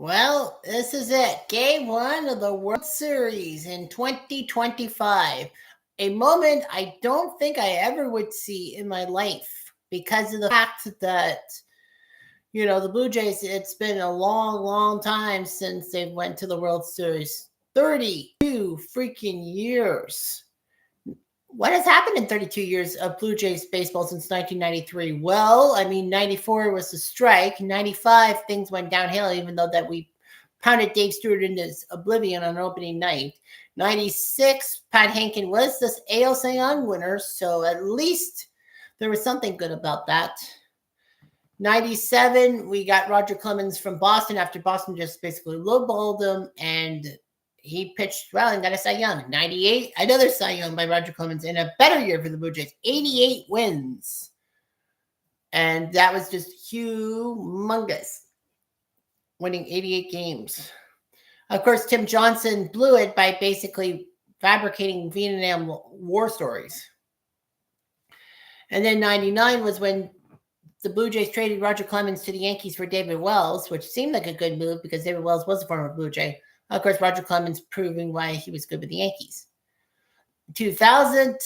Well, this is it. Game one of the World Series in 2025. A moment I don't think I ever would see in my life because of the fact that, the Blue Jays, it's been a long, long time since they went to the World Series. 32 freaking years. What has happened in 32 years of Blue Jays baseball since 1993? Well, 94 was the strike. 95, things went downhill, even though that we pounded Dave Stewart into oblivion on opening night. 96, Pat Hankin was this AL Cy Young winner, so at least there was something good about that. 97, we got Roger Clemens from Boston after Boston just basically lowballed him, and he pitched well and got a Cy Young. 98, another Cy Young by Roger Clemens, and a better year for the Blue Jays. 88 wins. And that was just humongous, winning 88 games. Of course, Tim Johnson blew it by basically fabricating Vietnam War stories. And then 99 was when the Blue Jays traded Roger Clemens to the Yankees for David Wells, which seemed like a good move because David Wells was a former Blue Jay. Of course, Roger Clemens proving why he was good with the Yankees. 2000,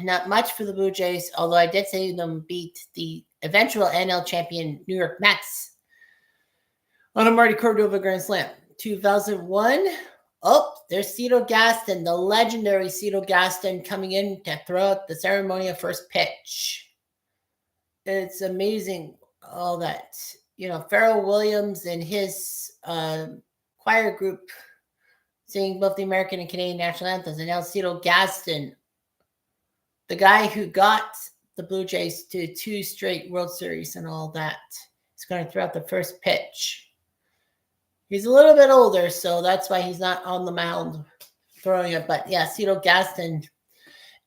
not much for the Blue Jays, although I did see them beat the eventual NL champion New York Mets on a Marty Cordova Grand Slam. 2001, there's Cito Gaston, the legendary Cito Gaston, coming in to throw out the ceremonial first pitch. It's amazing, all that. Pharrell Williams and his choir group singing both the American and Canadian national anthems. And now Cito Gaston, the guy who got the Blue Jays to 2 straight World Series and all that, is going to throw out the first pitch. He's a little bit older, so that's why he's not on the mound throwing it. But yeah, Cito Gaston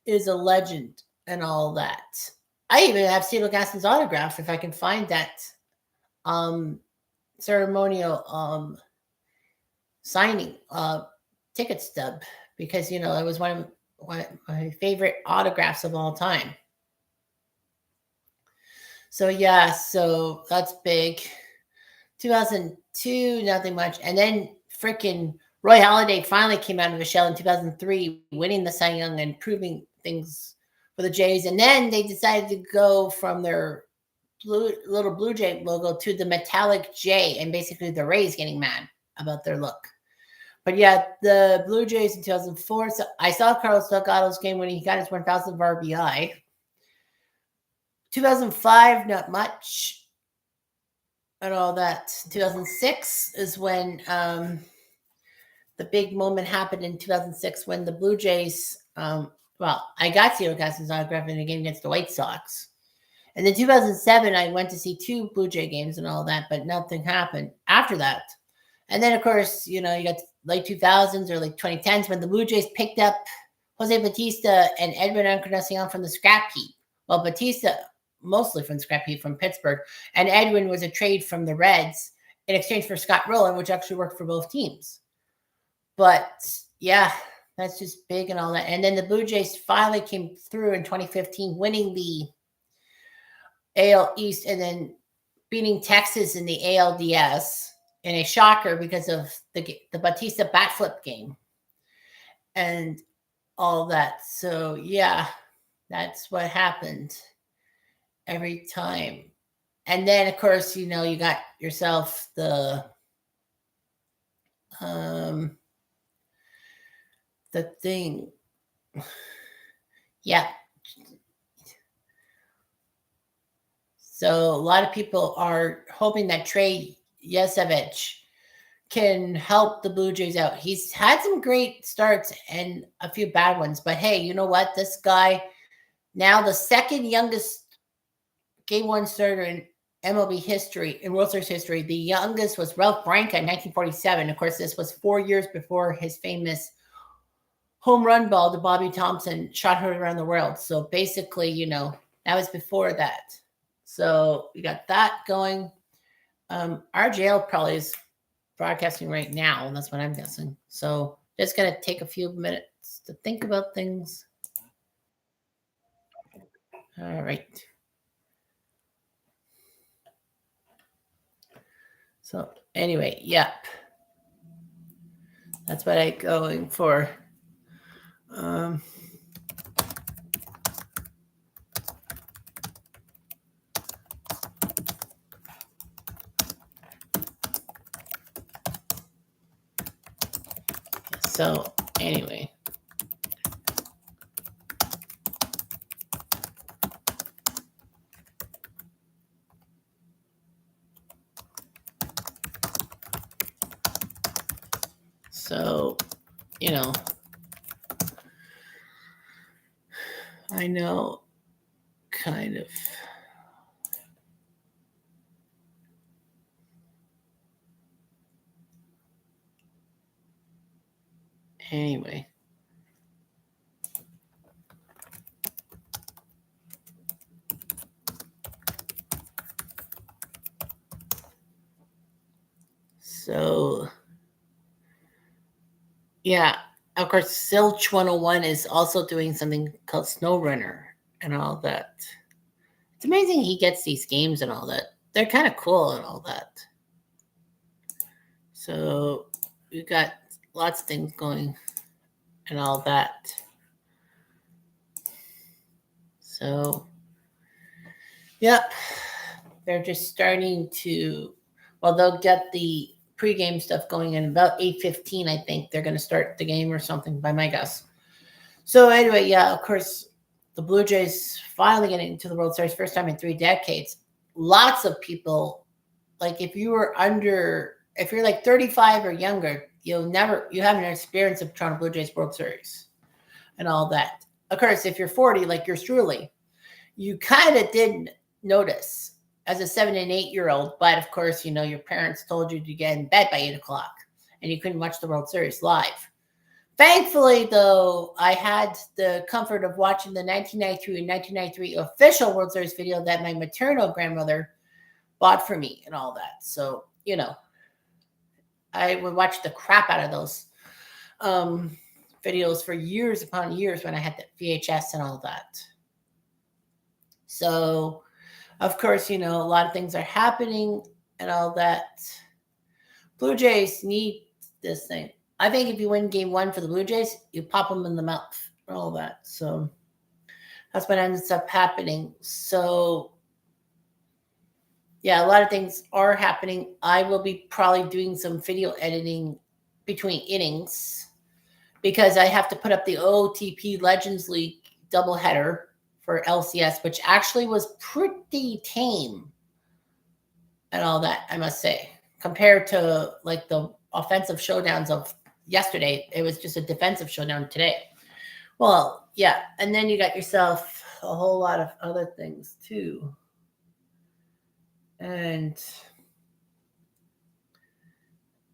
is a legend and all that. I even have Cito Gaston's autograph if I can find that ceremonial signing ticket stub, because it was one of my favorite autographs of all time. So yeah, so that's big. 2002, nothing much. And then freaking Roy Halladay finally came out of his shell in 2003, winning the Cy Young and proving things for the Jays. And then they decided to go from their little Blue Jay logo to the metallic J, and basically the Rays getting mad about their look. But yeah, the Blue Jays in 2004. So I saw Carlos Delgado's game when he got his 1,000th RBI. 2005, not much and all that. 2006 is when the big moment happened in 2006 when the Blue Jays, I got Cito Gaston's autograph in a game against the White Sox. And then 2007, I went to see 2 Blue Jay games and all that, but nothing happened after that. And then, of course, you got late 2000s or late 2010s when the Blue Jays picked up Jose Bautista and Edwin Encarnacion from the scrap heap. Well, Bautista mostly from the scrap heap from Pittsburgh, and Edwin was a trade from the Reds in exchange for Scott Rowland, which actually worked for both teams. But yeah, that's just big and all that. And then the Blue Jays finally came through in 2015, winning the AL East and then beating Texas in the ALDS in a shocker because of the Bautista bat flip game and all that. So yeah, that's what happened every time. And then, of course, you got yourself the thing. Yeah. So a lot of people are hoping that Trey Yesevich can help the Blue Jays out. He's had some great starts and a few bad ones, but hey, you know what? This guy, now the second youngest Game 1 starter in MLB history, in World Series history. The youngest was Ralph Branca in 1947. Of course, this was 4 years before his famous home run ball to Bobby Thompson shot her around the world. So basically, that was before that. So we got that going. RJL probably is broadcasting right now, and that's what I'm guessing. So just going to take a few minutes to think about things. All right. So anyway, yep. That's what I'm going for. So anyway. So, you know, I know kind of. Anyway. So, yeah, of course, Silch 101 is also doing something called SnowRunner and all that. It's amazing he gets these games and all that. They're kind of cool and all that. So, we've got lots of things going and all that. So, yep, they're just starting to, well, they'll get the pregame stuff going in about 8:15. I think they're going to start the game or something by my guess. So anyway, yeah, of course, the Blue Jays finally getting into the World Series, first time in 3 decades. Lots of people, like if you're like 35 or younger, you haven't experienced of Toronto Blue Jays World Series and all that. Of course, if you're 40, like yours truly, you kind of didn't notice as a 7 and 8-year-old, but of course, your parents told you to get in bed by 8 o'clock and you couldn't watch the World Series live. Thankfully, though, I had the comfort of watching the 1992 and 1993 official World Series video that my maternal grandmother bought for me and all that. So, I would watch the crap out of those videos for years upon years when I had the VHS and all that. So, of course, a lot of things are happening and all that. Blue Jays need this thing. I think if you win game 1 for the Blue Jays, you pop them in the mouth and all that. So that's what ends up happening. So, yeah, a lot of things are happening. I will be probably doing some video editing between innings because I have to put up the OTP Legends League doubleheader for LCS, which actually was pretty tame and all that, I must say, compared to like the offensive showdowns of yesterday. It was just a defensive showdown today. Well, yeah, and then you got yourself a whole lot of other things too. And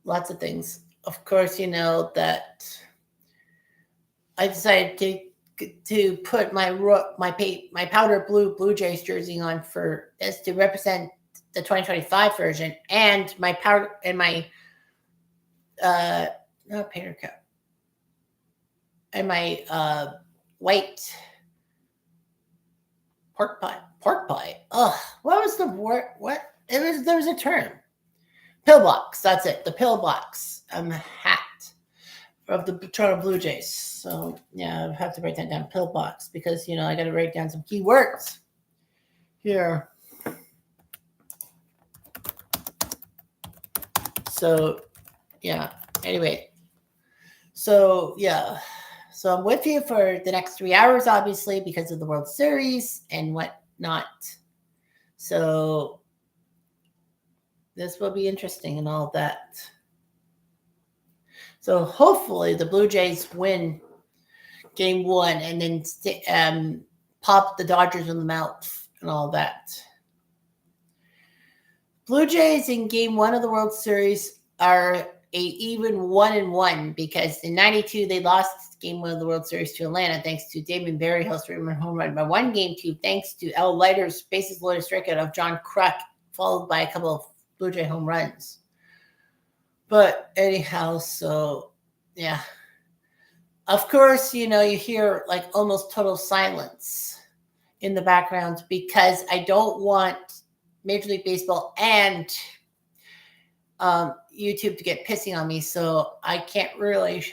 lots of things. Of course, that I decided to put my powder blue Jays jersey on for as to represent the 2025 version, and my powder and my not painter cup and my white pork pie. Ugh, what was the word? What there was a term. Pillbox. That's it. The pillbox hat of the Toronto Blue Jays. So yeah, I have to write that down. Pillbox, because I got to write down some key words here. So yeah. Anyway. So yeah. So I'm with you for the next 3 hours, obviously, because of the World Series and whatnot. So this will be interesting and all that. So hopefully the Blue Jays win game 1 and then pop the Dodgers in the mouth and all that. Blue Jays in game 1 of the World Series are a even 1-1 because in 92 they lost game 1 of the World Series to Atlanta thanks to Damon Berryhill's home run. But one game 2 thanks to L. Leiter's bases loaded strikeout of John Kruk, followed by a couple of Blue Jay home runs. But anyhow, so yeah. Of course, you hear like almost total silence in the background because I don't want Major League Baseball and YouTube to get pissing on me, so I can't really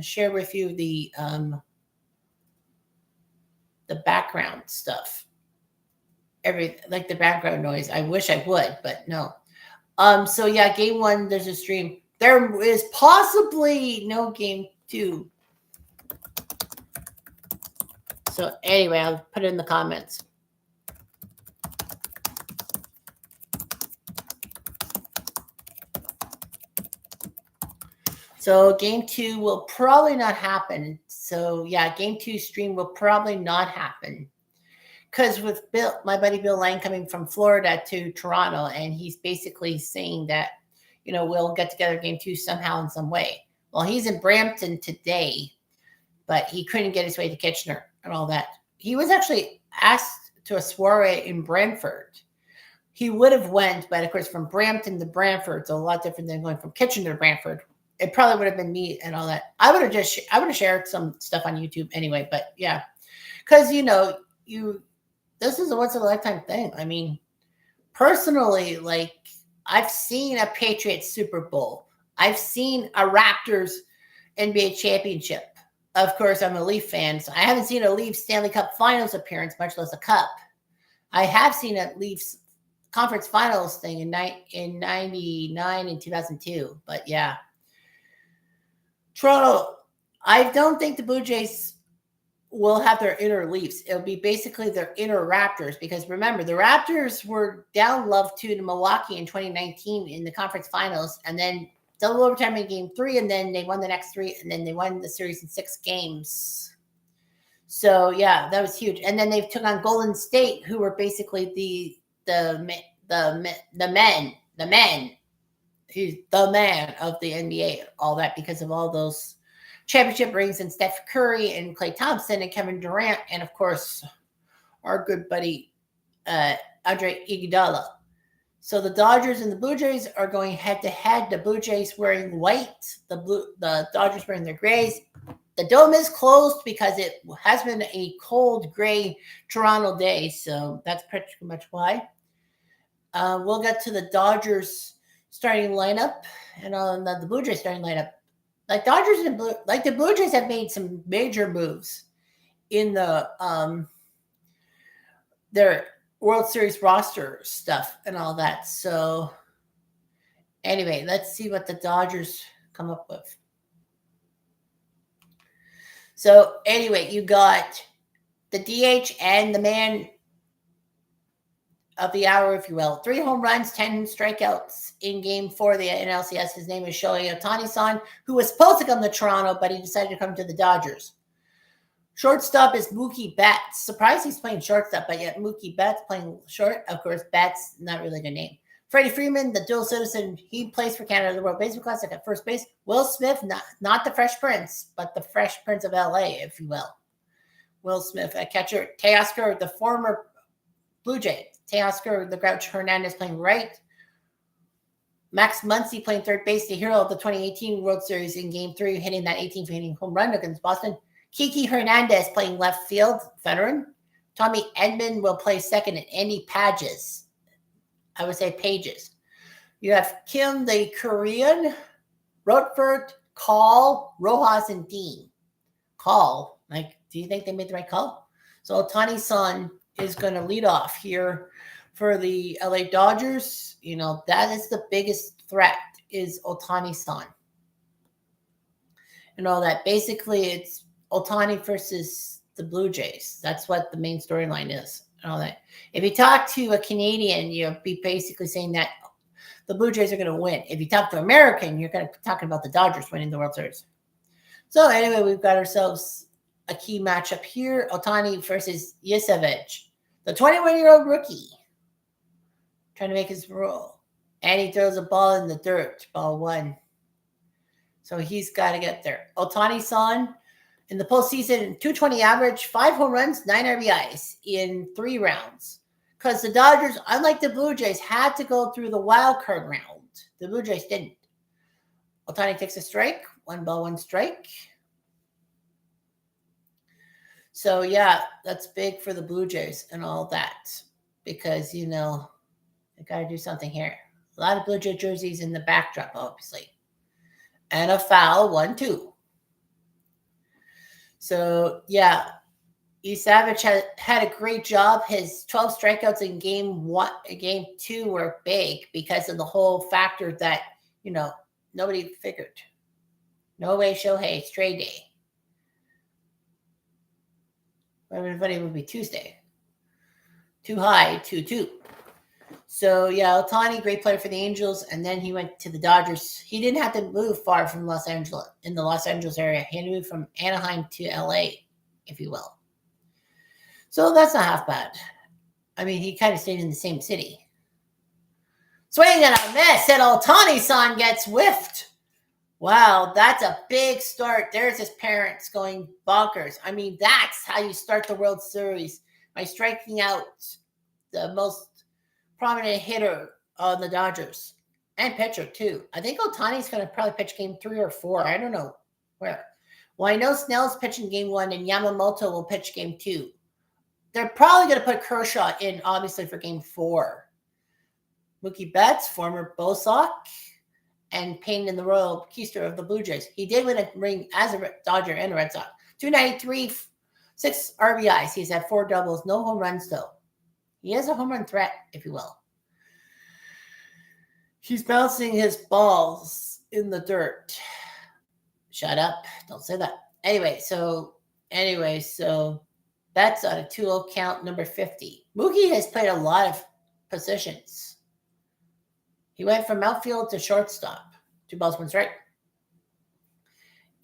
share with you the background stuff, like the background noise. I wish I would, but no. So yeah, game 1, there's a stream. There is possibly no game 2. So anyway, I'll put it in the comments. So game 2 will probably not happen. So yeah, game 2 stream will probably not happen. Because with my buddy Bill Lang coming from Florida to Toronto, and he's basically saying that, we'll get together game 2 somehow in some way. Well, he's in Brampton today, but he couldn't get his way to Kitchener and all that. He was actually asked to a soiree in Brantford. He would have went, but of course from Brampton to Brantford, it's a lot different than going from Kitchener to Brantford. It probably would have been me and all that. I would have shared some stuff on YouTube anyway, but yeah. Because, this is a once in a lifetime thing. I mean, personally, like, I've seen a Patriots Super Bowl. I've seen a Raptors NBA championship. Of course, I'm a Leaf fan, so I haven't seen a Leafs Stanley Cup Finals appearance, much less a cup. I have seen a Leafs conference finals thing in 99 and 2002, but yeah. Toronto, I don't think the Blue Jays will have their inner Leafs. It'll be basically their inner Raptors, because remember, the Raptors were down love 2 to Milwaukee in 2019 in the conference finals, and then double overtime in game 3, and then they won the next 3, and then they won the series in 6 games. So yeah, that was huge. And then they took on Golden State, who were basically the men. He's the man of the NBA, all that because of all those championship rings and Steph Curry and Klay Thompson and Kevin Durant, and of course our good buddy Andre Iguodala. So the Dodgers and the Blue Jays are going head to head. The Blue Jays wearing white, the Dodgers wearing their grays. The dome is closed because it has been a cold, gray Toronto day, so that's pretty much why. We'll get to the Dodgers starting lineup and on the Blue Jays starting lineup. Like the Blue Jays have made some major moves in the their World Series roster stuff and all that. So anyway, let's see what the Dodgers come up with. So anyway, you got the DH and the man of the hour, if you will. 3 home runs, 10 strikeouts in game 4 of the NLCS. His name is Shohei Ohtani-san, who was supposed to come to Toronto, but he decided to come to the Dodgers. Shortstop is Mookie Betts. Surprised he's playing shortstop, but yet Mookie Betts playing short. Of course, Betts, not really a good name. Freddie Freeman, the dual citizen, he plays for Canada, the World Baseball Classic at first base. Will Smith, not the Fresh Prince, but the Fresh Prince of LA, if you will. Will Smith at catcher. Teoscar, the former Blue Jay. Teoscar, the Grouch Hernandez playing right. Max Muncy playing third base, the hero of the 2018 World Series in Game 3, hitting that 18th inning home run against Boston. Kiki Hernandez playing left field, veteran. Tommy Edman will play second, and Andy Pages. I would say Pages. You have Kim, the Korean, Rutherford, Call, Rojas, and Dean. Call, like, do you think they made the right call? So Ohtani-san is going to lead off here for the LA Dodgers. You know, that is the biggest threat, is Ohtani-san. And all that. Basically, it's Ohtani versus the Blue Jays. That's what the main storyline is. And all that. If you talk to a Canadian, you'll be basically saying that the Blue Jays are going to win. If you talk to an American, you're going to be talking about the Dodgers winning the World Series. So anyway, we've got ourselves a key matchup here. Ohtani versus Yusevich, the 21-year-old rookie, trying to make his role. And he throws a ball in the dirt, ball 1. So he's got to get there. Ohtani-san, in the postseason, 220 average, 5 home runs, 9 RBIs in 3 rounds. Because the Dodgers, unlike the Blue Jays, had to go through the wild card round. The Blue Jays didn't. Ohtani takes a strike, 1 ball, 1 strike. So, yeah, that's big for the Blue Jays and all that. Because, you know, they got to do something here. A lot of Blue Jay jerseys in the backdrop, obviously. And a foul, 1-2. So, yeah, E. Savage had a great job. His 12 strikeouts in game 2 were big because of the whole factor that, nobody figured. No way, Shohei, stray day. Everybody would be Tuesday. Too high, 2-2. So, yeah, Ohtani, great player for the Angels, and then he went to the Dodgers. He didn't have to move far from Los Angeles, in the Los Angeles area. He had to move from Anaheim to L.A., if you will. So that's not half bad. I mean, he kind of stayed in the same city. Swing and a miss, and Ohtani-san gets whiffed. Wow, that's a big start. There's his parents going bonkers. I mean, that's how you start the World Series, by striking out the most prominent hitter on the Dodgers, and pitcher too. I think Ohtani's going to probably pitch game 3 or 4. I don't know where. Well, I know Snell's pitching game 1, and Yamamoto will pitch game 2. They're probably going to put Kershaw in, obviously, for game 4. Mookie Betts, former Bo Sox, and Payne in the Royal Keister of the Blue Jays. He did win a ring as a Dodger and a Red Sox. 293, 6 RBIs. He's had 4 doubles, no home runs, though. He has a home run threat, if you will. He's bouncing his balls in the dirt. Shut up. Don't say that. Anyway, so that's on a 2-0 count, number 50. Mookie has played a lot of positions. He went from outfield to shortstop. 2 balls, 1 strike.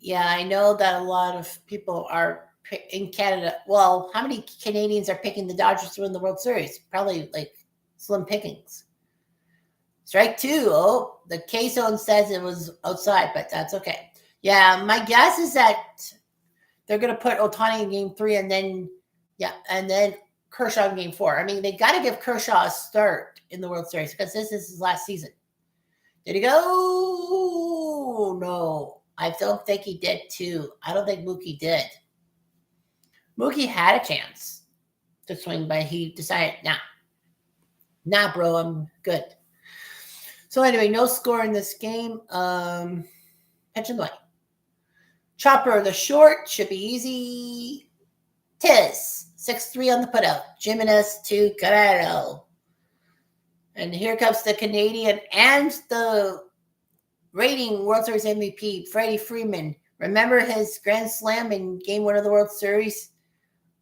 Yeah, I know that a lot of people are in Canada. Well, how many Canadians are picking the Dodgers to win the World Series? Probably like slim pickings. Strike 2. Oh, the K-Zone says it was outside, but that's okay. Yeah, my guess is that they're going to put Ohtani in game 3 and then Kershaw in game 4. I mean, they got to give Kershaw a start in the World Series because this is his last season. Did he go? No. I don't think he did too. I don't think Mookie did. Mookie had a chance to swing, but he decided, nah, bro, I'm good. So anyway, no score in this game. Pitch and play. Chopper, the short, should be easy. Tis, 6-3 on the putout. Jimenez to Guerrero. And here comes the Canadian and the reigning World Series MVP, Freddie Freeman. Remember his grand slam in game 1 of the World Series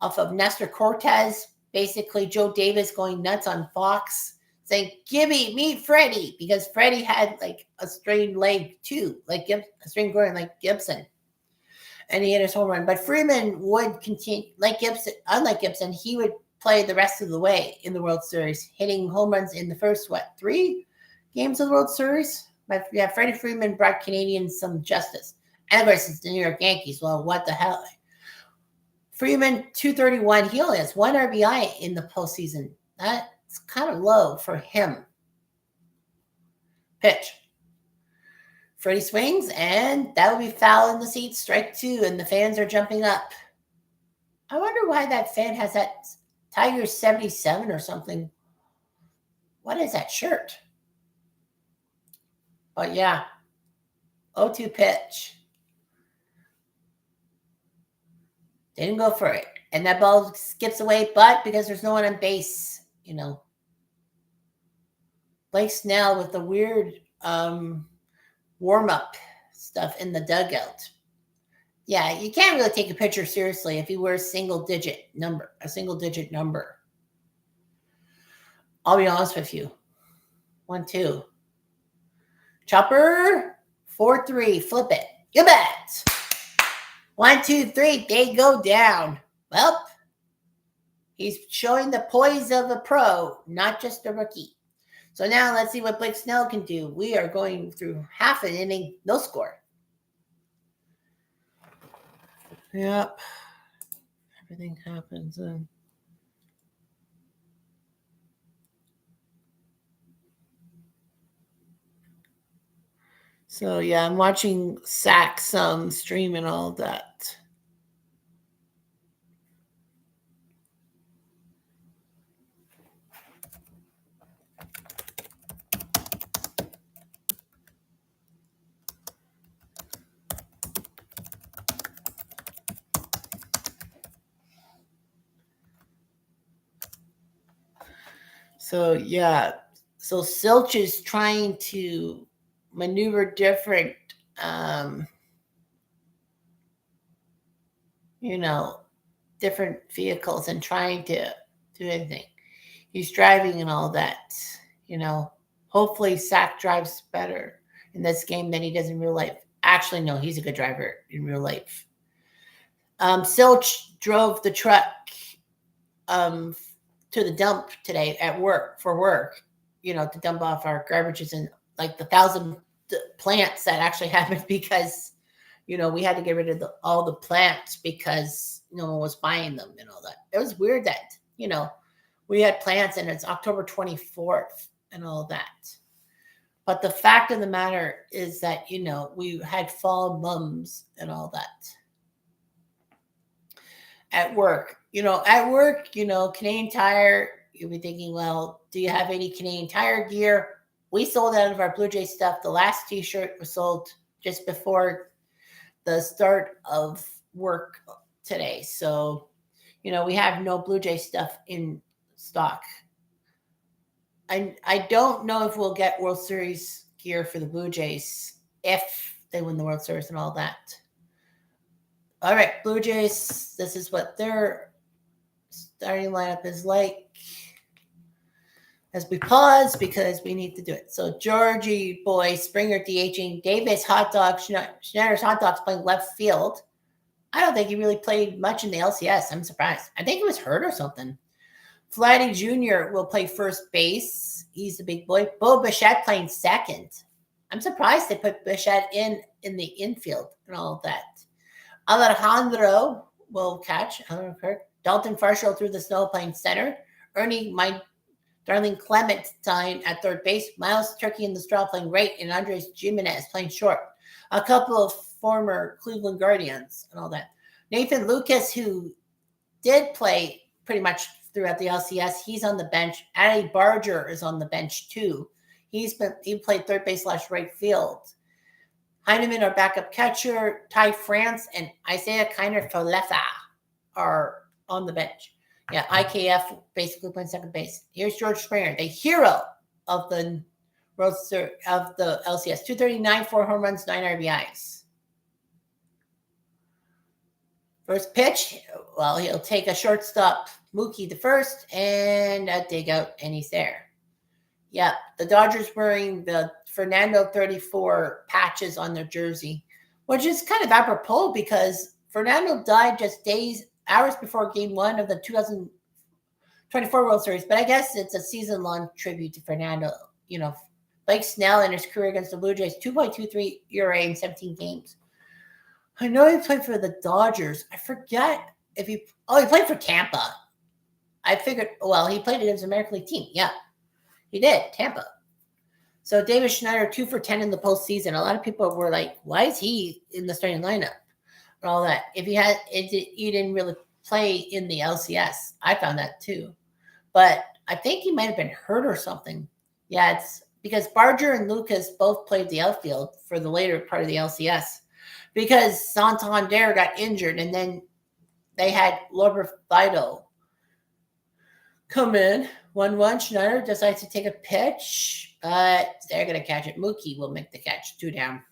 off of Nestor Cortez? Basically, Joe Davis going nuts on Fox, saying, meet Freddie, because Freddie had like a strained leg too, like a strained groin like Gibson. And he hit his home run. But Freeman would continue, unlike Gibson, he would play the rest of the way in the World Series, hitting home runs in the first, 3 games of the World Series? But yeah, Freddie Freeman brought Canadians some justice. And of course, it's the New York Yankees. Well, what the hell? Freeman, 231. He only has 1 RBI in the postseason. That's kind of low for him. Pitch. Freddie swings, and that will be foul in the seats. Strike 2, and the fans are jumping up. I wonder why that fan has that Tiger 77 or something. What is that shirt? But yeah, 0-2 pitch. Didn't go for it. And that ball skips away, but because there's no one on base, Blake Snell with the weird warm-up stuff in the dugout. Yeah, you can't really take a pitcher seriously if he wears a single digit number. I'll be honest with you. 1-2. Chopper, 4-3. Flip it. You bet. 1, 2, 3. They go down. Well, he's showing the poise of a pro, not just a rookie. So now let's see what Blake Snell can do. We are going through half an inning, no score. Yep. Everything happens. So yeah, I'm watching Sack some stream and all that. So yeah, so Silch is trying to maneuver different, um, you know, different vehicles and trying to do anything. He's driving and all that, you know. Hopefully, Sack drives better in this game than he does in real life. Actually, no, he's a good driver in real life. Silch drove the truck um, to the dump today at work for work, to dump off our garbages and like the 1,000 plants that actually happened because, we had to get rid of all the plants because no one was buying them and all that. It was weird that, we had plants and it's October 24th and all that. But the fact of the matter is that, we had fall mums and all that at work. Canadian Tire, you'll be thinking, well, do you have any Canadian Tire gear? We sold out of our Blue Jay stuff. The last t-shirt was sold just before the start of work today. So, we have no Blue Jay stuff in stock. I don't know if we'll get World Series gear for the Blue Jays if they win the World Series and all that. All right, Blue Jays, this is what their starting lineup is like. As we pause because we need to do it. So Georgie boy, Springer DHing, Davis hot dog, Schneider's hot dogs playing left field. I don't think he really played much in the LCS. I'm surprised. I think he was hurt or something. Vladdy Jr. will play first base. He's a big boy. Bo Bichette playing second. I'm surprised they put Bichette in the infield and all of that. Alejandro will catch. Dalton Farshall through the snow playing center. Ernie, my darling Clementine at third base. Miles Turkey in the straw playing right. And Andres Jimenez playing short. A couple of former Cleveland Guardians and all that. Nathan Lucas, who did play pretty much throughout the LCS, he's on the bench. Addy Barger is on the bench too. He played third base / right field. Heineman, our backup catcher, Ty France, and Isaiah Kiner-Falefa are on the bench. Yeah, IKF basically playing second base. Here's George Springer, the hero of the LCS. 239, 4 home runs, 9 RBIs. First pitch, well, he'll take a shortstop, Mookie the first, and a dig out, and he's there. Yeah, the Dodgers wearing the Fernando 34 patches on their jersey, which is kind of apropos because Fernando died just hours before Game 1 of the 2024 World Series. But I guess it's a season-long tribute to Fernando. Blake Snell in his career against the Blue Jays, 2.23 ERA in 17 games. I know he played for the Dodgers. I forget if he played for Tampa. I figured, well, he played against the American League team. Yeah, he did, Tampa. So David Schneider, 2 for 10 in the postseason. A lot of people were like, why is he in the starting lineup? And all that. He didn't really play in the LCS. I found that too. But I think he might have been hurt or something. Yeah, it's because Barger and Lucas both played the outfield for the later part of the LCS. Because Santander got injured, and then they had Loberfido come in. 1-1. Schneider decides to take a pitch, but they're going to catch it. Mookie will make the catch. 2 down.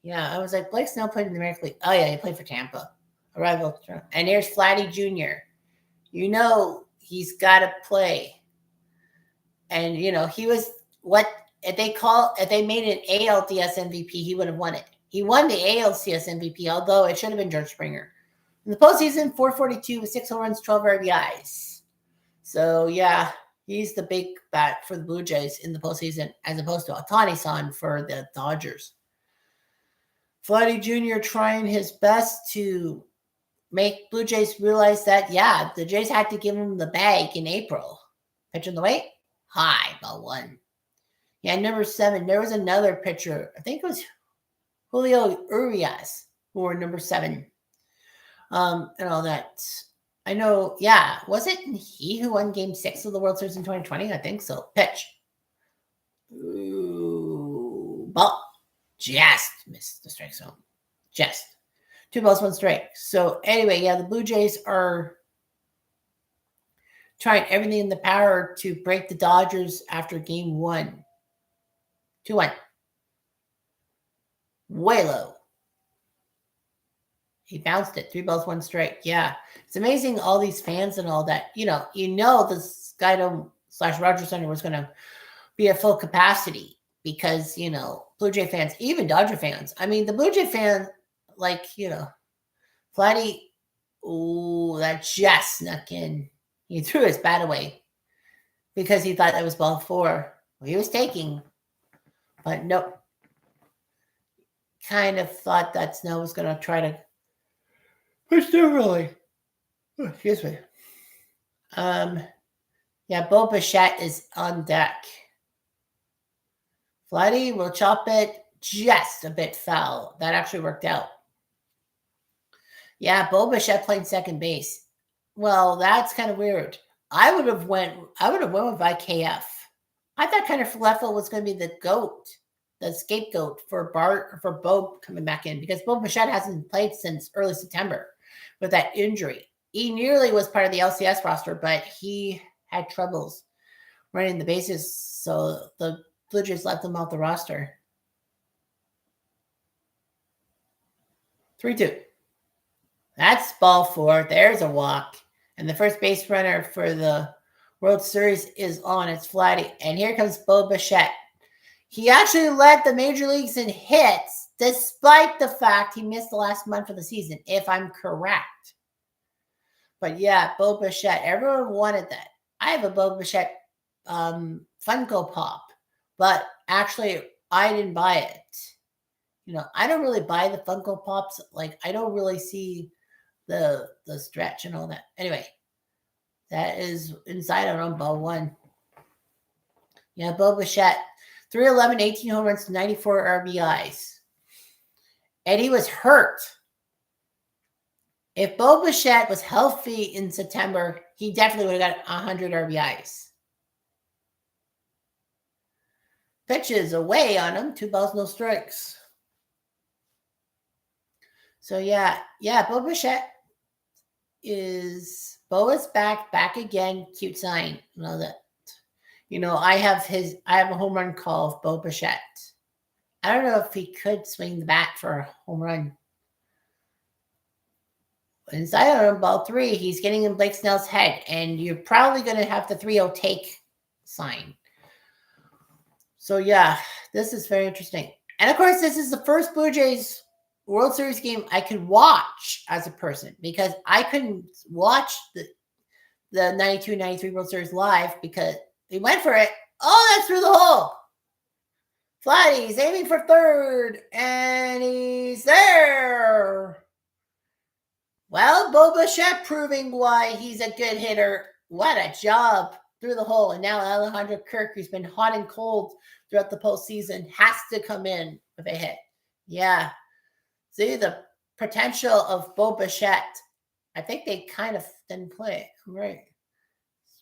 Yeah, I was like, Blake Snell played in the American League. Oh, yeah, he played for Tampa. Arrival. And here's Vladdy Jr. He's got to play. And, he was what if they made an ALDS MVP, he would have won it. He won the ALCS MVP, although it should have been George Springer. In the postseason, 442 with 6 home runs, 12 RBIs. So, yeah, he's the big bat for the Blue Jays in the postseason as opposed to Ohtani-san for the Dodgers. Vladdy Jr. trying his best to make Blue Jays realize that, yeah, the Jays had to give him the bag in April. Pitch on the way, high, ball 1. Yeah, number 7, there was another pitcher. I think it was Julio Urias, who were number 7. And all that. I know, yeah. Was it he who won Game 6 of the World Series in 2020? I think so. Pitch. Ooh, ball. Just missed the strike zone. Just. 2 balls, 1 strike. So anyway, yeah, the Blue Jays are trying everything in the power to break the Dodgers after game 1. 2-1. Way low. He bounced it. 3 balls, 1 strike. Yeah. It's amazing all these fans and all that. You know the Skydome / Rogers Center was going to be at full capacity because, Blue Jay fans, even Dodger fans. I mean, the Blue Jay fan, Vladdy, that just snuck in. He threw his bat away because he thought that was ball 4. Well, he was taking, but nope. Kind of thought that Snow was going to try to push through really. Oh, excuse me. Yeah, Bo Bichette is on deck. Vladdy will chop it just a bit foul. That actually worked out. Yeah, Bo Bichette playing second base. Well, that's kind of weird. I would have went with IKF. I thought kind of Leffel was going to be the goat, the scapegoat for Bo coming back in because Bo Bichette hasn't played since early September with that injury. He nearly was part of the LCS roster, but he had troubles running the bases, so the Blue Jays left him off the roster. 3-2. That's ball 4. There's a walk. And the first base runner for the World Series is on. It's Vladdy. And here comes Bo Bichette. He actually led the major leagues in hits, despite the fact he missed the last month of the season, if I'm correct. But yeah, Bo Bichette. Everyone wanted that. I have a Bo Bichette Funko Pop, but actually I didn't buy it. I don't really buy the Funko Pops. Like, I don't really see the stretch and all that. Anyway, that is inside on ball 1. Yeah, Bo Bichette, 311, 18 home runs, 94 RBIs. And he was hurt. If Bo Bichette was healthy in September, he definitely would have got 100 RBIs. Pitches away on him. 2 balls, no strikes. So, yeah, Bo Bichette Bo is back again. Cute sign. You know that. I have a home run call of Bo Bichette. I don't know if he could swing the bat for a home run. Inside on ball 3, he's getting in Blake Snell's head, and you're probably going to have the 3-0 take sign. So, yeah, this is very interesting. And, of course, this is the first Blue Jays World Series game I could watch as a person because I couldn't watch the 92-93 World Series live because they went for it. Oh, that's through the hole. Vladdy's aiming for third, and he's there. Well, Bo Bichette proving why he's a good hitter. What a job through the hole. And now Alejandro Kirk, who's been hot and cold throughout the postseason, has to come in with a hit. Yeah. See the potential of Bo Bichette. I think they kind of didn't play it. Right.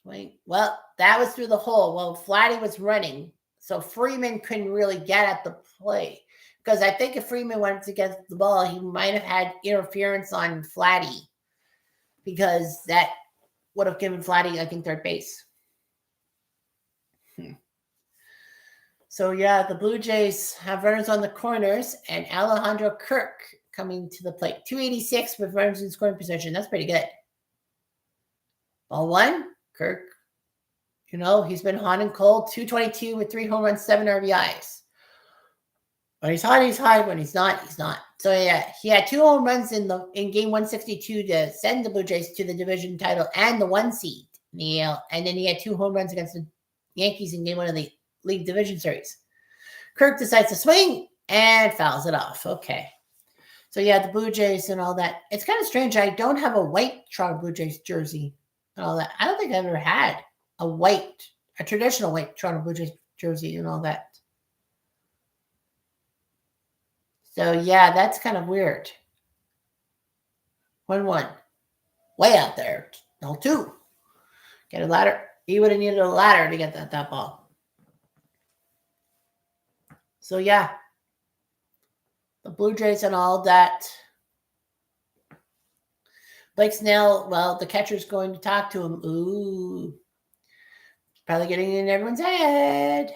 Swing. Well, that was through the hole. Well, Vladdy was running, so Freeman couldn't really get at the play. Because I think if Freeman wanted to get the ball, he might have had interference on Vladdy. Because that would have given Vladdy, I think, third base. So, yeah, the Blue Jays have runners on the corners, and Alejandro Kirk coming to the plate. 286 with runners in scoring position. That's pretty good. Ball 1, Kirk. He's been hot and cold. 222 with 3 home runs, 7 RBIs. When he's hot, he's hot. When he's not, he's not. So, yeah, he had 2 home runs in game 162 to send the Blue Jays to the division title and the 1 seed. And then he had 2 home runs against the Yankees in game 1 of the League Division Series. Kirk decides to swing and fouls it off. Okay. So, yeah, the Blue Jays and all that. It's kind of strange. I don't have a white Toronto Blue Jays jersey and all that. I don't think I've ever had a traditional white Toronto Blue Jays jersey and all that. So, yeah, that's kind of weird. 1-1. Way out there. 0-2. Get a ladder. He would have needed a ladder to get that ball. So, yeah. The Blue Jays and all that. Blake Snell, well, the catcher's going to talk to him. Ooh. Probably getting in everyone's head.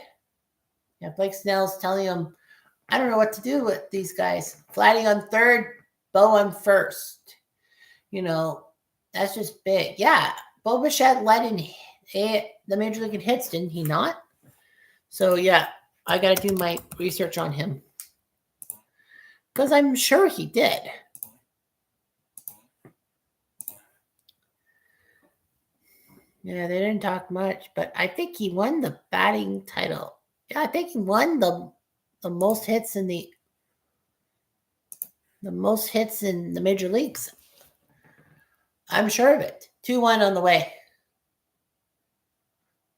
Yeah, Blake Snell's telling him, I don't know what to do with these guys. Flatty on third, Bo on first. You know, that's just big. Yeah, Bo Bichette led in the Major League in hits, didn't he not? So, yeah, I got to do my research on him. Because I'm sure he did. Yeah, they didn't talk much, but I think he won the batting title. Yeah, I think he won the most hits in the major leagues. I'm sure of it. 2-1 on the way.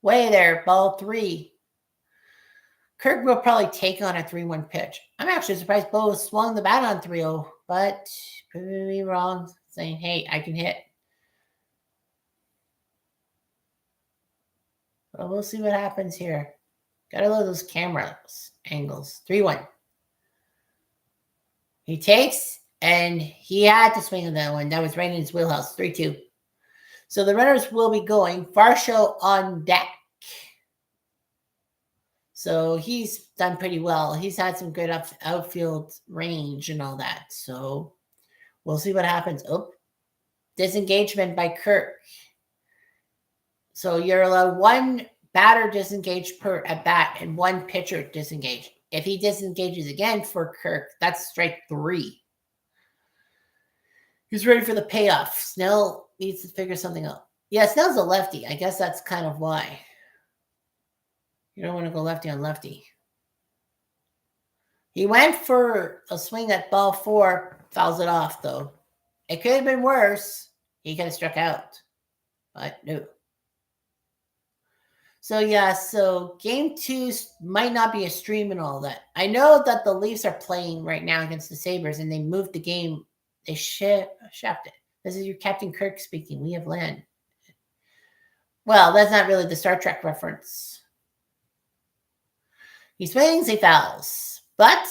Way there, ball 3. Kirk will probably take on a 3-1 pitch. I'm actually surprised Bo swung the bat on 3-0, but prove me wrong, saying, hey, I can hit. But we'll see what happens here. Gotta love those camera angles. 3-1. He takes, and he had to swing on that one. That was right in his wheelhouse. 3-2. So the runners will be going. Varsho on deck. So he's done pretty well. He's had some good outfield range and all that. So we'll see what happens. Oh, disengagement by Kirk. So you're allowed one batter disengaged per at bat and one pitcher disengaged. If he disengages again for Kirk, that's strike 3. He's ready for the payoff. Snell needs to figure something out. Yeah, Snell's a lefty. I guess that's kind of why. You don't want to go lefty on lefty. He went for a swing at ball 4, fouls it off, though. It could have been worse. He could have struck out. But no. So, yeah, so game 2 might not be a stream and all that. I know that the Leafs are playing right now against the Sabres, and they moved the game. They shaft it. This is your Captain Kirk speaking. We have land. Well, that's not really the Star Trek reference. He swings, he fouls. But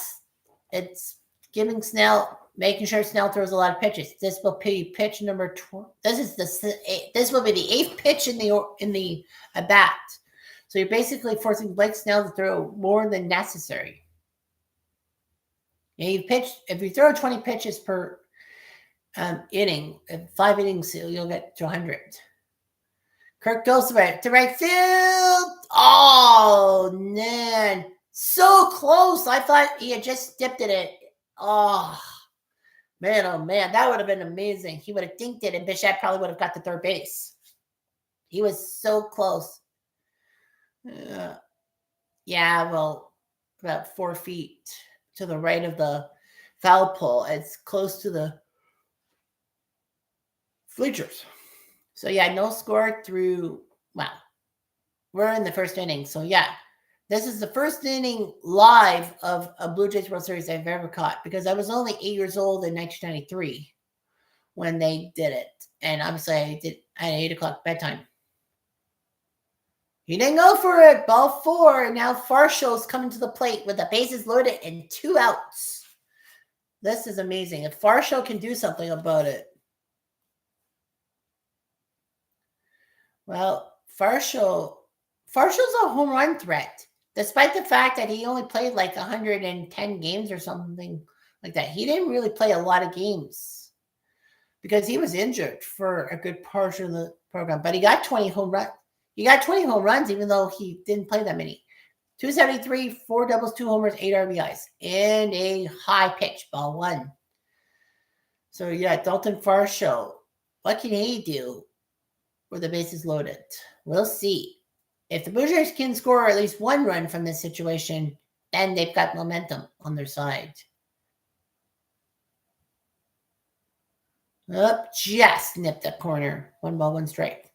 it's giving Snell, making sure Snell throws a lot of pitches. This will be pitch number 12. This will be the 8th pitch in the at bat. So you're basically forcing Blake Snell to throw more than necessary. And if you throw 20 pitches per inning, 5 innings, you'll get to 100. Kirk goes to right field. Oh, man. So close. I thought he had just dipped it. Oh, man, that would have been amazing. He would have dinked it, and Bichette probably would have got to third base. He was so close. Yeah, well, about 4 feet to the right of the foul pole. It's close to the bleachers. So, yeah, no score through, well, we're in the first inning. So, yeah, this is the first inning live of a Blue Jays World Series I've ever caught, because I was only 8 years old in 1993 when they did it. And obviously I had 8 o'clock bedtime. He didn't go for it. Ball 4. And now Farshaw's coming to the plate with the bases loaded and 2 outs. This is amazing. If Farshaw can do something about it. Well, Farshaw's a home run threat. Despite the fact that he only played like 110 games or something like that. He didn't really play a lot of games because he was injured for a good portion of the program. But he got 20 home runs. He got 20 home runs even though he didn't play that many. 273, 4 doubles, 2 homers, 8 RBIs. And a high pitch, ball 1. So, yeah, Dalton Farshaw. What can he do with the bases loaded? We'll see. If the Blue Jays can score at least 1 run from this situation, then they've got momentum on their side. Up, just nipped the corner. 1 ball, 1 strike.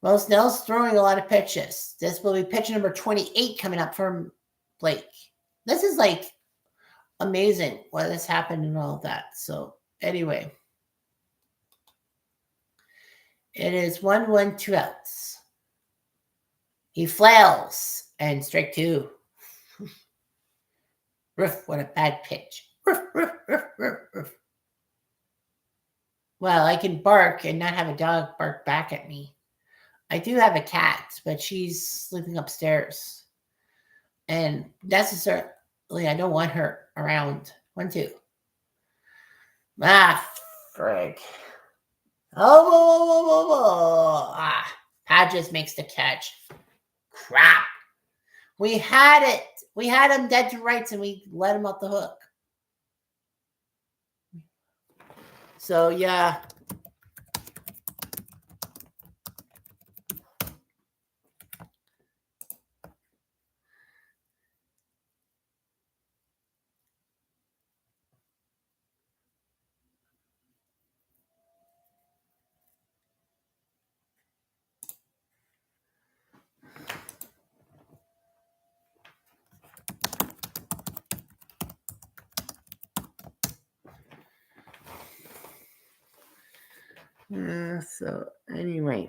Well, Snell's throwing a lot of pitches. This will be pitch number 28 coming up from Blake. This is like amazing what has happened and all that. So anyway, it is 1-1, 2 outs. He flails and strike 2. Roof, what a bad pitch. Roof, roof, roof, roof, roof. Well, I can bark and not have a dog bark back at me. I do have a cat, but she's sleeping upstairs. And necessarily, I don't want her around. 1, 2. Ah, frig. Oh, whoa, whoa, whoa, whoa. Ah, Pat just makes the catch. Crap. We had it. We had him dead to rights and we let him off the hook. So, yeah. So, anyway.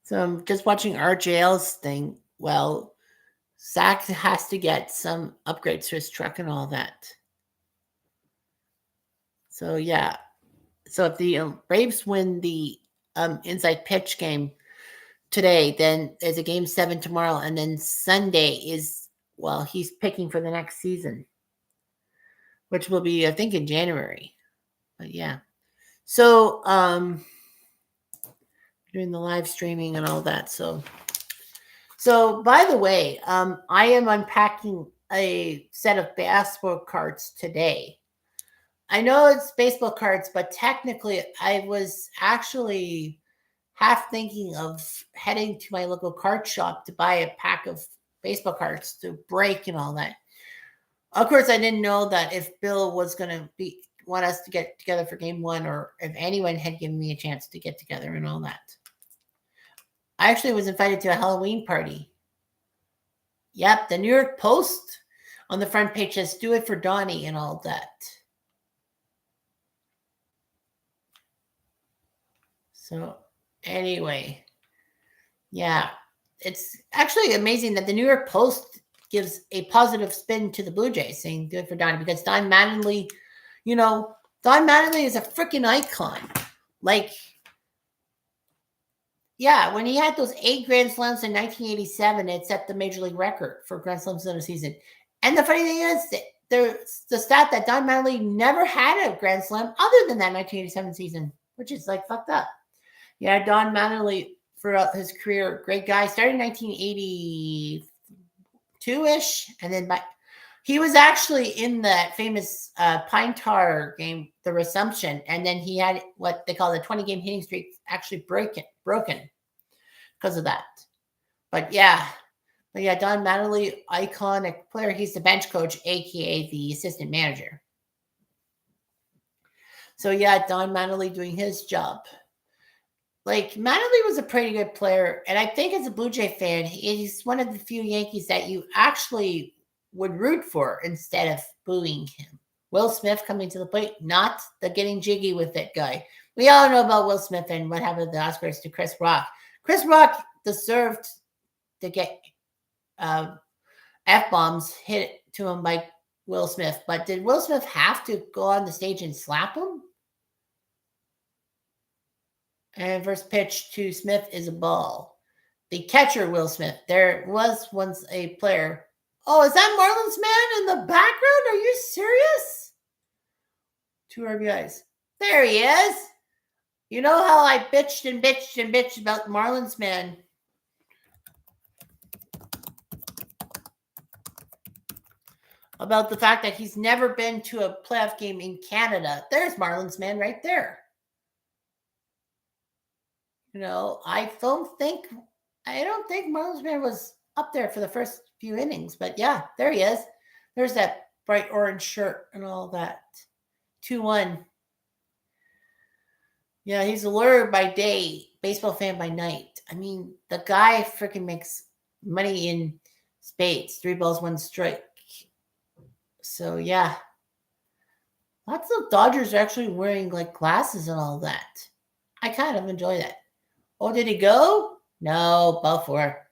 So, I'm just watching RJL's thing. Well, Zach has to get some upgrades to his truck and all that. So, yeah. So, if the Braves win the inside pitch game today, then there's a game 7 tomorrow. And then Sunday is, well, he's picking for the next season, which will be, I think, in January. But yeah. So, doing the live streaming and all that. So by the way, I am unpacking a set of basketball cards today. I know it's baseball cards, but technically I was actually half thinking of heading to my local card shop to buy a pack of baseball cards to break and all that. Of course, I didn't know that if Bill was going to want us to get together for game 1, or if anyone had given me a chance to get together and all that. I actually was invited to a Halloween party. Yep, the New York Post on the front page says, "Do it for Donnie" and all that. So anyway, yeah, it's actually amazing that the New York Post gives a positive spin to the Blue Jays, saying "Do it for Donnie," because Don Mattingly, Don Mattingly is a freaking icon. Like, yeah, when he had those 8 Grand Slams in 1987, it set the major league record for Grand Slams in a season. And the funny thing is, the stat that Don Mattingly never had a Grand Slam other than that 1987 season, which is like fucked up. Yeah, Don Mattingly throughout his career, great guy. Started in 1982-ish, and then he was actually in that famous Pine Tar game, the Resumption, and then he had what they call the 20-game hitting streak actually broken because of that. But yeah, Don Mattingly, iconic player. He's the bench coach, aka the assistant manager. So yeah, Don Mattingly doing his job. Like, Mattingly was a pretty good player, and I think as a Blue Jay fan, he's one of the few Yankees that you actually would root for instead of booing him. Will Smith coming to the plate, not the getting jiggy with it guy. We all know about Will Smith and what happened at the Oscars to Chris Rock. Chris Rock deserved to get F-bombs hit to him by Will Smith, but did Will Smith have to go on the stage and slap him? And first pitch to Smith is a ball. The catcher, Will Smith. There was once a player. Oh, is that Marlins man in the background? Are you serious? 2 RBIs. There he is. You know how I bitched and bitched and bitched about Marlins man. About the fact that he's never been to a playoff game in Canada. There's Marlins man right there. I don't think Marlins man was up there for the first few innings, but yeah, there he is. There's that bright orange shirt and all that. 2-1. Yeah, he's a lawyer by day, baseball fan by night. I mean, the guy freaking makes money in spades. 3 balls, 1 strike. So yeah, lots of Dodgers are actually wearing like glasses and all that. I kind of enjoy that. Oh, did he go? No, Balfour.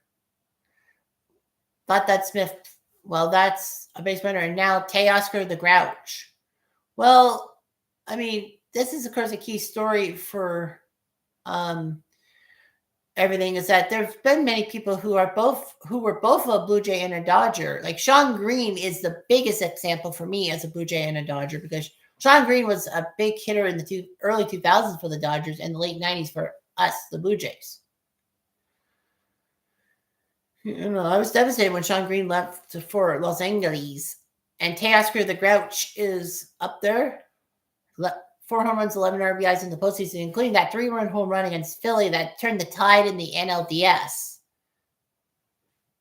Thought that Smith. Well, that's a base runner. And now Teoscar the Grouch. Well, I mean, this is of course a key story for everything is that there's been many people who were both a Blue Jay and a Dodger. Like Sean Green is the biggest example for me as a Blue Jay and a Dodger because Sean Green was a big hitter in the early 2000s for the Dodgers and the late 90s for us, the Blue Jays. I was devastated when Sean Green left for Los Angeles. And Teoscar the Grouch is up there. 4 home runs, 11 RBIs in the postseason, including that 3-run home run against Philly that turned the tide in the NLDS.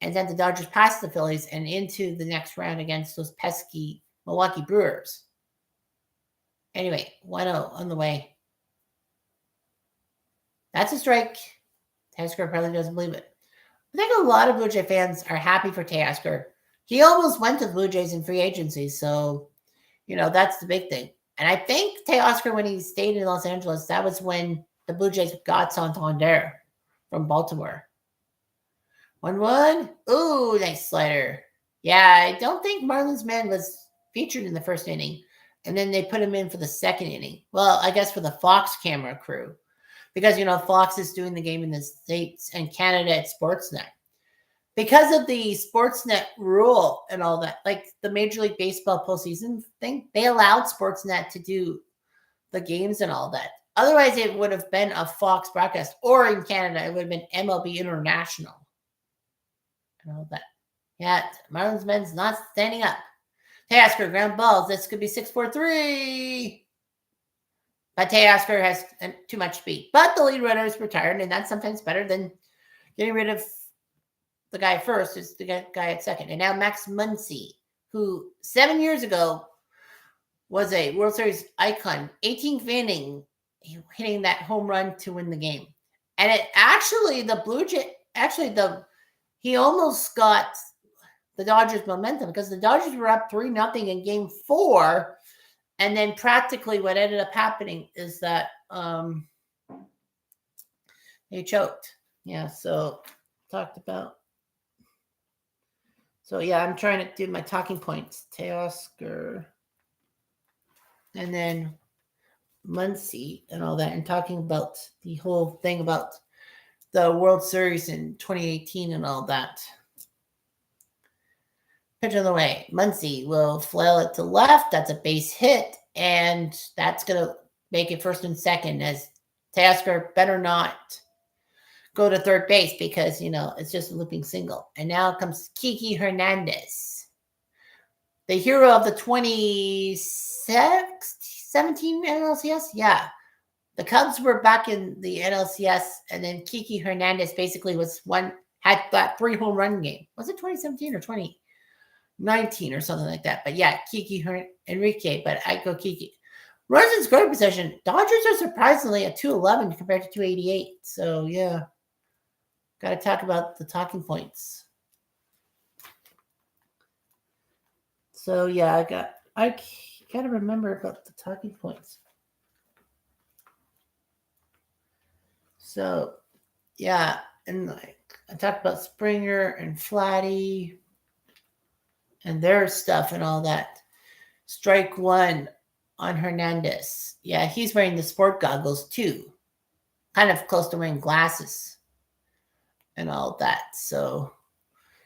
And then the Dodgers passed the Phillies and into the next round against those pesky Milwaukee Brewers. Anyway, 1-0 on the way. That's a strike. Teoscar probably doesn't believe it. I think a lot of Blue Jay fans are happy for Teoscar. He almost went to the Blue Jays in free agency, so, that's the big thing. And I think Teoscar, when he stayed in Los Angeles, that was when the Blue Jays got Santander from Baltimore. 1-1. Ooh, nice slider. Yeah, I don't think Marlins man was featured in the first inning. And then they put him in for the second inning. Well, I guess for the Fox camera crew. Because, Fox is doing the game in the States and Canada at Sportsnet. Because of the Sportsnet rule and all that, like the Major League Baseball postseason thing, they allowed Sportsnet to do the games and all that. Otherwise, it would have been a Fox broadcast. Or in Canada, it would have been MLB International. And all that. Yeah, Marlins men's not standing up. Teoscar, ground balls. This could be 6-4-3. But Teoscar has too much speed. But the lead runner is retired, and that's sometimes better than getting rid of the guy first is the guy at second. And now Max Muncy, who 7 years ago was a World Series icon, 18th inning, hitting that home run to win the game. And it actually, the Blue Jay, he almost got the Dodgers momentum because the Dodgers were up 3-0 in game 4. And then practically what ended up happening is that they choked. Yeah, so talked about. So, yeah, I'm trying to do my talking points. Teoscar. And then Muncy and all that. And talking about the whole thing about the World Series in 2018 and all that. Pitch on the way. Muncy will flail it to left. That's a base hit. And that's going to make it first and second as Teoscar better not go to third base because, it's just a looping single. And now comes Kiki Hernandez. The hero of the 2017 NLCS? Yeah. The Cubs were back in the NLCS, and then Kiki Hernandez basically had that 3 home run game. Was it 2017 or 2019 or something like that? But yeah, Kiki Enrique, but I go Kiki. Runs in scoring possession. Dodgers are surprisingly at 211 compared to 288. So yeah. Got to talk about the talking points. So yeah, I got to remember about the talking points. So yeah, and I talked about Springer and Flatty and their stuff and all that. Strike 1 on Hernandez. Yeah, he's wearing the sport goggles too. Kind of close to wearing glasses and all that. So,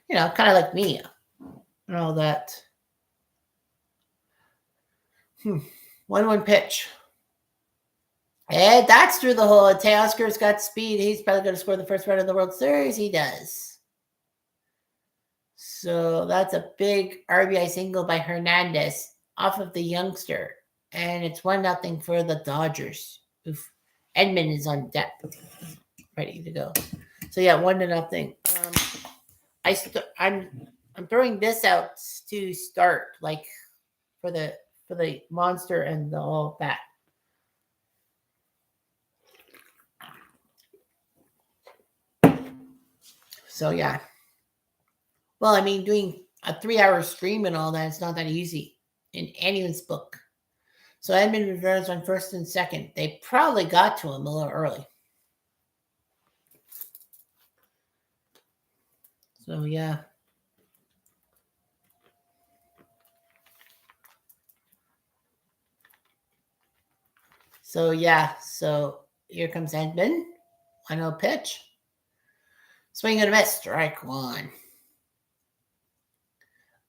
kind of like me and all that. 1-1 pitch. And that's through the hole. Teoscar's got speed. He's probably going to score the first run of the World Series. He does. So that's a big RBI single by Hernandez off of the youngster. And it's 1-0 for the Dodgers. Oof. Edmund is on deck. Ready to go. So yeah, 1-0. I'm throwing this out to start, like for the monster and the all that. So yeah. Well, I mean, doing a 3-hour stream and all that, it's not that easy in anyone's book. So Edmund Rivera's on first and second. They probably got to him a little early. So yeah. So, yeah. So, here comes Edmund. 1-0 pitch. Swing and a miss. Strike one.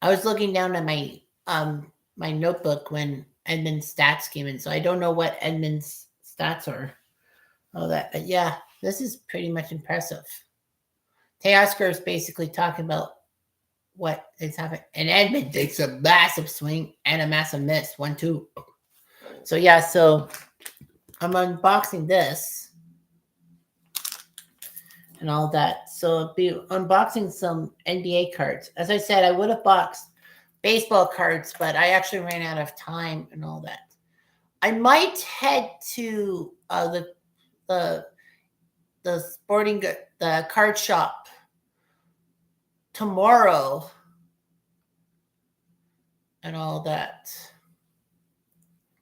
I was looking down at my notebook when Edmund's stats came in, so I don't know what Edmund's stats are. All that, but yeah, this is pretty much impressive. Teoscar is basically talking about what is happening, and Edmund takes a massive swing and a massive miss. 1-2. So yeah, so I'm unboxing this and all that. So I'll be unboxing some NBA cards. As I said, I would have boxed baseball cards, but I actually ran out of time and all that. I might head to the card shop tomorrow and all that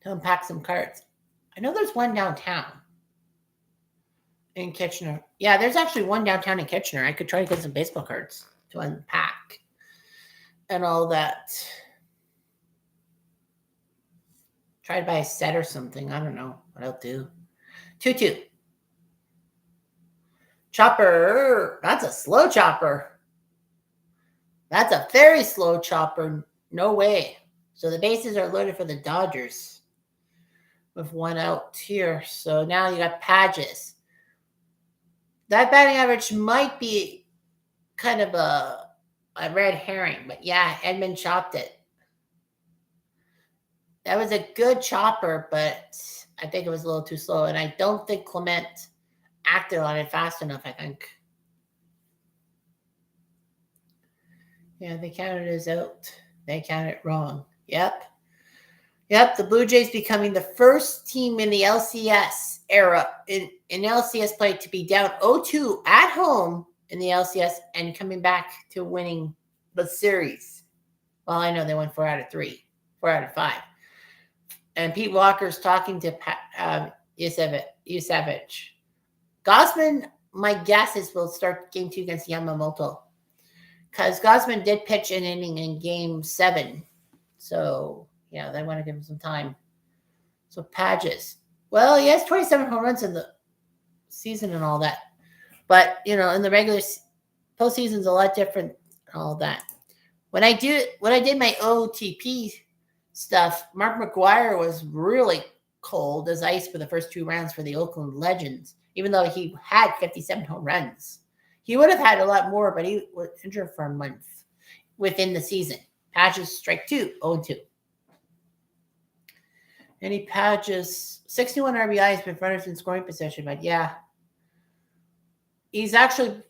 to unpack some cards. I know there's one downtown in Kitchener. Yeah, there's actually one downtown in Kitchener. I could try to get some baseball cards to unpack and all that. Try to buy a set or something. I don't know what I'll do. 2-2. Chopper. That's a slow chopper. That's a very slow chopper. No way. So the bases are loaded for the Dodgers with one out here. So now you got Pages. That batting average might be kind of a red herring, but yeah, Edmund chopped it. That was a good chopper, but I think it was a little too slow, and I don't think Clement acted on it fast enough, I think. Yeah, they counted it as out. They counted it wrong. Yep, the Blue Jays becoming the first team in the LCS era in LCS play to be down 0-2 at home in the LCS and coming back to winning the series. Well, I know they won 4 out of 5. And Pete Walker's talking to Yusevich. Gosman, my guess is will start game 2 against Yamamoto. Because Gosman did pitch an inning in game 7. So, yeah, they want to give him some time. So, Pages. Well, he has 27 home runs in the season and all that. But, in the regular postseason's a lot different and all that. When I did my OTP stuff, Mark McGwire was really cold as ice for the first 2 rounds for the Oakland Legends, even though he had 57 home runs. He would have had a lot more, but he was injured for a month within the season. Pages strike 2, 0-2. Any Pages, 61 RBIs with runners in scoring position, but yeah. He's actually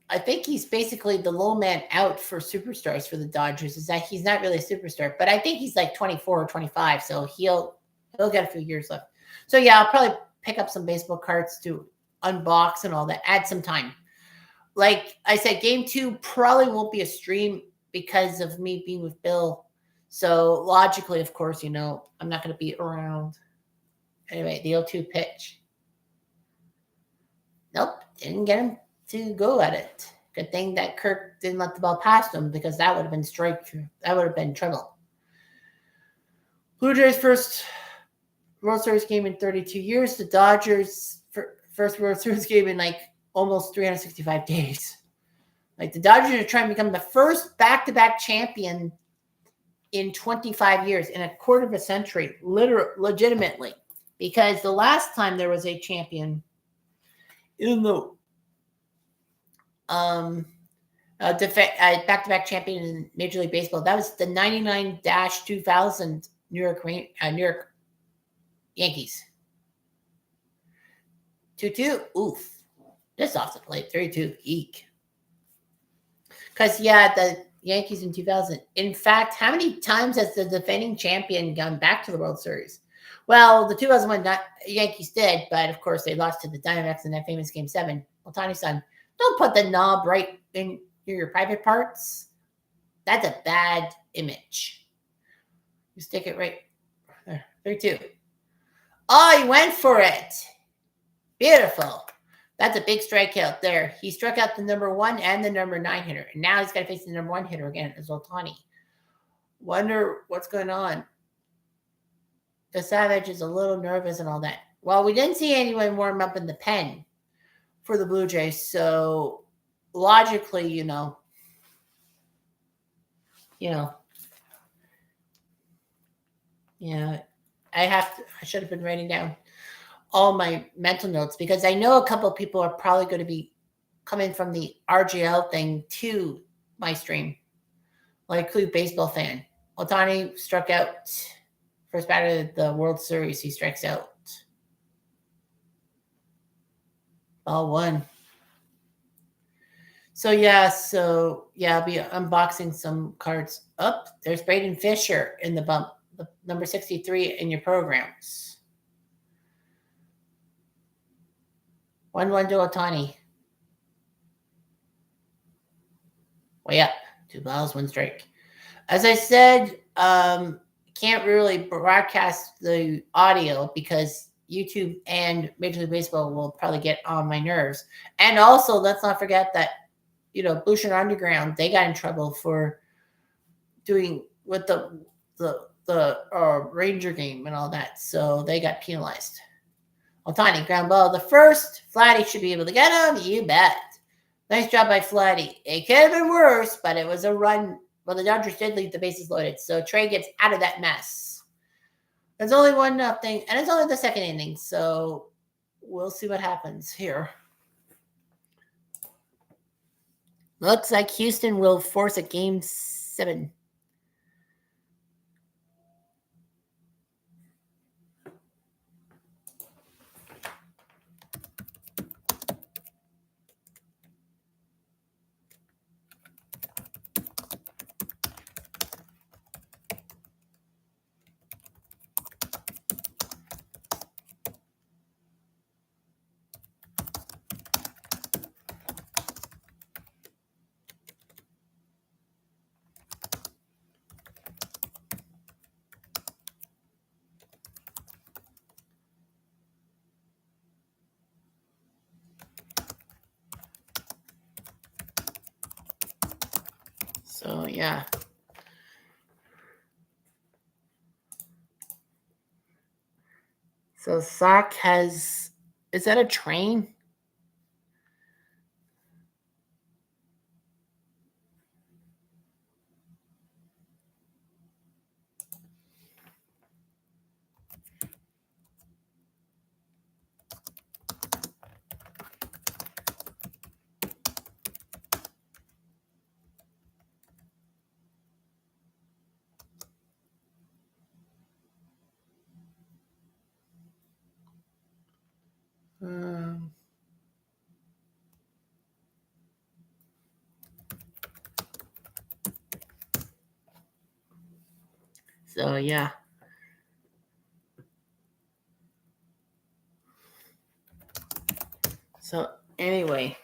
I think he's basically the low man out for superstars for the Dodgers, is that he's not really a superstar, but I think he's like 24 or 25, so he'll get a few years left. So yeah, I'll probably pick up some baseball cards to unbox and all that, add some time. Like I said, game 2 probably won't be a stream because of me being with Bill. So logically, of course, I'm not going to be around. Anyway, the 0-2 pitch. Nope, didn't get him to go at it. Good thing that Kirk didn't let the ball past him, because that would have been that would have been trouble. Blue Jays first World Series game in 32 years. The Dodgers first World Series game in like almost 365 days. Like the Dodgers are trying to become the first back-to-back champion in 25 years, in a quarter of a century, legitimately. Because the last time there was a champion in the back-to-back champion in Major League Baseball, that was the 99-2000 New York Yankees. 2-2. Oof. Just off the plate. 3-2. Eek. Because, yeah, the Yankees in 2000. In fact, how many times has the defending champion gone back to the World Series? Well, the 2001 Yankees did, but of course they lost to the Diamondbacks in that famous Game 7. Otani-san, don't put the knob right in your private parts. That's a bad image. You stick it right there. 3-2. Oh, he went for it. Beautiful. That's a big strikeout there. He struck out the number 1 and the number 9 hitter. And now he's got to face the number 1 hitter again, as Otani. Wonder what's going on. the Savage is a little nervous and all that. Well, we didn't see anyone warm up in the pen for the Blue Jays, so logically, yeah, I should have been writing down all my mental notes because I know a couple of people are probably going to be coming from the RGL thing to my stream, like Clue Baseball fan. Otani struck out first batter of the World Series. He strikes out. Ball one. So I'll be unboxing some cards. Up there's Braden Fisher in the bump, the number 63 in your programs. 1-1 to Otani. Way up. 2 balls, 1 strike. As I said, can't really broadcast the audio because YouTube and Major League Baseball will probably get on my nerves. And also, let's not forget that, Boucher Underground, they got in trouble for doing with the Ranger game and all that. So they got penalized. Otani, ground ball. The first, Vladdy should be able to get him. You bet. Nice job by Vladdy. It could have been worse, but it was a run. Well, the Dodgers did leave the bases loaded, so Trey gets out of that mess. There's only 1-0, and it's only the second inning, so we'll see what happens here. Looks like Houston will force a Game 7. So, yeah. So, Sock has... Is that a train? So, yeah. So, anyway,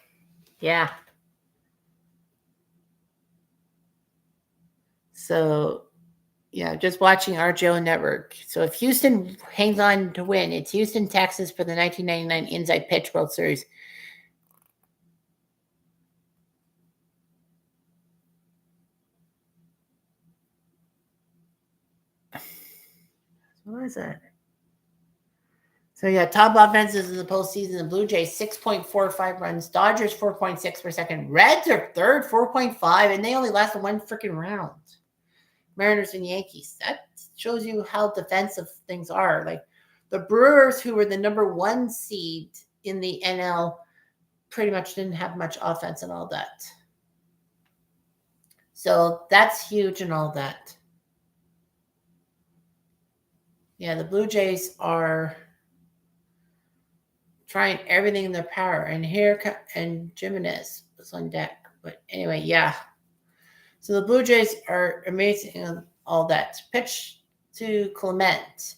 yeah. So, yeah, just watching RJO Network. So, if Houston hangs on to win, it's Houston, Texas for the 1999 Inside Pitch World Series. What is that? So, yeah, top offenses in the postseason. The Blue Jays, 6.45 runs. Dodgers, 4.6 per second. Reds are third, 4.5, and they only lasted 1 freaking round. Mariners and Yankees. That shows you how defensive things are. Like the Brewers, who were the number 1 seed in the NL, pretty much didn't have much offense and all that. So that's huge and all that. Yeah, the Blue Jays are trying everything in their power. And Jimenez was on deck. But anyway, yeah. So the Blue Jays are amazing and all that. Pitch to Clement.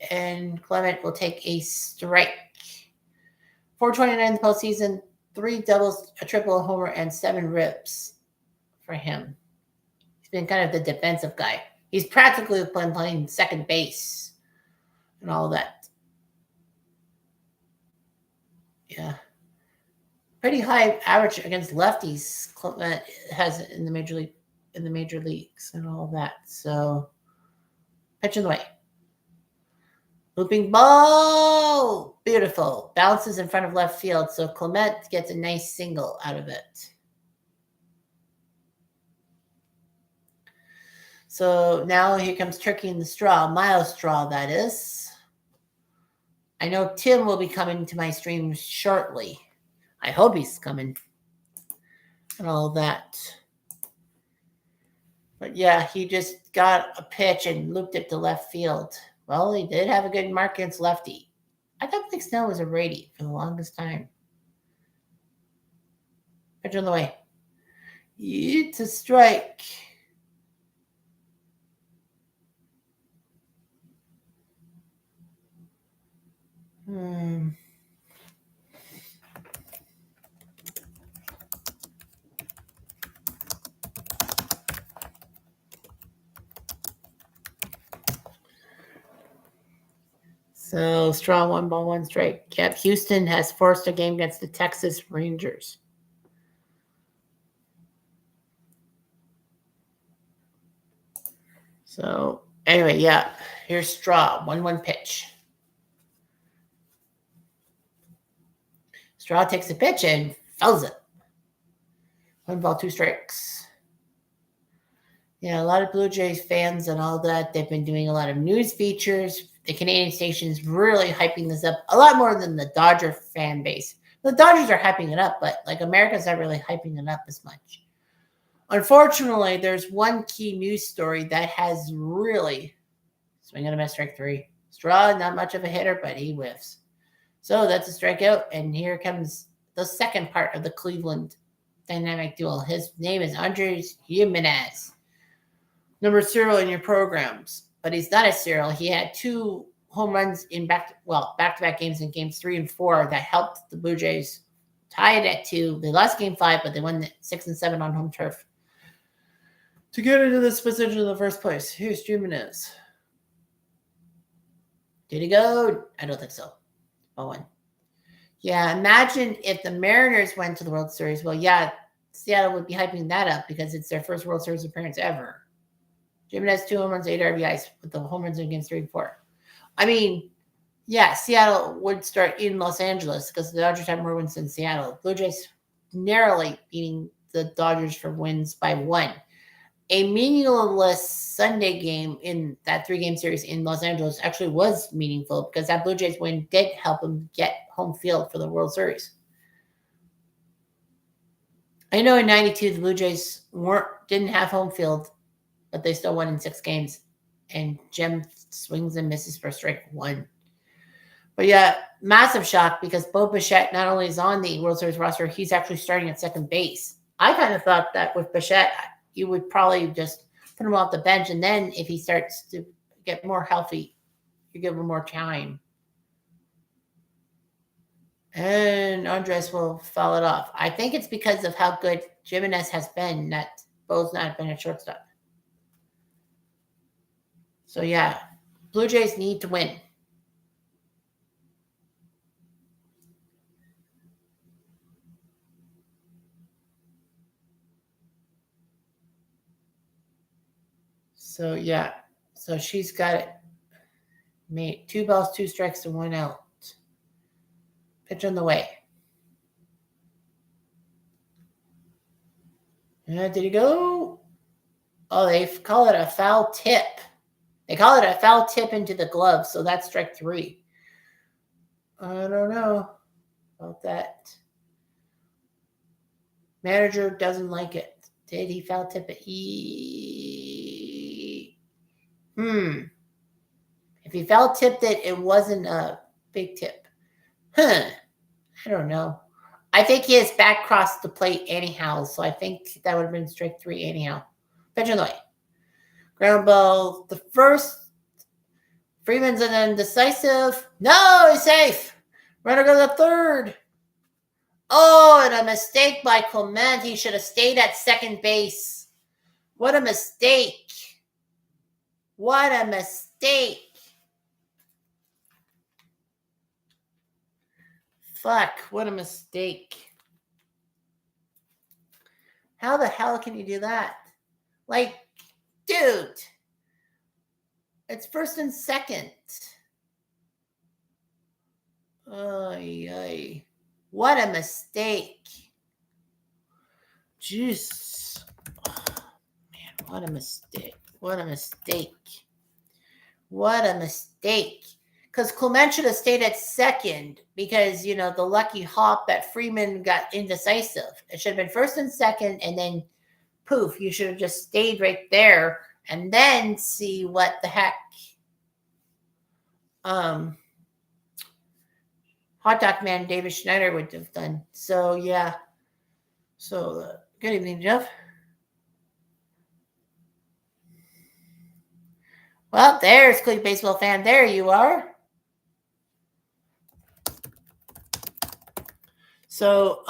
And Clement will take a strike. 429 in the postseason, 3 doubles, a triple, a homer, and 7 ribs for him. He's been kind of the defensive guy. He's practically been playing second base and all that. Yeah. Pretty high average against lefties Clement has in the major leagues and all that. So pitch in the way. Looping ball. Beautiful. Bounces in front of left field. So Clement gets a nice single out of it. So now here comes Turkey in the Straw. Miles Straw, that is. I know Tim will be coming to my stream shortly. I hope he's coming. And all that. But yeah, he just got a pitch and looped it to left field. Well, he did have a good mark against lefty. I thought Blake Snell was a righty for the longest time. Pitch on the way. It's a strike. So Straw 1-1 strike. Yep, Houston has forced a game against the Texas Rangers. So anyway, yeah, here's Straw 1-1 pitch. Straw takes a pitch and fouls it. 1-2 strikes. Yeah, a lot of Blue Jays fans and all that. They've been doing a lot of news features. The Canadian station's really hyping this up a lot more than the Dodger fan base. The Dodgers are hyping it up, but like America's not really hyping it up as much. Unfortunately, there's one key news story that has really swing and a miss, strike 3. Straw, not much of a hitter, but he whiffs. So that's a strikeout, and here comes the second part of the Cleveland dynamic duel. His name is Andres Jimenez. Number 0 in your programs, but he's not a serial. He had 2 home runs in back-to-back games in games 3 and 4 that helped the Blue Jays tie it at 2. They lost game 5, but they won 6 and 7 on home turf to get into this position in the first place. Here's Jimenez. Did he go? I don't think so. Owen. Yeah, imagine if the Mariners went to the World Series. Well, yeah, Seattle would be hyping that up because it's their first World Series appearance ever. Jimenez 2 home runs, 8 RBIs with the home runs against 3 and 4. I mean, yeah, Seattle would start in Los Angeles because the Dodgers have more wins than Seattle. Blue Jays narrowly beating the Dodgers for wins by 1. A meaningless Sunday game in that 3-game series in Los Angeles actually was meaningful because that Blue Jays win did help them get home field for the World Series. I know in 92 the Blue Jays didn't have home field, but they still won in 6 games. And Jim swings and misses for strike 1. But yeah, massive shock because Bo Bichette not only is on the World Series roster, he's actually starting at second base. I kind of thought that with Bichette, you would probably just put him off the bench, and then if he starts to get more healthy, you give him more time. And Andres will foul it off. I think it's because of how good Jimenez has been that Bo's not been at shortstop. So yeah, Blue Jays need to win. So yeah, so she's got it. Made 2 balls, 2 strikes, and 1 out. Pitch on the way. Did he go? Oh, they call it a foul tip. They call it a foul tip into the glove, so that's strike 3. I don't know about that. Manager doesn't like it. Did he foul tip it? If he foul tipped it, it wasn't a big tip. I don't know. I think he has back crossed the plate anyhow, so I think that would have been strike 3 anyhow. Pitch on the way. Ground ball. The first. Freeman's an indecisive. No, he's safe. Runner goes to third. Oh, and a mistake by Clement. He should have stayed at second base. What a mistake. What a mistake. Fuck, what a mistake. How the hell can you do that? Like, dude. It's first and second. Ay. What a mistake. Jeez. Oh, man, what a mistake. What a mistake. What a mistake. Because Clement should have stayed at second because, you know, the lucky hop that Freeman got indecisive. It should have been first and second, and then poof, you should have just stayed right there and then see what the heck hot dog man David Schneider would have done. So, yeah. So, good evening, Jeff. Well, there's Cleveland baseball fan. There you are. So,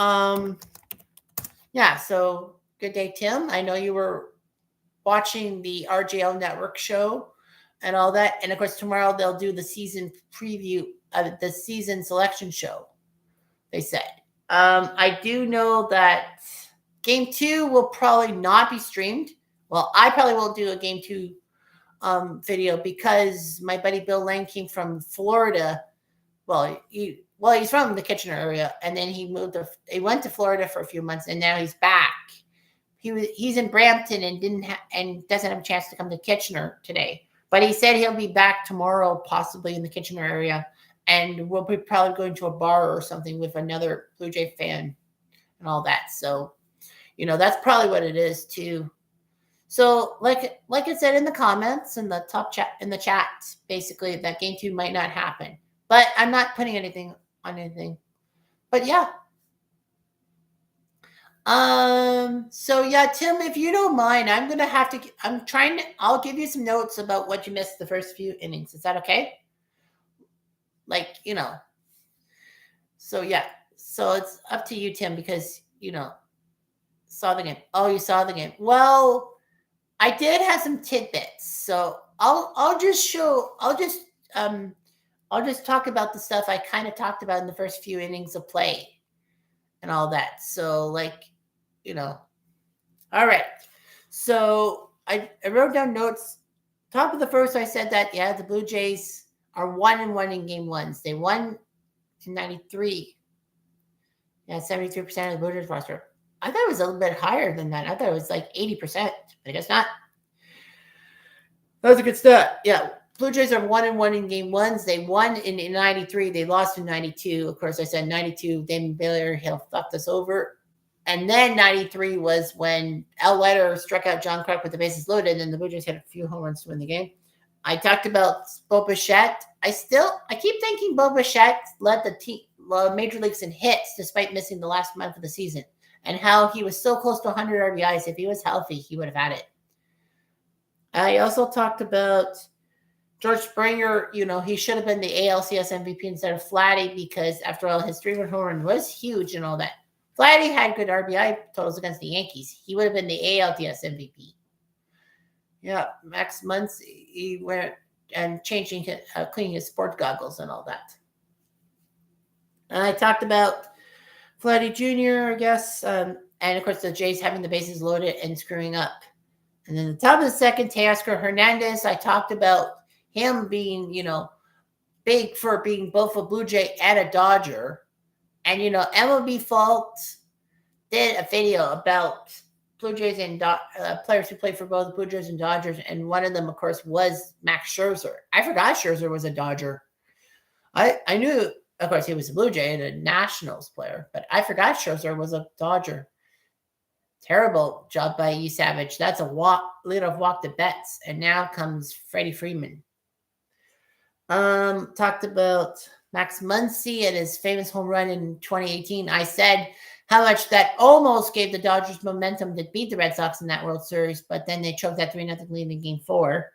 yeah, so good day, Tim. I know you were watching the RJL Network show and all that. And of course, tomorrow they'll do the season preview, the season selection show, they said. I do know that game 2 will probably not be streamed. Well, I probably won't do a game 2 video because my buddy Bill Lang came from Florida. Well, he's from the Kitchener area, and then he went to Florida for a few months, and now he's back. He's in Brampton and doesn't have a chance to come to Kitchener today. But he said he'll be back tomorrow, possibly in the Kitchener area, and we'll be probably going to a bar or something with another Blue Jay fan and all that. So, you know, that's probably what it is too. So, like I said in the comments in the top chat in the chat, basically that game 2 might not happen. But I'm not putting anything on anything. But yeah. So yeah, Tim, if you don't mind, I'll give you some notes about what you missed the first few innings. Is that okay? Like, you know. So yeah. So it's up to you, Tim, because, you know, saw the game. Oh, you saw the game. Well, I did have some tidbits. So I'll just talk about the stuff I kind of talked about in the first few innings of play and all that. So, like, you know. All right. So I wrote down notes. Top of the first, I said that, yeah, the Blue Jays are 1-1 in game 1s. They won in 93. Yeah, 73% of the Blue Jays roster. I thought it was a little bit higher than that. I thought it was like 80%. But I guess not. That was a good stat. Yeah. Blue Jays are 1-1 in game 1s. They won in 93. They lost in 92. Of course, I said 92. Damon Baylor, he'll fuck us over. And then 93 was when Al Leiter struck out John Kruk with the bases loaded, and the Blue Jays had a few home runs to win the game. I talked about Bo Bichette. I keep thinking Bo Bichette led the major leagues in hits despite missing the last month of the season, and how he was so close to 100 RBIs. If he was healthy, he would have had it. I also talked about George Springer. You know, he should have been the ALCS MVP instead of Flatty because, after all, his 3-run home run was huge and all that. Flatty had good RBI totals against the Yankees. He would have been the ALDS MVP. Yeah, Max Muncy, he went and cleaning his sport goggles and all that. And I talked about Flatty Jr., I guess, and of course the Jays having the bases loaded and screwing up. And then the top of the second, Teoscar Hernandez, I talked about him being, you know, big for being both a Blue Jay and a Dodger. And, you know, MLB Fault did a video about Blue Jays and players who played for both Blue Jays and Dodgers. And one of them, of course, was Max Scherzer. I forgot Scherzer was a Dodger. I knew, of course, he was a Blue Jay and a Nationals player, but I forgot Scherzer was a Dodger. Terrible job by E. Savage. That's a lead off walk to Betts. And now comes Freddie Freeman. Talked about Max Muncy and his famous home run in 2018. I said how much that almost gave the Dodgers momentum to beat the Red Sox in that World Series, but then they choked that 3-0 lead in game 4.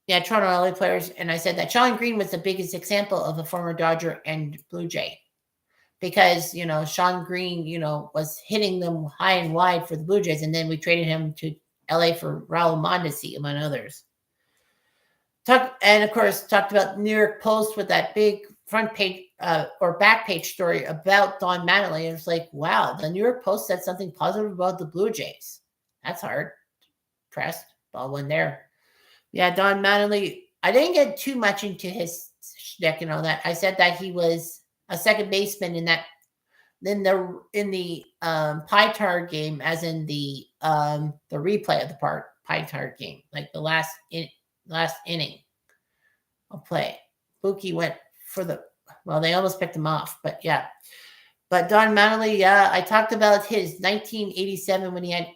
Yeah, Toronto LA players. And I said that Shawn Green was the biggest example of a former Dodger and Blue Jay. Because, you know, Shawn Green, you know, was hitting them high and wide for the Blue Jays, and then we traded him to LA for Raul Mondesi, among others. And, of course, talked about New York Post with that big front page or back page story about Don Mattingly. And it's like, wow, the New York Post said something positive about the Blue Jays. That's hard. Pressed. Ball went there. Yeah, Don Mattingly. I didn't get too much into his Schneck and all that. I said that he was a second baseman in the pie tar game, as in the replay of the pie tar game, like the last inning of play. Buki went for they almost picked him off, but yeah. But Don Mattingly, yeah, I talked about his 1987 when he had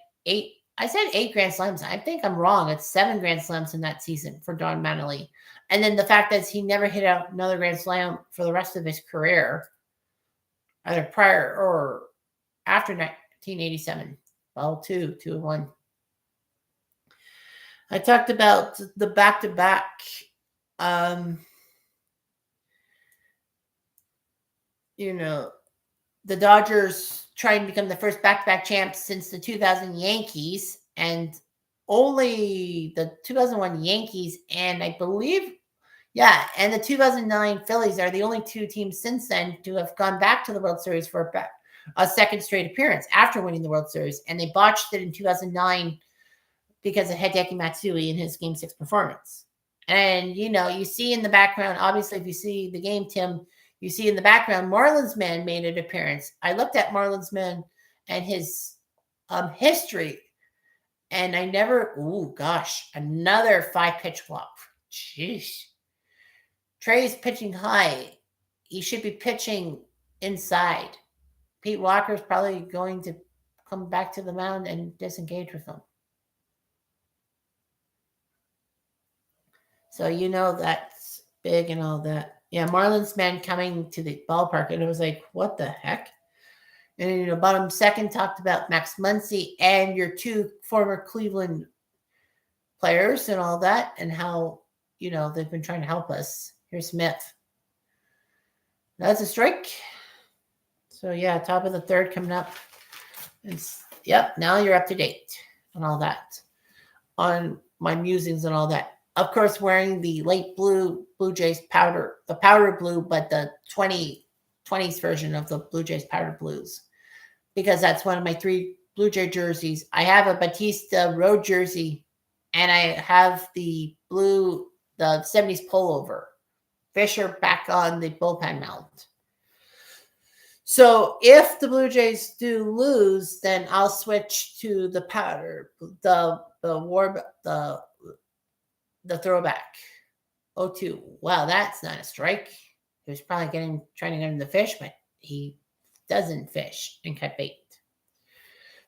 I said 8 Grand Slams. I think I'm wrong. It's 7 Grand Slams in that season for Don Mattingly. And then the fact that he never hit out another Grand Slam for the rest of his career, either prior or after 1987. Well, 2-1. I talked about the back-to-back. The Dodgers trying to become the first back-to-back champs since the 2000 Yankees, and only the 2001 Yankees and I believe, and the 2009 Phillies are the only 2 teams since then to have gone back to the World Series for a second straight appearance after winning the World Series, and they botched it in 2009 because of Hideki Matsui in his Game 6 performance. And, you see in the background, obviously, if you see the game, Tim, you see in the background, Marlins Man made an appearance. I looked at Marlins Man and his history, and I never, another 5-pitch flop. Jeez. Trey's pitching high. He should be pitching inside. Pete Walker's probably going to come back to the mound and disengage with him. So that's big and all that. Yeah, Marlins Man coming to the ballpark, and it was like, what the heck? And bottom second talked about Max Muncy and your 2 former Cleveland players and all that, and how they've been trying to help us. Here's Smith. That's a strike. So yeah, top of the third coming up. Now you're up to date on all that, on my musings and all that. Of course, wearing the light blue Blue Jays powder, the powder blue, but the 20s version of the Blue Jays powder blues, because that's one of my 3 Blue Jay jerseys. I have a Batista road jersey, and I have the 70s pullover. Fisher back on the bullpen mount. So if the Blue Jays do lose, then I'll switch to the powder, the throwback. 0-2. Wow, that's not a strike. He was probably trying to get him to fish, but he doesn't fish and cut bait.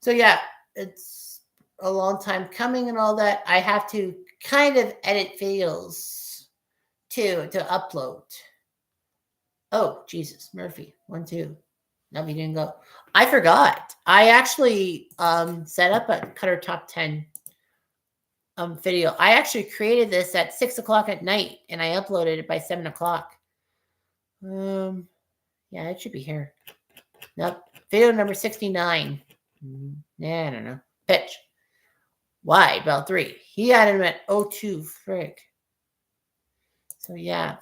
So yeah, it's a long time coming and all that. I have to kind of edit videos to upload. Oh, Jesus, Murphy. 1-2. No, he didn't go. I forgot. I actually set up a Cutter Top 10 video. I actually created this at 6:00 at night, and I uploaded it by 7:00. Yeah, it should be here. Nope. Video number 69. I don't know. Pitch. Wide, about 3. He had him at 0-2. Frig. So yeah,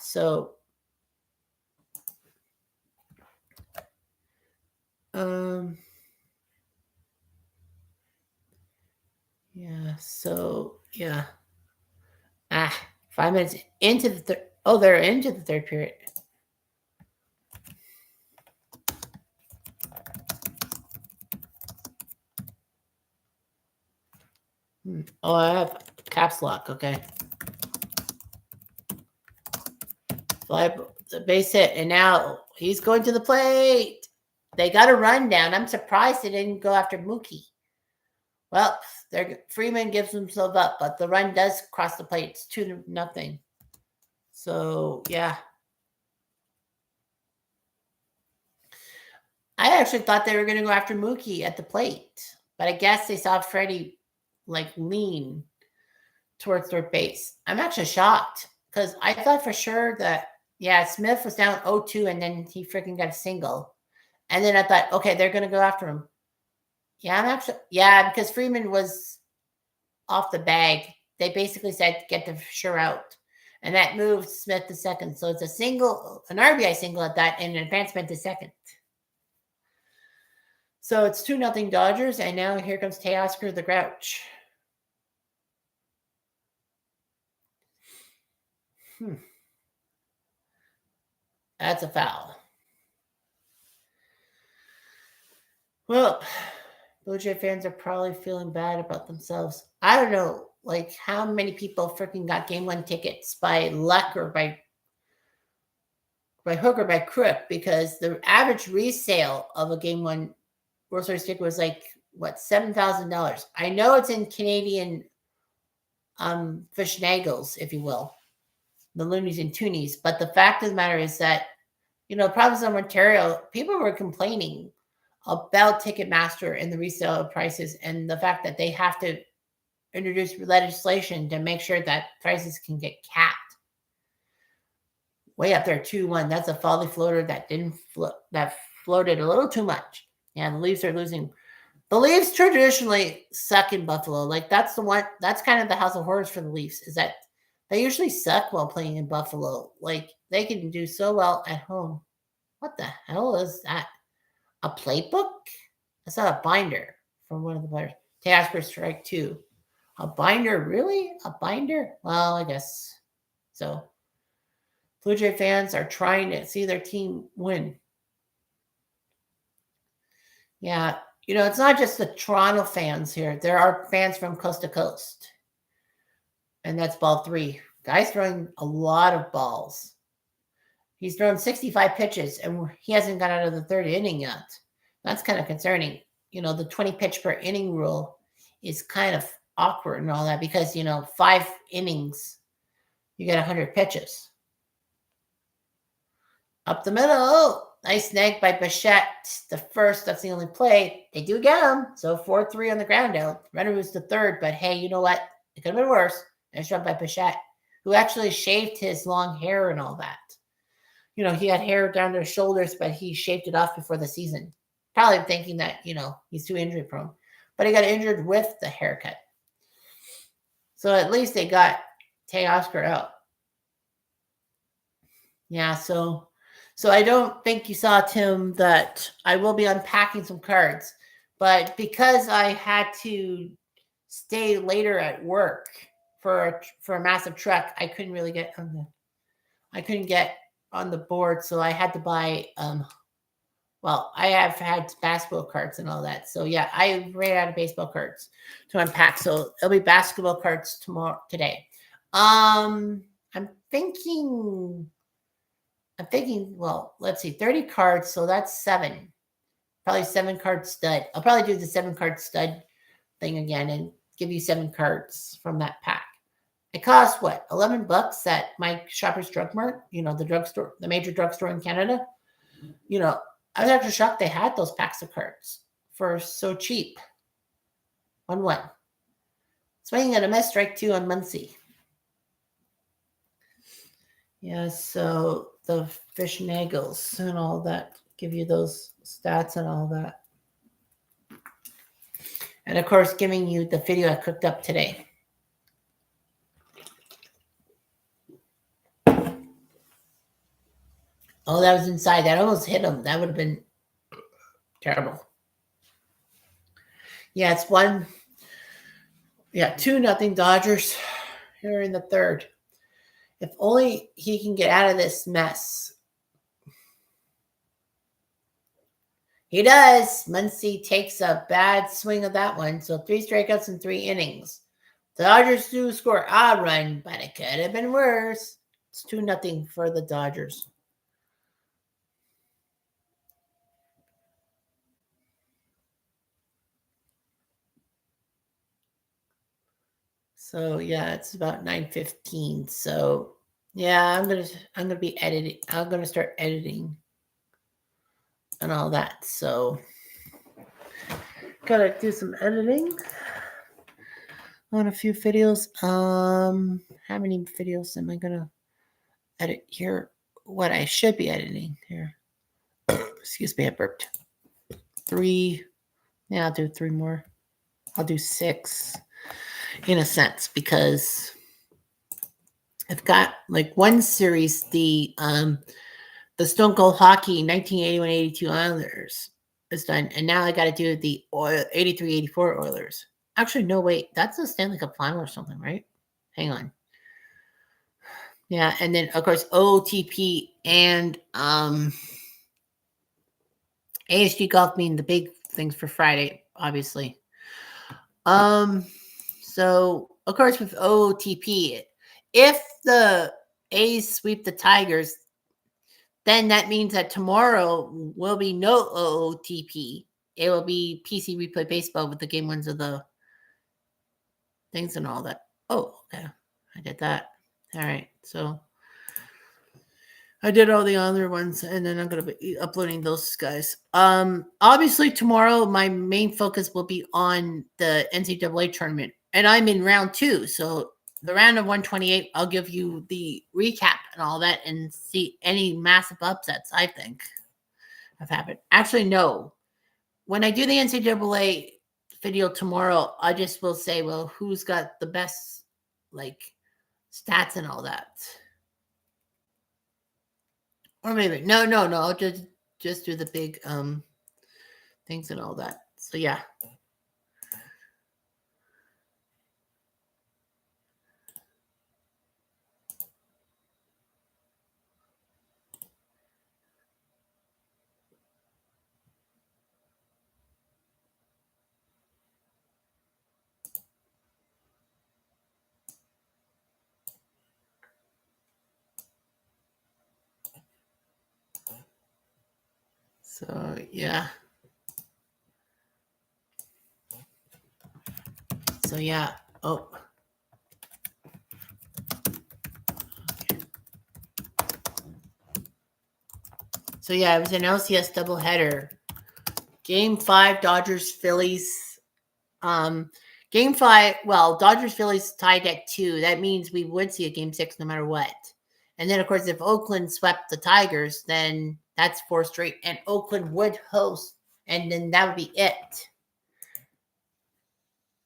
yeah. 5 minutes into the third. Oh, they're into the third period. Oh, I have caps lock. Okay. Fly the base hit, and now he's going to the plate. They got a run down. I'm surprised they didn't go after Mookie. Well, Freeman gives himself up, but the run does cross the plate. It's 2-0. So yeah, I actually thought they were going to go after Mookie at the plate, but I guess they saw Freddie lean towards third base. I'm actually shocked because I thought for sure that Smith was down 0-2, and then he freaking got a single, and then I thought, okay, they're going to go after him. Because Freeman was off the bag. They basically said get the Fisher out, and that moved Smith to second. So it's an RBI single at that, and an advancement to second. So it's 2-0 Dodgers, and now here comes Teoscar the Grouch. That's a foul. Well, Blue Jay fans are probably feeling bad about themselves. I don't know, like how many people freaking got game one tickets by luck or by hook or by crook, because the average resale of a game one World Series ticket was like what, $7,000. I know it's in Canadian fishnagles, if you will, the loonies and toonies, but the fact of the matter is that, province of Ontario, people were complaining about Ticketmaster and the resale prices and the fact that they have to introduce legislation to make sure that prices can get capped. Way up there, 2-1. That's a folly floater that didn't that floated a little too much. Yeah, the Leafs are losing. The Leafs traditionally suck in Buffalo. Like that's kind of the house of horrors for the Leafs, is that they usually suck while playing in Buffalo. Like they can do so well at home. What the hell is that? A playbook? That's not a binder from one of the players. Tasker strike 2. A binder? Really? A binder? Well, I guess so. Blue Jay fans are trying to see their team win. Yeah, it's not just the Toronto fans here. There are fans from coast to coast. And that's ball 3. Guy's throwing a lot of balls. He's thrown 65 pitches, and he hasn't got out of the third inning yet. That's kind of concerning. The 20 pitch per inning rule is kind of awkward and all that because, 5 innings, you get 100 pitches. Up the middle. Nice snag by Bichette. The first, that's the only play. They do get him. So 4-3 on the ground out. Runner was the third, but hey, you know what? It could have been worse. Nice job by Bichette, who actually shaved his long hair and all that. He had hair down to his shoulders, but he shaved it off before the season. Probably thinking that, he's too injury prone. But he got injured with the haircut. So at least they got Teoscar out. Yeah, so I don't think you saw, Tim, that I will be unpacking some cards. But because I had to stay later at work for a massive truck, I couldn't really get on the board, so I had to buy I have had basketball cards and all that. So yeah, I ran out of baseball cards to unpack. So it'll be basketball cards today. I'm thinking, well, let's see, 30 cards, so that's 7. Probably 7 card stud. I'll probably do the 7 card stud thing again and give you 7 cards from that pack. It costs what, $11 at my Shoppers Drug Mart, the drugstore, the major drugstore in Canada. I was actually shocked they had those packs of cards for so cheap. 1-1. Swinging at a miss, strike 2 on Muncie. Yeah, so the fishnagles and all that give you those stats and all that. And of course, giving you the video I cooked up today. Oh, that was inside. That almost hit him. That would have been terrible. Yeah, it's 2-0 Dodgers here in the third. If only he can get out of this mess. He does. Muncie takes a bad swing of that one. So 3 strikeouts in 3 innings. The Dodgers do score a run, but it could have been worse. It's 2-0 for the Dodgers. So yeah, it's about 9:15. So yeah, I'm gonna be editing. I'm gonna start editing and all that. So gotta do some editing on a few videos. How many videos am I gonna edit here? What I should be editing here. Excuse me, I burped. 3. Yeah, I'll do 3 more. I'll do 6 in a sense, because I've got like one series, the Stone Cold Hockey 1981-82 Oilers is done, and now I got to do the 83-84 Oilers. Actually, no, wait, that's a Stanley Cup final or something, right? Hang on. Yeah, and then of course OTP and ASG golf being the big things for Friday, obviously. So of course with OTP, if the A's sweep the Tigers, then that means that tomorrow will be no OOTP. It will be PC Replay Baseball with the game ones of the things and all that. Oh, okay. I did that. All right. So I did all the other ones, and then I'm going to be uploading those guys. Obviously tomorrow my main focus will be on the NCAA tournament, and I'm in round 2. So the round of 128, I'll give you the recap and all that, and see any massive upsets I think have happened. Actually, no. When I do the NCAA video tomorrow, I just will say, well, who's got the best like stats and all that. Or maybe no. I'll just do the big things and all that. So yeah. So yeah. So yeah. Oh. So yeah, it was an LCS doubleheader. Game 5, Dodgers Phillies. Game 5. Well, Dodgers Phillies tied at 2. That means we would see a game 6 no matter what. And then of course, if Oakland swept the Tigers, then that's 4 straight, and Oakland would host, and then that would be it.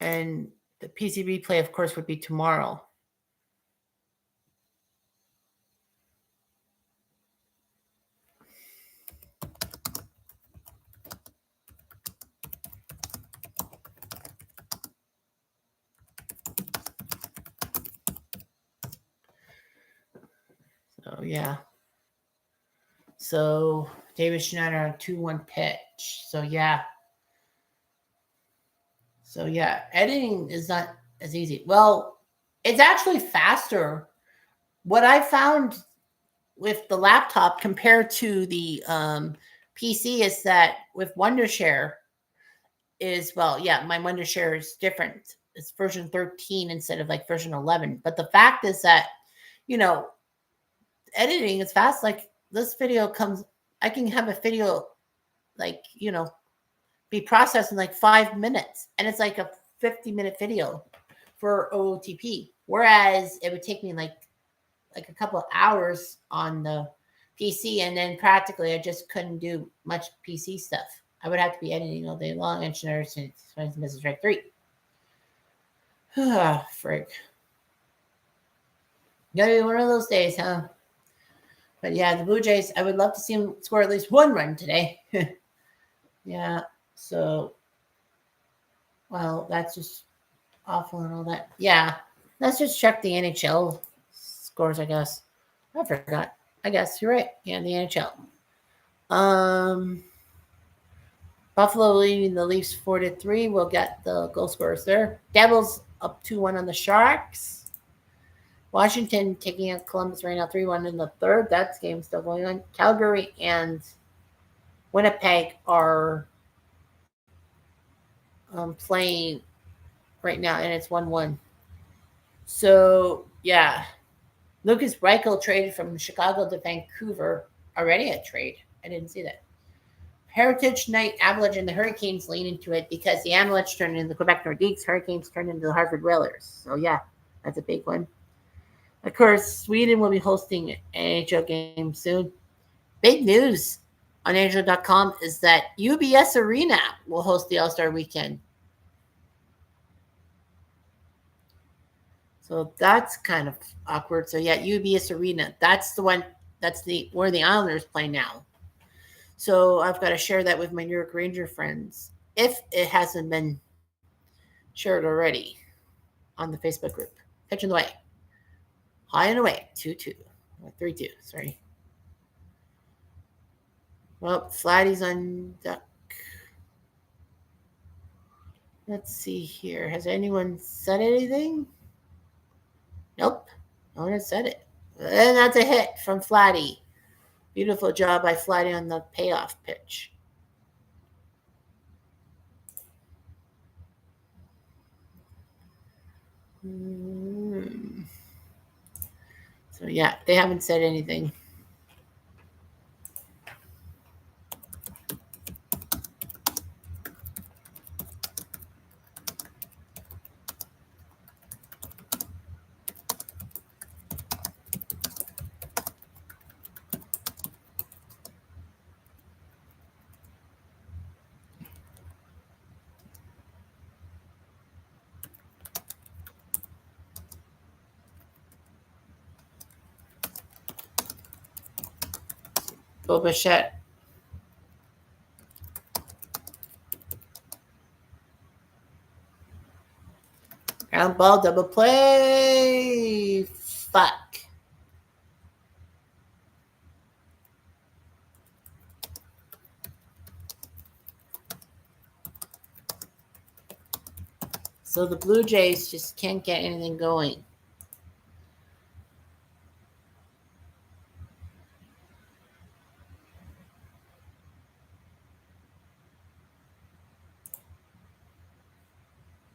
And the PC replay, of course, would be tomorrow. So yeah. So David Schneider on 2-1 pitch. So yeah. So yeah, editing is not as easy. Well, it's actually faster. What I found with the laptop compared to the PC is that with Wondershare is, well, yeah, my Wondershare is different. It's version 13 instead of like version 11. But the fact is that, you know, editing is fast. Like this video comes, I can have a video like, you know, be processed in like 5 minutes, and it's like a 50-minute video for OOTP. Whereas it would take me like a couple of hours on the PC, and then practically I just couldn't do much PC stuff. I would have to be editing all day long. Engineer since Mrs. Strike 3. Ah, frig. Gonna be one of those days, huh? But yeah, the Blue Jays, I would love to see them score at least 1 run today. Yeah, so, well, that's just awful and all that. Yeah, let's just check the NHL scores, I guess. I forgot. I guess you're right. Yeah, the NHL. Buffalo leading the Leafs 4-3. We'll get the goal scorers there. Devils up 2-1 on the Sharks. Washington taking out Columbus right now 3-1 in the third. That game's still going on. Calgary and Winnipeg are playing right now, and it's 1-1. So, yeah. Lucas Reichel traded from Chicago to Vancouver. Already a trade. I didn't see that. Heritage Night, Avalanche, and the Hurricanes lean into it because the Avalanche turned into the Quebec Nordiques, Hurricanes turned into the Harvard Whalers. So, yeah, that's a big one. Of course, Sweden will be hosting an NHL game soon. Big news on NHL.com is that UBS Arena will host the All-Star Weekend. So that's kind of awkward. So yeah, UBS Arena. That's the one. That's where the Islanders play now. So I've got to share that with my New York Ranger friends if it hasn't been shared already on the Facebook group. Catching the way. High and away, 2-2. 3-2, sorry. Well, Flatty's on duck. Let's see here. Has anyone said anything? Nope. No one has said it. And that's a hit from Flatty. Beautiful job by Flatty on the payoff pitch. So, yeah, they haven't said anything. Bobichette. Ground ball, double play. Fuck. So the Blue Jays just can't get anything going.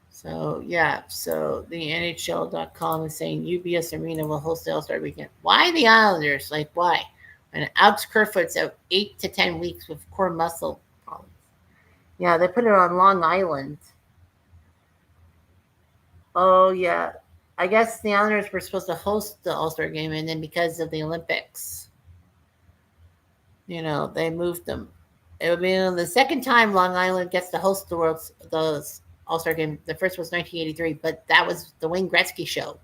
So, yeah. So the NHL.com is saying UBS Arena will host the All-Star weekend. Why the Islanders? Like, why? And Alex Kerfoot's out 8 to 10 weeks with core muscle problems. Yeah, they put it on Long Island. Oh, yeah. I guess the Islanders were supposed to host the All-Star game, and then because of the Olympics, they moved them. It would be the second time Long Island gets to host the All-Star game. The first was 1983, but that was the Wayne Gretzky show.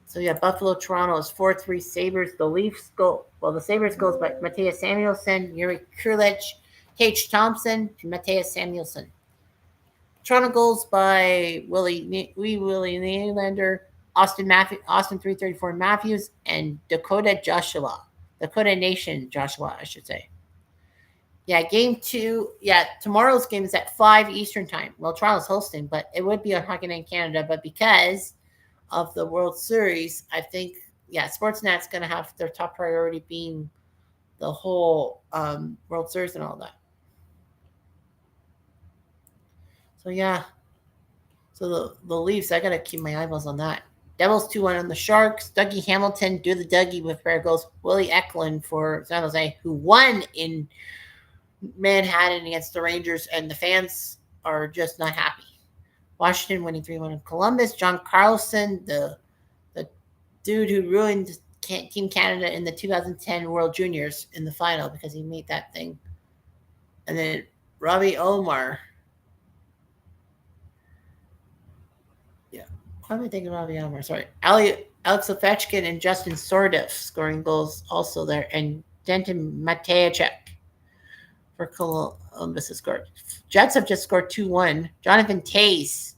So, yeah, Buffalo, Toronto is 4-3 Sabres. The Leafs go, the Sabres goes by Matthias Samuelsson, Yuri Kurlich, Tage Thompson, and Matthias Samuelsson. Toronto goes by Willie Nylander, Austin 334 Matthews, and Dakota Nation Joshua, I should say. Yeah, game 2. Yeah, tomorrow's game is at 5 Eastern time. Well, Toronto's hosting, but it would be on Hockey Night in Canada. But because of the World Series, I think, Sportsnet's going to have their top priority being the whole World Series and all that. So, yeah. So the Leafs, I got to keep my eyeballs on that. Devils 2-1 on the Sharks. Dougie Hamilton, do the Dougie with prayer goes. Willie Eklund for San Jose, who won in Manhattan against the Rangers, and the fans are just not happy. Washington winning 3-1 in Columbus. John Carlson, the dude who ruined Team Canada in the 2010 World Juniors in the final because he made that thing. And then Robbie Omar. Yeah. Why am I thinking Robbie Omar? Sorry. Alex Ovechkin and Justin Sordiff scoring goals also there. And Denton Matejchuk for Columbus has scored. Jets have just scored 2-1. Jonathan Tays,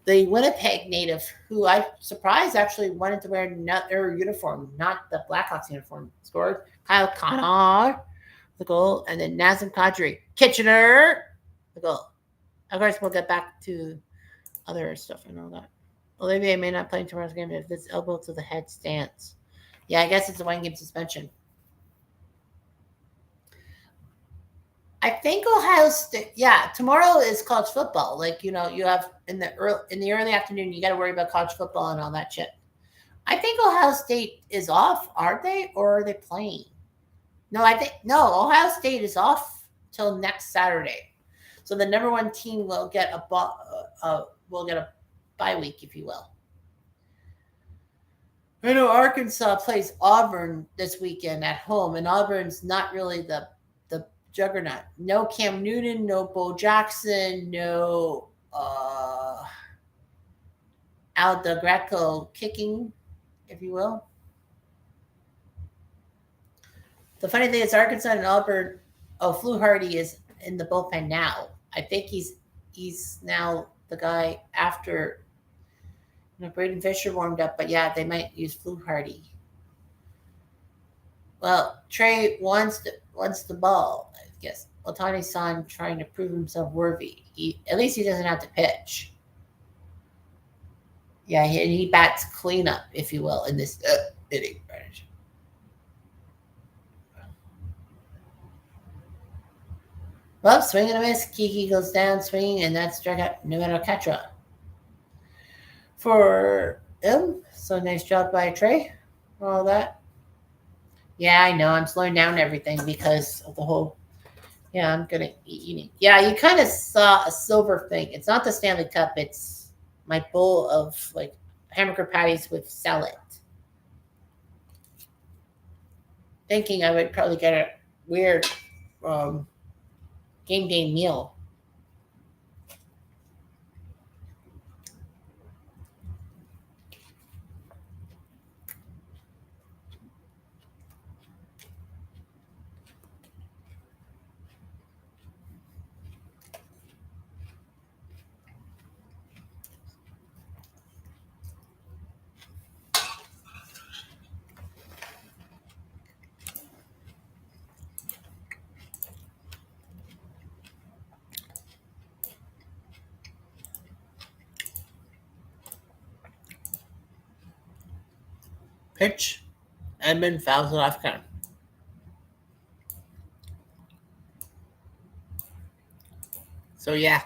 the Winnipeg native, who I'm surprised actually wanted to wear their uniform, not the Blackhawks uniform, scored. Kyle Connor, the goal. And then Nazem Kadri. Kitchener, the goal. Of course, we'll get back to other stuff and all that. Olivier may not play in tomorrow's game if this elbow to the head stance. Yeah, I guess it's a one-game suspension. I think Ohio State. Yeah, tomorrow is college football. Like, you have in the early afternoon, you got to worry about college football and all that shit. I think Ohio State is off, aren't they, or are they playing? No, Ohio State is off till next Saturday. So the number 1 team will get a bye week, if you will. I know Arkansas plays Auburn this weekend at home, and Auburn's not really the juggernaut. No Cam Newton, no Bo Jackson, no Aldo Greco kicking, if you will. The funny thing is Arkansas and Auburn, Flu Hardy is in the bullpen now. I think he's now the guy after Braden Fisher warmed up, but yeah, they might use Fluharty. Well, Trey wants the ball, I guess. Otani's son trying to prove himself worthy. At least he doesn't have to pitch. Yeah, he bats cleanup, if you will, in this inning. Well, swing and a miss. Kiki goes down, swinging, and that's strikeout. Numero Catra for him. So nice job by Trey for all that. Yeah, I know. I'm slowing down everything because of the whole. Yeah, I'm gonna eating. Yeah, you kind of saw a silver thing. It's not the Stanley Cup. It's my bowl of like hamburger patties with salad. Thinking I would probably get a weird game day meal. Pitch. Edmund fouls it off count. So yeah.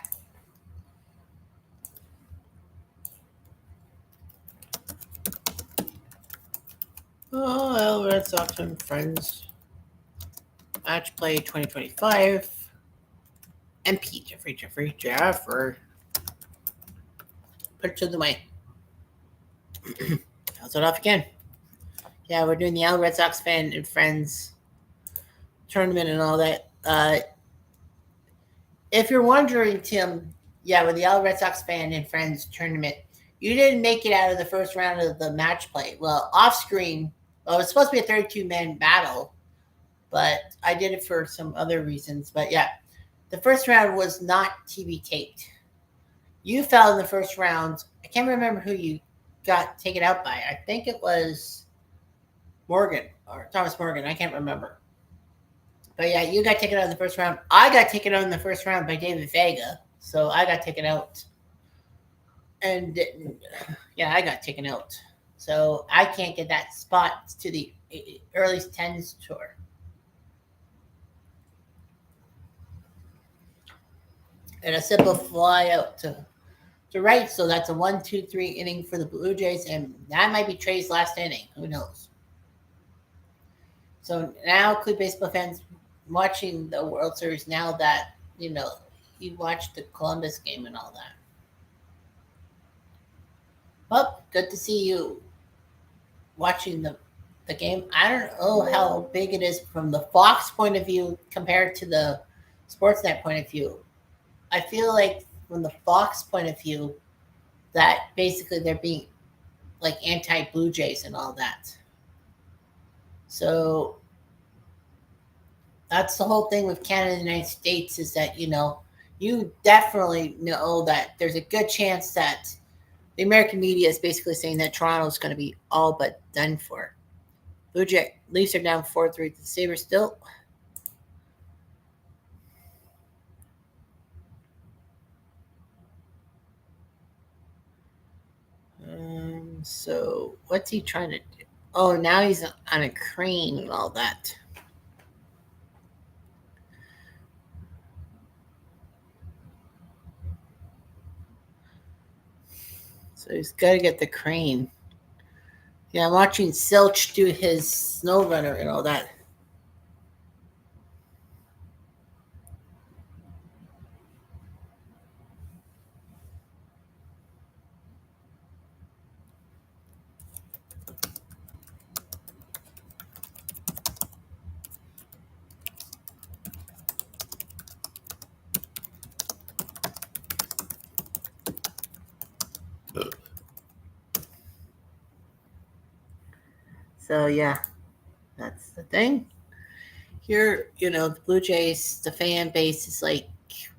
Oh, well, Red Sox and friends. Match play 2025. MP Jeffrey. Pitch to the way. Fouls it off again. Yeah, we're doing the Al Red Sox fan and friends tournament and all that. If you're wondering, Tim, yeah, with the Al Red Sox fan and friends tournament, you didn't make it out of the first round of the match play. Well, off screen, well, it was supposed to be a 32-man battle, but I did it for some other reasons. But yeah, the first round was not TV taped. You fell in the first round. I can't remember who you got taken out by. I think it was Morgan or Thomas Morgan. I can't remember. But yeah, you got taken out in the first round. I got taken out in the first round by David Vega. So I got taken out. And yeah, I got taken out. So I can't get that spot to the early 10s tour. And a simple fly out to right. So that's a 1-2-3 inning for the Blue Jays. And that might be Trey's last inning. Who knows? So now, could baseball fans watching the World Series now that, you watched the Columbus game and all that? Well, good to see you watching the game. I don't know how big it is from the Fox point of view compared to the Sportsnet point of view. I feel like from the Fox point of view that basically they're being like anti-Blue Jays and all that. So that's the whole thing with Canada and the United States is that, you definitely know that there's a good chance that the American media is basically saying that Toronto is going to be all but done for. Blue Jay Leafs are down 4-3 to the Sabres still. So what's he trying to do? Oh, now he's on a crane and all that. So he's got to get the crane. Yeah, I'm watching Silch do his snow runner and all that. So yeah, that's the thing. Here, the Blue Jays, the fan base is like,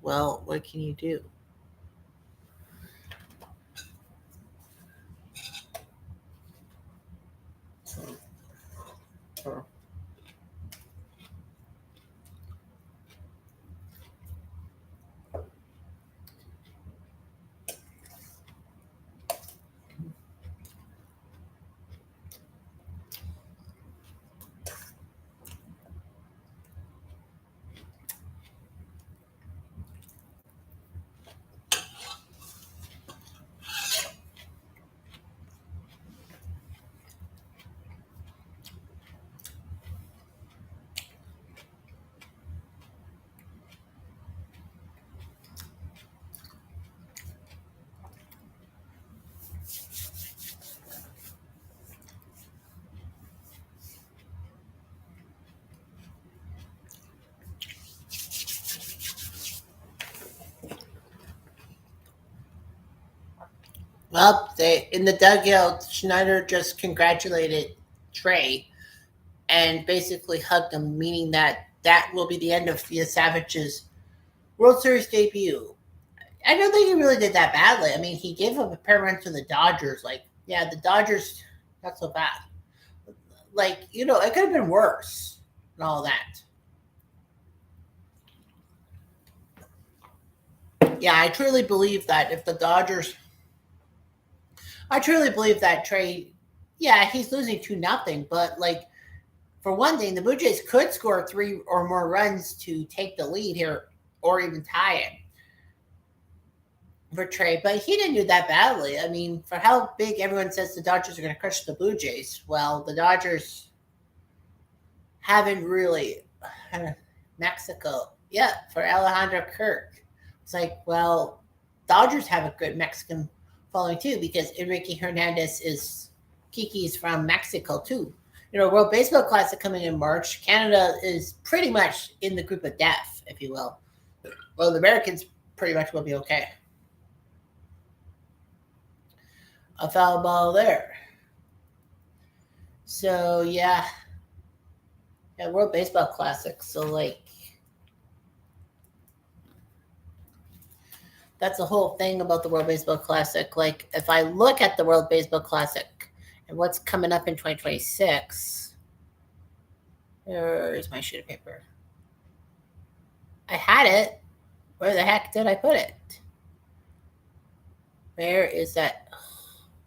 well, what can you do? her. Well, they in the dugout, Schneider just congratulated Trey and basically hugged him, meaning that that will be the end of Thea Savage's World Series debut. I don't think he really did that badly. I mean, he gave up a pair runs to the Dodgers. Like, yeah, the Dodgers, not so bad. Like, it could have been worse and all that. Yeah, I truly believe that if the Dodgers, I truly believe that Trey, yeah, he's losing 2-0, but like, for one thing, the Blue Jays could score 3 or more runs to take the lead here or even tie it for Trey, but he didn't do that badly. I mean, for how big everyone says the Dodgers are going to crush the Blue Jays, well, the Dodgers haven't really Mexico yet for Alejandro Kirk. It's like, well, Dodgers have a good Mexican following too because Enrique Hernandez is Kiki's from Mexico too. World Baseball Classic coming in March. Canada is pretty much in the group of death, if you will. Well, the Americans pretty much will be okay. A foul ball there. So, yeah, World Baseball Classic. So, like, that's the whole thing about the World Baseball Classic. Like, if I look at the World Baseball Classic and what's coming up in 2026, there's my sheet of paper. I had it. Where the heck did I put it? Where is that?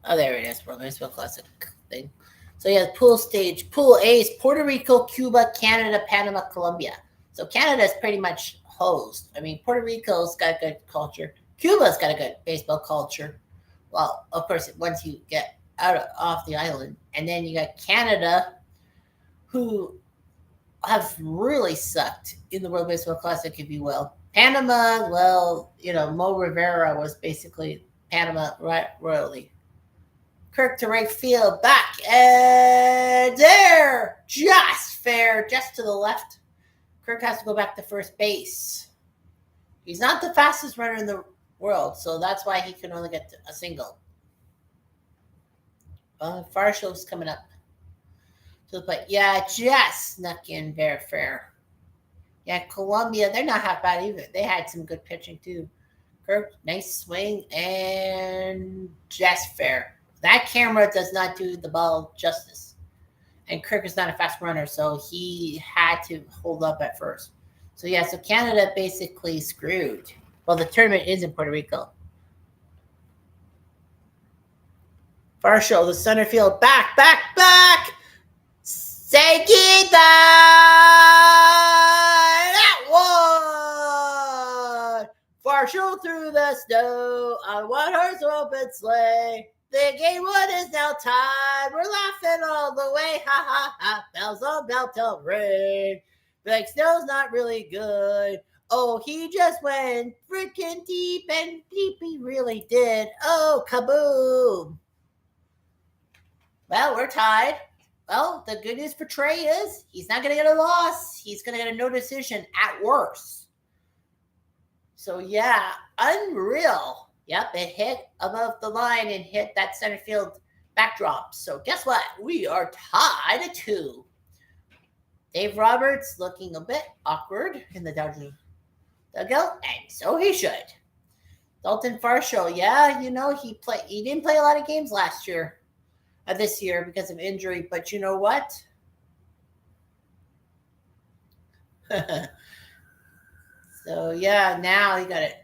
Oh, there it is. World Baseball Classic thing. So, yeah, pool stage. Pool A is Puerto Rico, Cuba, Canada, Panama, Colombia. So, Canada's pretty much hosed. I mean, Puerto Rico's got good culture. Cuba's got a good baseball culture. Well, of course, once you get off the island. And then you got Canada, who have really sucked in the World Baseball Classic, if you will. Panama, well, Mo Rivera was basically Panama royally. Kirk to right field, back, and there, just fair, just to the left. Kirk has to go back to first base. He's not the fastest runner in the world, so that's why he can only get a single. Farshow's coming up. So, but yeah, just snuck in very fair. Yeah, Colombia, they're not half bad either. They had some good pitching too. Kirk, nice swing, and just fair. That camera does not do the ball justice. And Kirk is not a fast runner, so he had to hold up at first. So, yeah, so Canada basically screwed. Well, the tournament is in Puerto Rico. Farshow, the center field, back. Seguida! That one! Farshow through the snow on one horse open sleigh. The game one is now tied. We're laughing all the way. Ha ha ha. Bells on Belton ring. Like snow's not really good. Oh, he just went freaking deep and deep. He really did. Oh, kaboom. Well, we're tied. Well, the good news for Trey is he's not going to get a loss. He's going to get a no decision at worst. So, yeah, unreal. Yep, it hit above the line and hit that center field backdrop. So, guess what? We are tied at 2. Dave Roberts looking a bit awkward in the Dodgers dugout, and so he should. Dalton Varsho, yeah, he didn't play a lot of games this year because of injury, but you know what? So yeah, now you got it.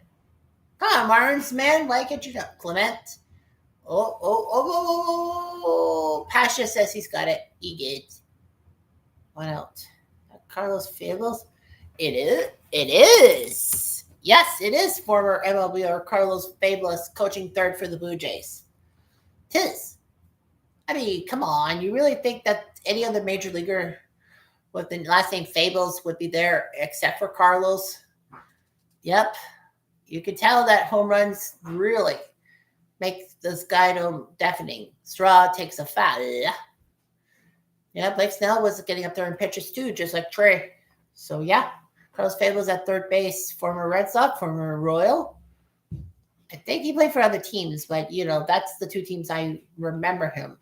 Come on, Marlins, man. Why can't you up? Clement. Oh. Pasha says he's got it. He did. What else? Carlos Fables. It is. It is. Yes, it is former MLB or Carlos Fables coaching third for the Blue Jays. Tis. I mean, come on. You really think that any other major leaguer with the last name Fables would be there except for Carlos? Yep. You can tell that home runs really make this guy deafening. Straw takes a foul. Yeah, Blake Snell was getting up there in pitches too, just like Trey. So yeah, Carlos Fables at third base, former Red Sox, former Royal. I think he played for other teams, but that's the two teams I remember him.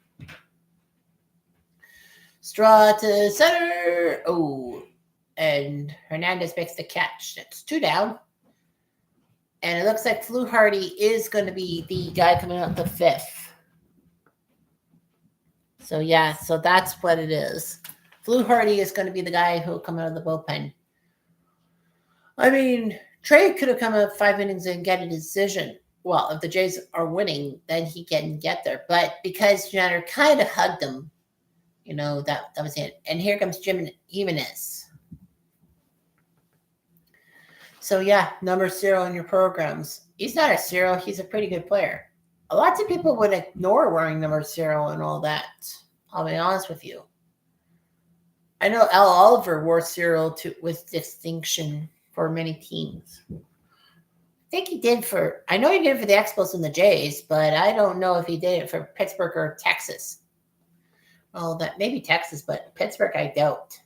Straw to center. Oh, and Hernandez makes the catch. That's 2 down. And it looks like Fluharty is going to be the guy coming out the 5th. So yeah, so that's what it is. Fluharty is going to be the guy who will come out of the bullpen. I mean, Trey could have come out 5 innings and get a decision. Well, if the Jays are winning, then he can get there. But because Jenner kind of hugged him, that was it. And here comes Jim Jimenez. So yeah, number 0 in your programs. He's not a 0. He's a pretty good player. Lots of people would ignore wearing number 0 and all that. I'll be honest with you. I know Al Oliver wore 0 with distinction for many teams. I think he did I know he did it for the Expos and the Jays, but I don't know if he did it for Pittsburgh or Texas. Well, that maybe Texas, but Pittsburgh, I doubt.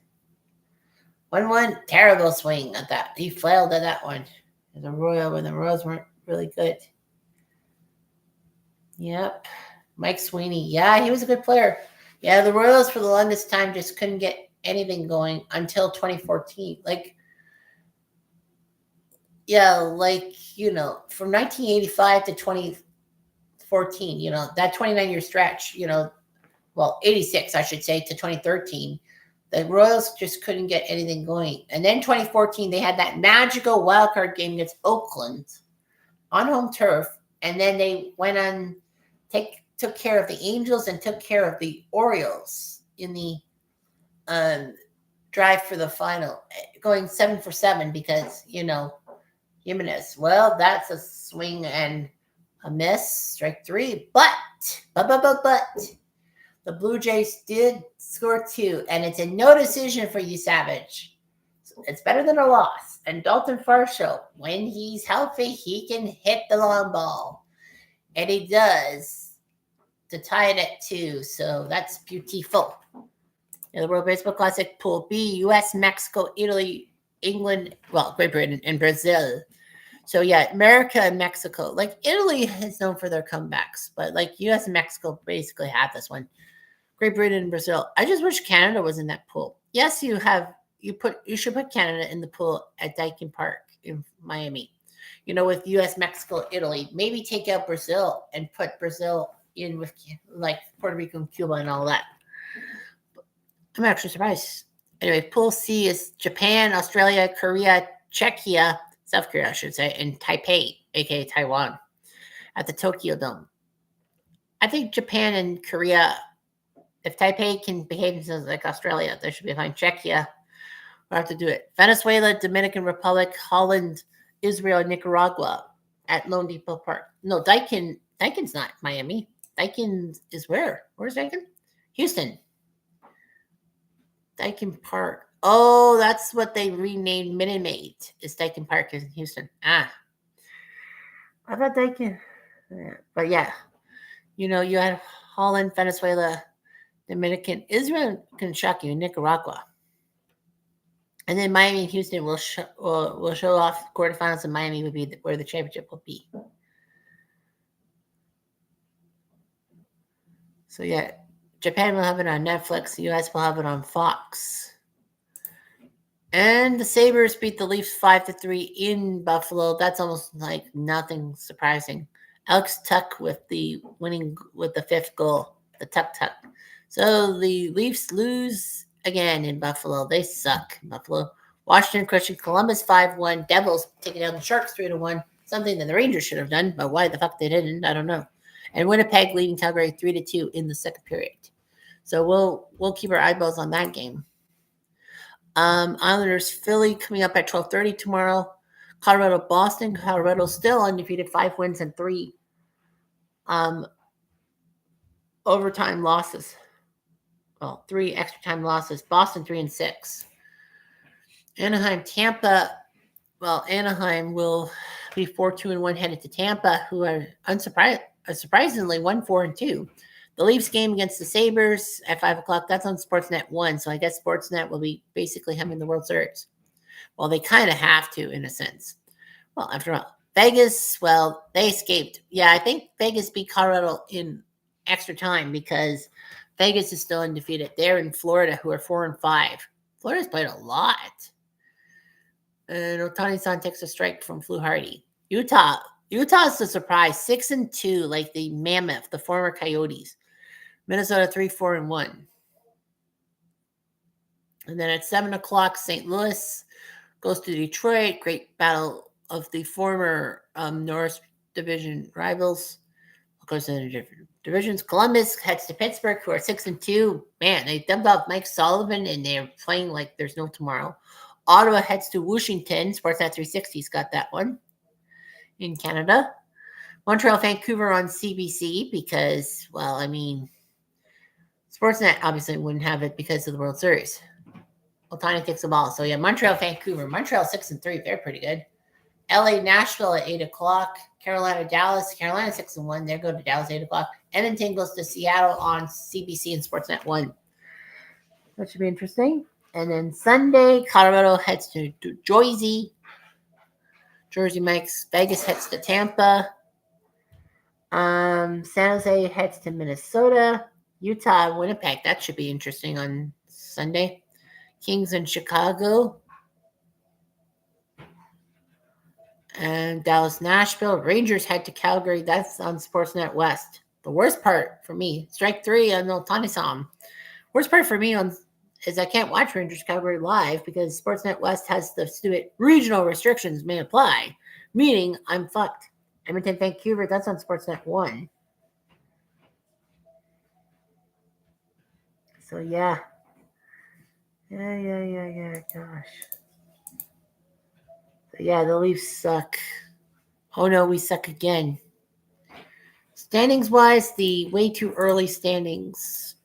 1-1, terrible swing at that. He flailed at that one. The Royals weren't really good. Yep. Mike Sweeney. Yeah, he was a good player. Yeah, the Royals for the longest time just couldn't get anything going until 2014. From 1985 to 2014, that 29-year stretch, 86, I should say, to 2013, the Royals just couldn't get anything going. And then 2014, they had that magical wildcard game against Oakland on home turf. And then they went on, took care of the Angels and took care of the Orioles in the drive for the final, going 7-for-7 because, Jimenez. Well, that's a swing and a miss, strike 3. But the Blue Jays did score 2, and it's a no decision for you, Savage. So it's better than a loss. And Dalton Varsho, when he's healthy, he can hit the long ball. And he does to tie it at 2. So that's beautiful. The World Baseball Classic Pool B, U.S., Mexico, Italy, England, Great Britain, and Brazil. So yeah, America and Mexico. Italy is known for their comebacks, but U.S. and Mexico basically have this one. Great Britain and Brazil. I just wish Canada was in that pool. Yes, you should put Canada in the pool at Daikin Park in Miami. With U.S., Mexico, Italy. Maybe take out Brazil and put Brazil in with Puerto Rico and Cuba and all that. I'm actually surprised. Anyway, Pool C is Japan, Australia, Korea, Czechia, South Korea, I should say, and Taipei, aka Taiwan, at the Tokyo Dome. I think Japan and Korea, if Taipei can behave themselves like Australia, they should be fine. Czechia, we'll have to do it. Venezuela, Dominican Republic, Holland, Israel, Nicaragua at Lone Depot Park. No, Daikin's not Miami. Daikin is where? Where's Daikin? Houston. Daikin Park. Oh, that's what they renamed Minute Maid. Is Daikin Park in Houston? I thought Daikin. But yeah, you had Holland, Venezuela, Dominican, Israel can shock you, Nicaragua. And then Miami and Houston will show off quarterfinals, and Miami will be where the championship will be. So yeah, Japan will have it on Netflix. The U.S. will have it on Fox. And the Sabres beat the Leafs 5-3 in Buffalo. That's almost nothing surprising. Alex Tuck with the 5th goal, the Tuck. So the Leafs lose again in Buffalo. They suck, Buffalo. Washington crushing Columbus 5-1. Devils taking down the Sharks 3-1. Something that the Rangers should have done, but why the fuck they didn't, I don't know. And Winnipeg leading Calgary 3-2 in the second period. So we'll keep our eyeballs on that game. Islanders Philly coming up at 12:30 tomorrow. Colorado Boston. Colorado still undefeated, 5 wins and 3 overtime losses. Well, 3 extra time losses. Boston 3-6. Anaheim Tampa. Well, Anaheim will be 4-2-1 headed to Tampa, who are surprisingly 1-4-2. The Leafs game against the Sabres at 5 o'clock. That's on Sportsnet 1. So I guess Sportsnet will be basically having the World Series. Well, they kind of have to, in a sense. Well, after all, Vegas, well, they escaped. Yeah, I think Vegas beat Colorado in extra time because Vegas is still undefeated. They're in Florida, who are 4-5. Florida's played a lot. And Otani-san takes a strike from Fluharty. Utah's the surprise, 6-2, like the Mammoth, the former Coyotes. Minnesota 3-4-1. And then at 7 o'clock, St. Louis goes to Detroit. Great battle of the former Norris Division rivals. Of course, in the different divisions. Columbus heads to Pittsburgh, who are 6-2. Man, they dumped off Mike Sullivan, and they're playing like there's no tomorrow. Ottawa heads to Washington. Sportsnet 360's got that one in Canada. Montreal, Vancouver on CBC because, well, I mean, Sportsnet obviously wouldn't have it because of the World Series. Otani takes the ball. So, yeah, Montreal, Vancouver. Montreal 6-3. They're pretty good. LA, Nashville at 8 o'clock. Carolina, Dallas. Carolina 6-1. They go to Dallas 8 o'clock. Edmonton goes to Seattle on CBC and Sportsnet 1. That should be interesting. And then Sunday, Colorado heads to Jersey. Jersey Mike's. Vegas heads to Tampa. San Jose heads to Minnesota. Utah, Winnipeg. That should be interesting on Sunday. Kings in Chicago. And Dallas, Nashville. Rangers head to Calgary. That's on Sportsnet West. The worst part for me, strike 3 on Otani-san. Worst part for me is I can't watch Rangers Calgary live because Sportsnet West has the stupid regional restrictions may apply, meaning I'm fucked. Edmonton, Vancouver, that's on Sportsnet 1. So, yeah. Yeah, gosh. So, yeah, the Leafs suck. Oh, no, we suck again. Standings-wise, the way too early standings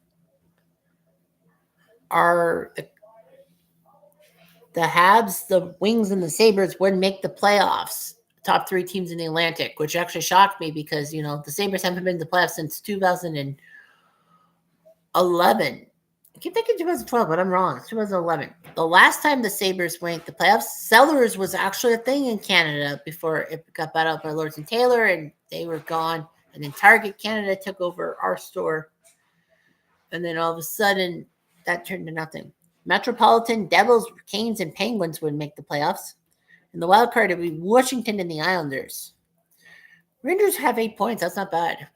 are the Habs, the Wings, and the Sabres would make the playoffs. Top 3 teams in the Atlantic, which actually shocked me because, you know, the Sabres haven't been in the playoffs since 2011. I keep thinking 2012, but I'm wrong. It's 2011. The last time the Sabres went the playoffs, Sellers was actually a thing in Canada before it got bought out by Lords and Taylor, and they were gone. And then Target Canada took over our store. And then all of a sudden, that turned to nothing. Metropolitan, Devils, Canes, and Penguins would make the playoffs. And the wild card would be Washington and the Islanders. Rangers have 8 points. That's not bad.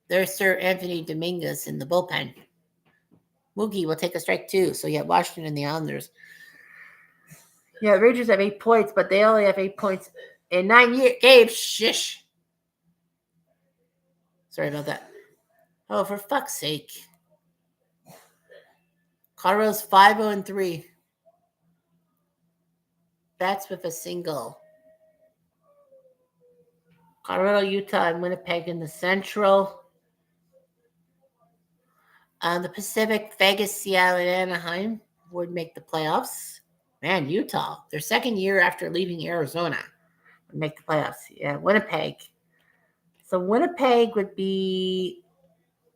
There's Sir Anthony Dominguez in the bullpen. Moogie will take a strike too. So, yeah, Washington and the Islanders. Yeah, Rangers have 8 points, but they only have 8 points in 9 years. Gabe, shish. Sorry about that. Oh, for fuck's sake. Colorado's 5-0-3. Bats with a single. Colorado, Utah, and Winnipeg in the Central. The Pacific, Vegas, Seattle, and Anaheim would make the playoffs. Man, Utah, their second year after leaving Arizona, would make the playoffs. Yeah, Winnipeg. So Winnipeg would be,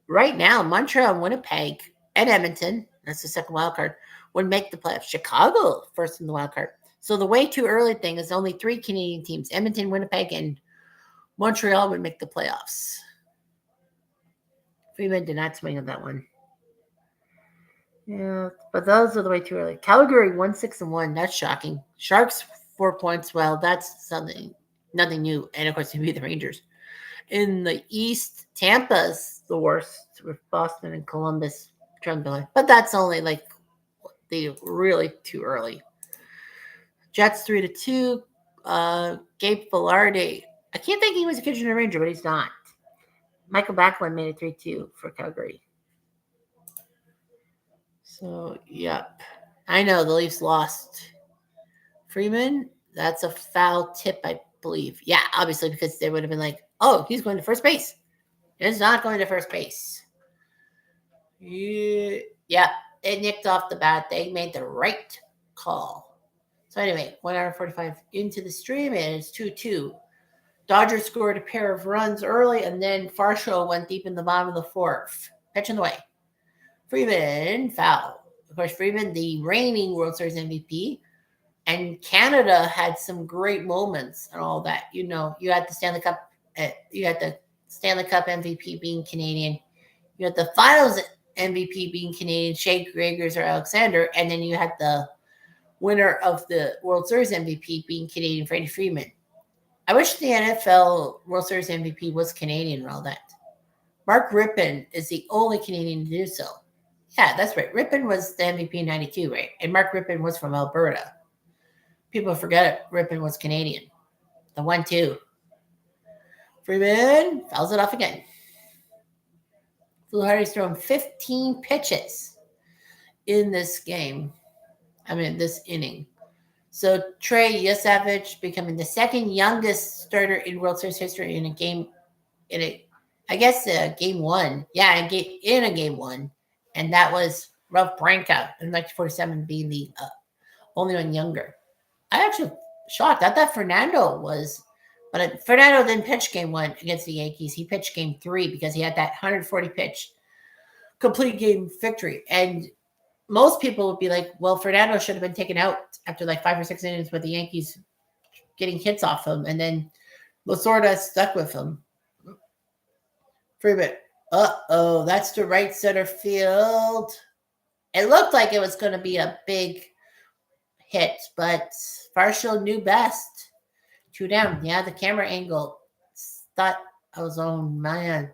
right now, Montreal and Winnipeg and Edmonton, that's the second wild card, would make the playoffs. Chicago, first in the wild card. So the way too early thing is only 3 Canadian teams. Edmonton, Winnipeg, and Montreal would make the playoffs. Freeman did not swing on that one. Yeah, but those are the way too early. Calgary 1-6-1. That's shocking. Sharks 4 points. Well, that's nothing new. And of course, it'd be the Rangers. In the East, Tampa's the worst with Boston and Columbus trembling. But that's only like They really too early. Jets 3-2. Gabe Velarde. I can't think he was a Kitchener Ranger, but he's not. Michael Backlund made it 3-2 for Calgary. So, yep. I know the Leafs lost. Freeman, that's a foul tip, I believe. Yeah, obviously, because they would have been like, oh, he's going to first base. He's not going to first base. Yeah, it nicked off the bat. They made the right call. So anyway, 1 hour 45 into the stream, and it's 2-2. Dodgers scored a pair of runs early, and then Farshaw went deep in the bottom of the fourth. Pitch in the way. Freeman, foul. Of course, Freeman, the reigning World Series MVP, and Canada had some great moments and all that. You know, you had the Stanley Cup MVP being Canadian. You had the Finals MVP being Canadian, Shea Gregers or Alexander, and then you had the winner of the World Series MVP being Canadian, Freddie Freeman. I wish the NFL World Series MVP was Canadian and all that. Mark Rippon is the only Canadian to do so. Yeah, that's right. Rippon was the MVP in 92, right? And Mark Rippon was from Alberta. People forget it. Rippon was Canadian. The 1-2. Freeman fouls it off again. Fluharty's thrown 15 pitches in this game. This inning. So Trey Yosavich becoming the second youngest starter in World Series history in a game, game one. Yeah, in a game one. And that was Ralph Branca in 1947 being the only one younger. I actually shocked. I thought Fernando was, but Fernando didn't pitch game one against the Yankees. He pitched game 3 because he had that 140 pitch complete game victory. And most people would be like, well, Fernando should have been taken out after like 5 or 6 innings with the Yankees getting hits off him. And then Lasorda stuck with him. Freeman. That's the right center field. It looked like it was going to be a big hit, but Farshaw knew best. 2 down. Yeah, the camera angle. Thought I was, oh man.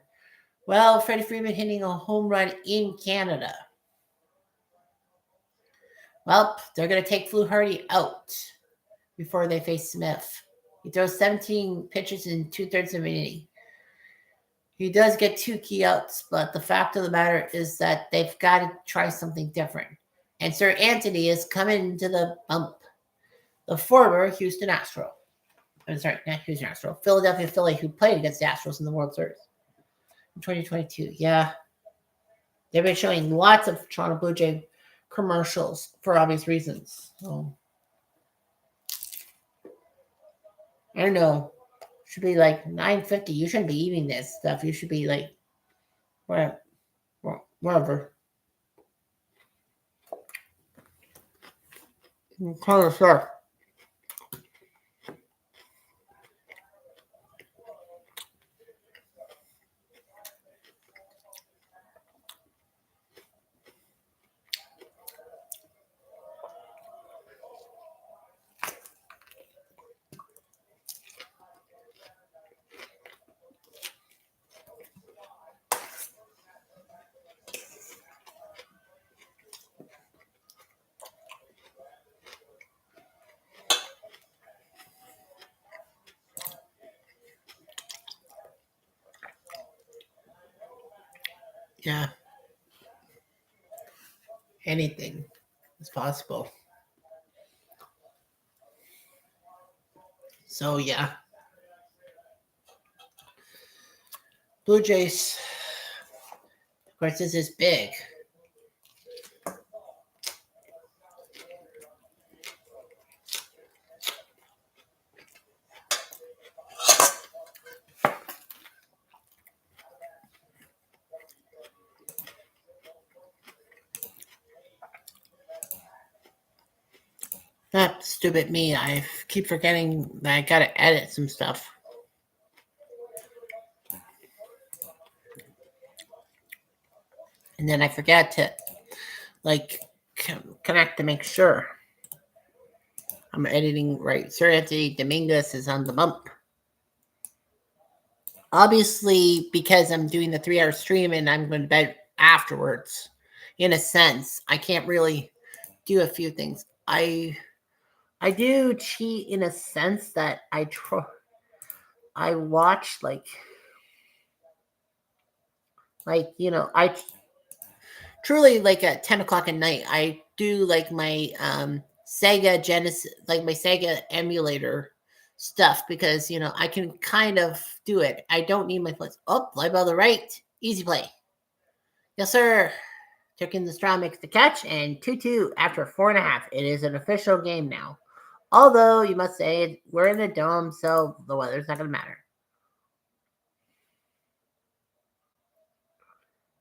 Well, Freddie Freeman hitting a home run in Canada. Well, they're going to take Fluharty out before they face Smith. He throws 17 pitches in 2/3 of an inning. He does get 2 key outs, but the fact of the matter is that they've got to try something different. And Sir Anthony is coming to the bump. The former Houston Astro. I'm sorry, not Houston Astro. Philadelphia Philly, who played against the Astros in the World Series in 2022. Yeah. They've been showing lots of Toronto Blue Jay commercials for obvious reasons. So, I don't know. Should be like 9:50. You shouldn't be eating this stuff. You should be like, whatever. Kind of sure. Yeah. Anything is possible. So, yeah. Blue Jays. Of course, this is big. Not stupid me. I keep forgetting that I gotta edit some stuff. And then I forget to, connect to make sure I'm editing right. Sir Anthony Dominguez is on the bump. Obviously, because I'm doing the 3-hour stream and I'm going to bed afterwards, in a sense, I can't really do a few things. I do cheat in a sense that I watch like I truly like at 10 o'clock at night. I do like my Sega Genesis, like my Sega emulator stuff because I can kind of do it. I don't need my plus. Oh, play ball the right, easy play. Yes, sir. Took in the straw, makes the catch, and 2-2 after 4.5. It is an official game now. Although you must say we're in a dome, so the weather's not going to matter.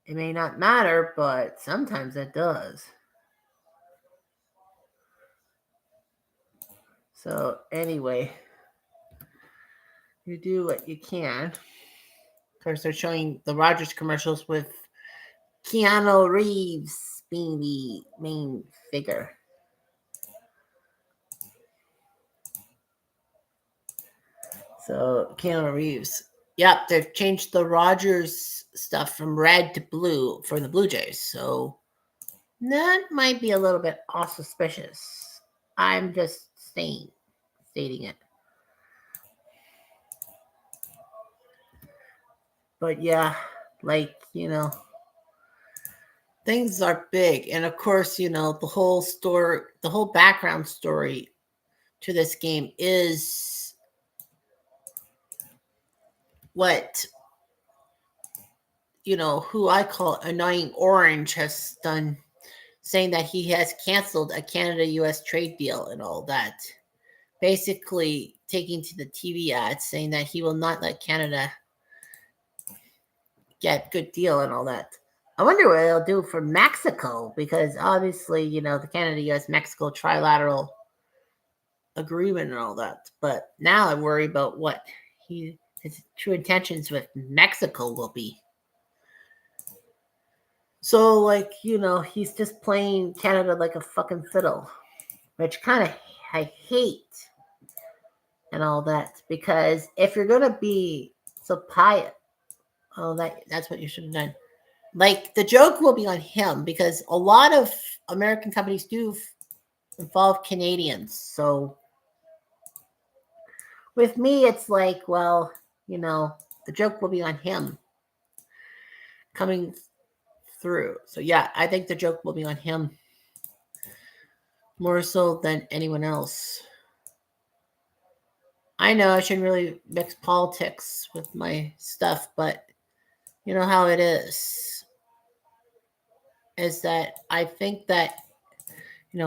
It may not matter, but sometimes it does. So anyway, you do what you can. Of course, they're showing the Rogers commercials with Keanu Reeves being the main figure. So Keanu Reeves. Yep, they've changed the Rogers stuff from red to blue for the Blue Jays. So that might be a little bit auspicious. I'm just stating it. But yeah, like, things are big. And of course, the whole story, the whole background story to this game is what, who I call Annoying Orange has done, saying that he has canceled a Canada-US trade deal and all that. Basically taking to the TV ads saying that he will not let Canada get good deal and all that. I wonder what they'll do for Mexico because obviously, the Canada-US-Mexico trilateral agreement and all that. But now I worry about what his true intentions with Mexico will be. So, like, he's just playing Canada like a fucking fiddle, which kind of I hate and all that because if you're gonna be so pious, that's what you should have done. Like the joke will be on him because a lot of American companies do involve Canadians. So with me, it's like, well, the joke will be on him coming through. So yeah, I think the joke will be on him more so than anyone else. I know I shouldn't really mix politics with my stuff, but you know how it is that I think that,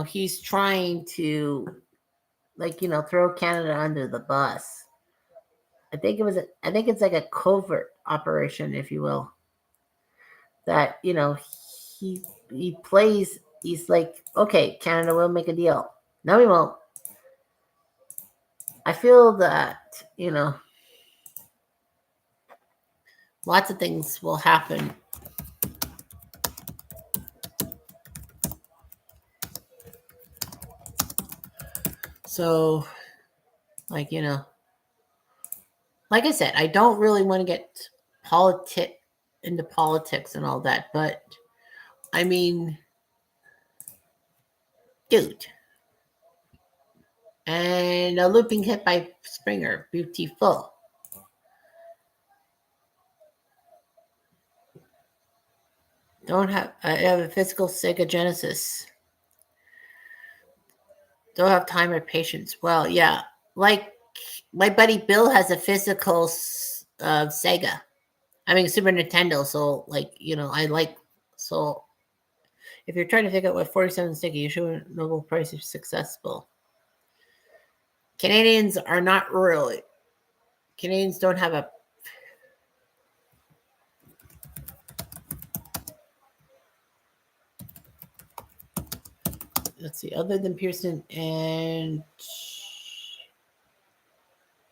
he's trying to, like, throw Canada under the bus. I think it's like a covert operation, if you will, that, he plays, he's like, okay, Canada will make a deal. No, we won't. I feel that, lots of things will happen. So, like, like I said, I don't really want to get into politics and all that, but I mean, dude. And a looping hit by Springer, beautiful. I have a physical Sega Genesis. Don't have time or patience. Well, yeah, like my buddy Bill has a physical Sega. I mean Super Nintendo. So like I like so. If you're trying to figure out what 47 sticky, you should Nobel Prize is successful. Canadians are not really. Canadians don't have a. Let's see. Other than Pearson and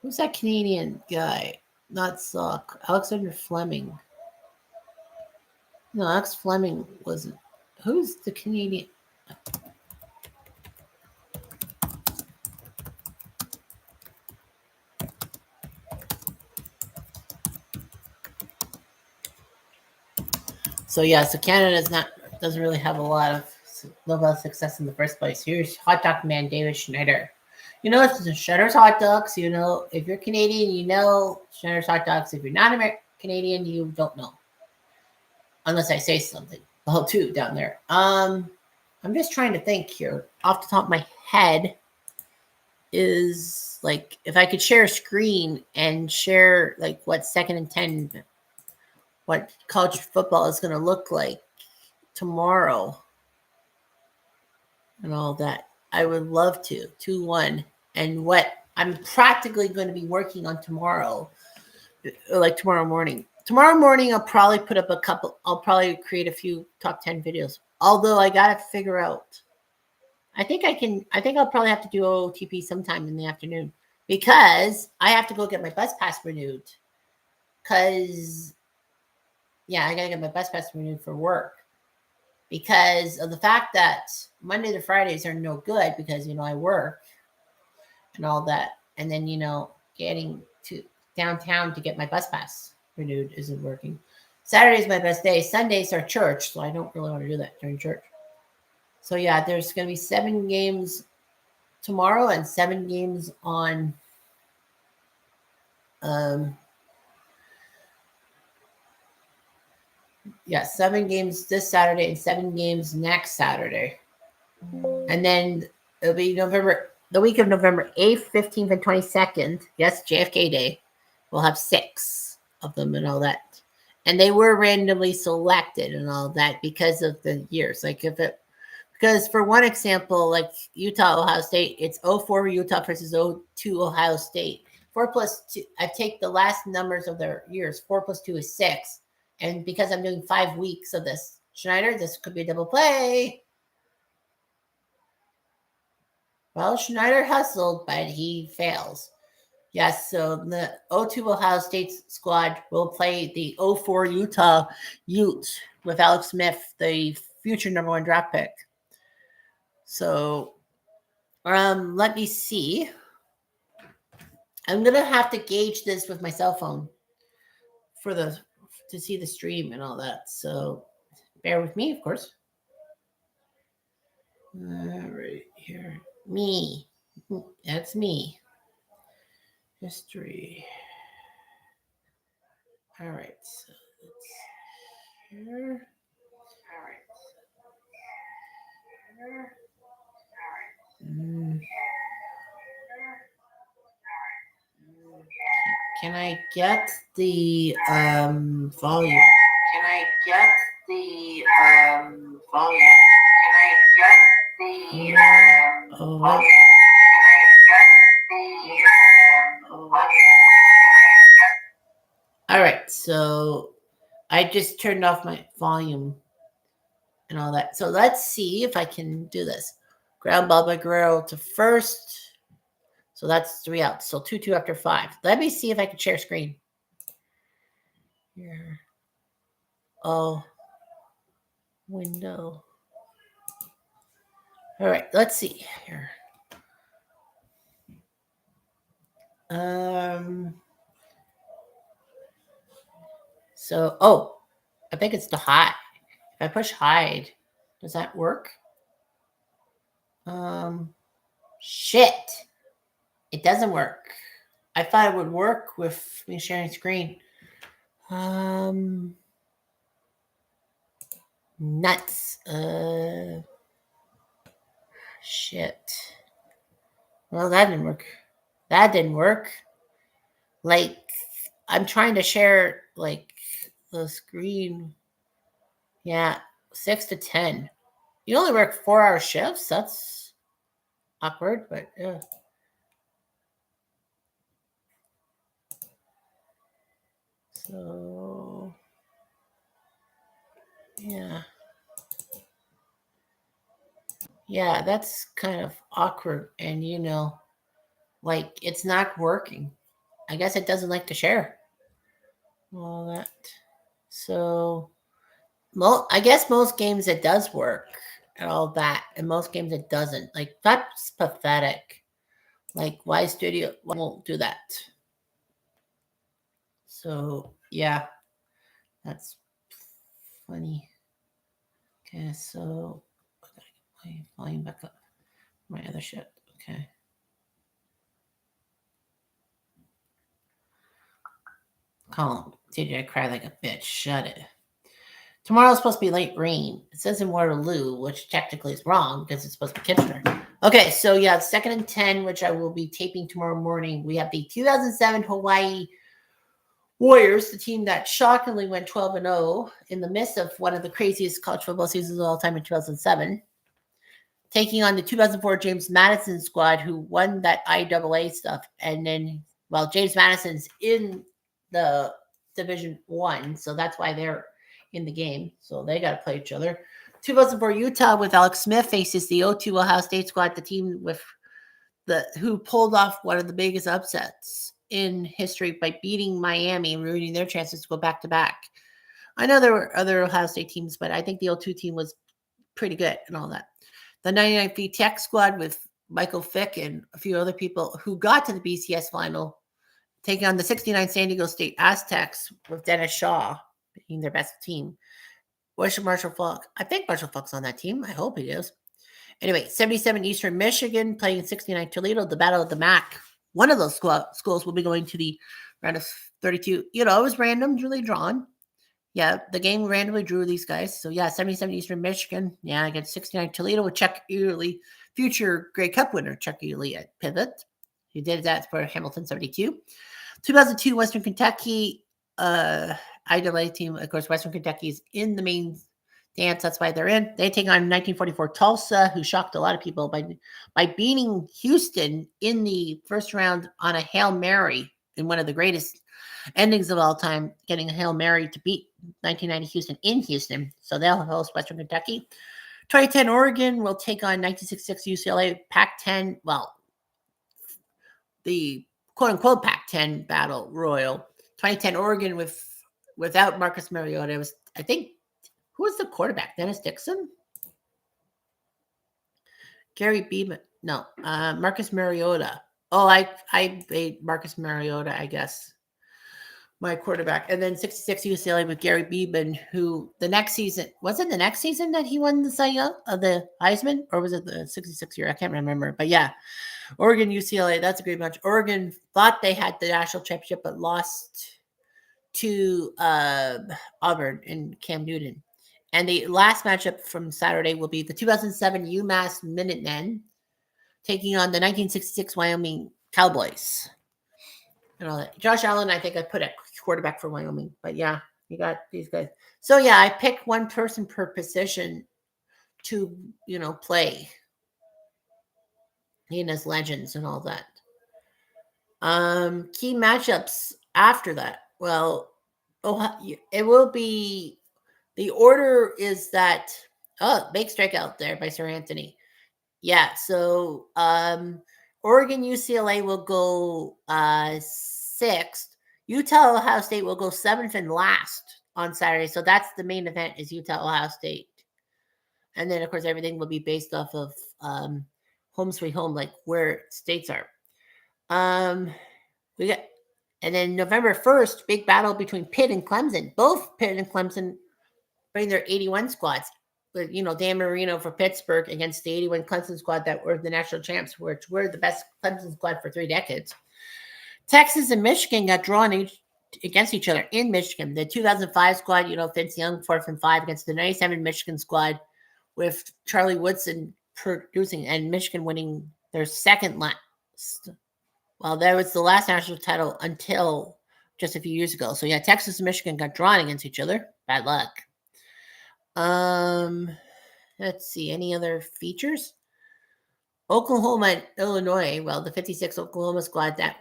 who's that Canadian guy? Not Sock. Alexander Fleming. No, Alex Fleming wasn't. Who's the Canadian? So yeah, so Canada doesn't really have a lot of level of success in the first place. Here's hot dog man David Schneider. You know, it's Schneider's hot dogs. You know, if you're Canadian, you know Schneider's hot dogs. If you're not Canadian, you don't know. Unless I say something. Oh, too down there. I'm just trying to think here. Off the top of my head, is like if I could share a screen and share like what 2nd and 10, what college football is going to look like tomorrow and all that. I would love to. 2-1. And what I'm practically going to be working on tomorrow, like tomorrow morning. Tomorrow morning, I'll probably put up I'll probably create a few top 10 videos. Although I got to figure out. I think I'll probably have to do OTP sometime in the afternoon because I have to go get my bus pass renewed. Because, yeah, I got to get my bus pass renewed for work. Because of the fact that Monday to Fridays are no good because, I work and all that. And then, getting to downtown to get my bus pass renewed isn't working. Saturday is my best day. Sundays are church, so I don't really want to do that during church. So, yeah, there's going to be 7 games tomorrow and 7 games on 7 games this Saturday and 7 games next Saturday. And then it'll be the week of November 8th, 15th, and 22nd. Yes, JFK Day. We'll have 6 of them and all that. And they were randomly selected and all that because of the years. Because for one example, like Utah, Ohio State, it's 04 Utah versus 02 Ohio State. 4 plus 2, I take the last numbers of their years. 4 plus 2 is 6. And because I'm doing 5 weeks of this, Schneider, this could be a double play. Well, Schneider hustled, but he fails. Yes, so the 02 Ohio State squad will play the 04 Utah Utes with Alex Smith, the future number 1 draft pick. So, let me see. I'm gonna have to gauge this with my cell phone to see the stream and all that. So, bear with me, of course. All right, here, me. That's me. History. All right, so let's here. All right. Here. All right. Can I get the volume? Can I get the volume? Can I get the volume? All right, so I just turned off my volume and all that. So let's see if I can do this. Ground ball by Guerrero to first. So that's 3 outs. So 2-2 after 5. Let me see if I can share screen. Here. Oh. Window. All right, let's see here. So, I think it's the hide. If I push hide, does that work? Shit. It doesn't work. I thought it would work with me sharing screen. Nuts. Shit. Well, that didn't work. That didn't work. Like, I'm trying to share, like, the screen. Yeah, 6 to 10. You only work 4-hour shifts? That's awkward, but yeah. So, yeah. Yeah, that's kind of awkward. And, like, it's not working. I guess it doesn't like to share all that. So, I guess most games it does work and all that. And most games it doesn't. Like, that's pathetic. Like, why Studio won't do that? So, yeah. That's funny. Okay, so Okay, volume back up. My other shit. Okay. Colin, TJ, I cry like a bitch. Shut it. Tomorrow's supposed to be late rain. It says in Waterloo, which technically is wrong because it's supposed to be Kitchener. Okay, so yeah, 2nd and 10, which I will be taping tomorrow morning. We have the 2007 Hawaii Warriors, the team that shockingly went 12-0 in the midst of one of the craziest college football seasons of all time in 2007, taking on the 2004 James Madison squad, who won that IAA stuff. And then, well, James Madison's in the Division One, so that's why they're in the game. So they got to play each other. 2004 Utah with Alex Smith faces the 0-2 Ohio State squad, the team with who pulled off one of the biggest upsets in history by beating Miami and ruining their chances to go back to back. I know there were other Ohio State teams, but I think the 0-2 team was pretty good and all that. The 99 feet Tech squad with Michael Fick and a few other people who got to the BCS final, taking on the 69 San Diego State Aztecs with Dennis Shaw being their best team. Where's Marshall Falk? I think Marshall Falk's on that team. I hope he is. Anyway, 77 Eastern Michigan playing 69 Toledo, the Battle of the MAC. One of those schools will be going to the round of 32. You know, it was randomly drawn. Yeah, the game randomly drew these guys. So, yeah, 77 Eastern Michigan. Yeah, against 69 Toledo with Chuck Early, future Grey Cup winner Chuck Early at pivot. He did that for Hamilton 72. 2002 Western Kentucky IAA team. Of course, Western Kentucky is in the main dance. That's why they're in. They take on 1944 Tulsa, who shocked a lot of people by beating Houston in the first round on a Hail Mary in one of the greatest endings of all time, getting a Hail Mary to beat 1990 Houston in Houston. So they'll host Western Kentucky. 2010 Oregon will take on 1966 UCLA Pac-10. Well, the quote-unquote Pac-10 battle royal. 2010 Oregon without Marcus Mariota. Was, I think, who was the quarterback? Dennis Dixon? Gary Beeman. No, Marcus Mariota. Oh, I made Marcus Mariota, I guess, my quarterback. And then 66 UCLA with Gary Beeman, who the next season, was it the next season that he won the Cy Young of the Heisman? Or was it the 66 year? I can't remember. But yeah, Oregon, UCLA, that's a great match. Oregon thought they had the national championship, but lost to Auburn and Cam Newton. And the last matchup from Saturday will be the 2007 UMass Minutemen taking on the 1966 Wyoming Cowboys. And all that. Josh Allen, I think I put at quarterback for Wyoming. But yeah, you got these guys. So yeah, I picked one person per position to, play in as legends and all that. Key matchups after that. Well, it will be. The order is that, big strikeout there by Sir Anthony. Yeah, so Oregon, UCLA will go 6th. Utah, Ohio State will go 7th and last on Saturday. So that's the main event is Utah, Ohio State. And then, of course, everything will be based off of home sweet home, like where states are. And then November 1st, big battle between Pitt and Clemson. Both Pitt and Clemson bring their 81 squads. With, Dan Marino for Pittsburgh against the 81 Clemson squad that were the national champs, which were the best Clemson squad for 3 decades. Texas and Michigan got drawn against each other in Michigan. The 2005 squad, Vince Young, 4th and 5 against the 97 Michigan squad with Charlie Woodson producing and Michigan winning their second last. Well, that was the last national title until just a few years ago. So yeah, Texas and Michigan got drawn against each other. Bad luck. Let's see, any other features? Oklahoma and Illinois. Well, the 56 Oklahoma squad that,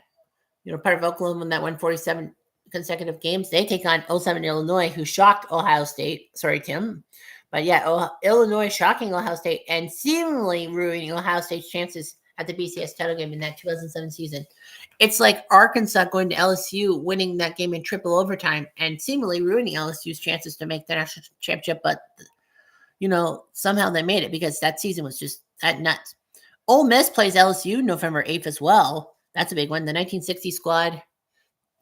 part of Oklahoma that won 47 consecutive games, they take on 07 Illinois, who shocked Ohio State. Sorry, Tim. But yeah, Illinois shocking Ohio State and seemingly ruining Ohio State's chances at the BCS title game in that 2007 season. It's like Arkansas going to LSU, winning that game in triple overtime and seemingly ruining LSU's chances to make the national championship. But, somehow they made it because that season was just that nuts. Ole Miss plays LSU November 8th as well. That's a big one. The 1960 squad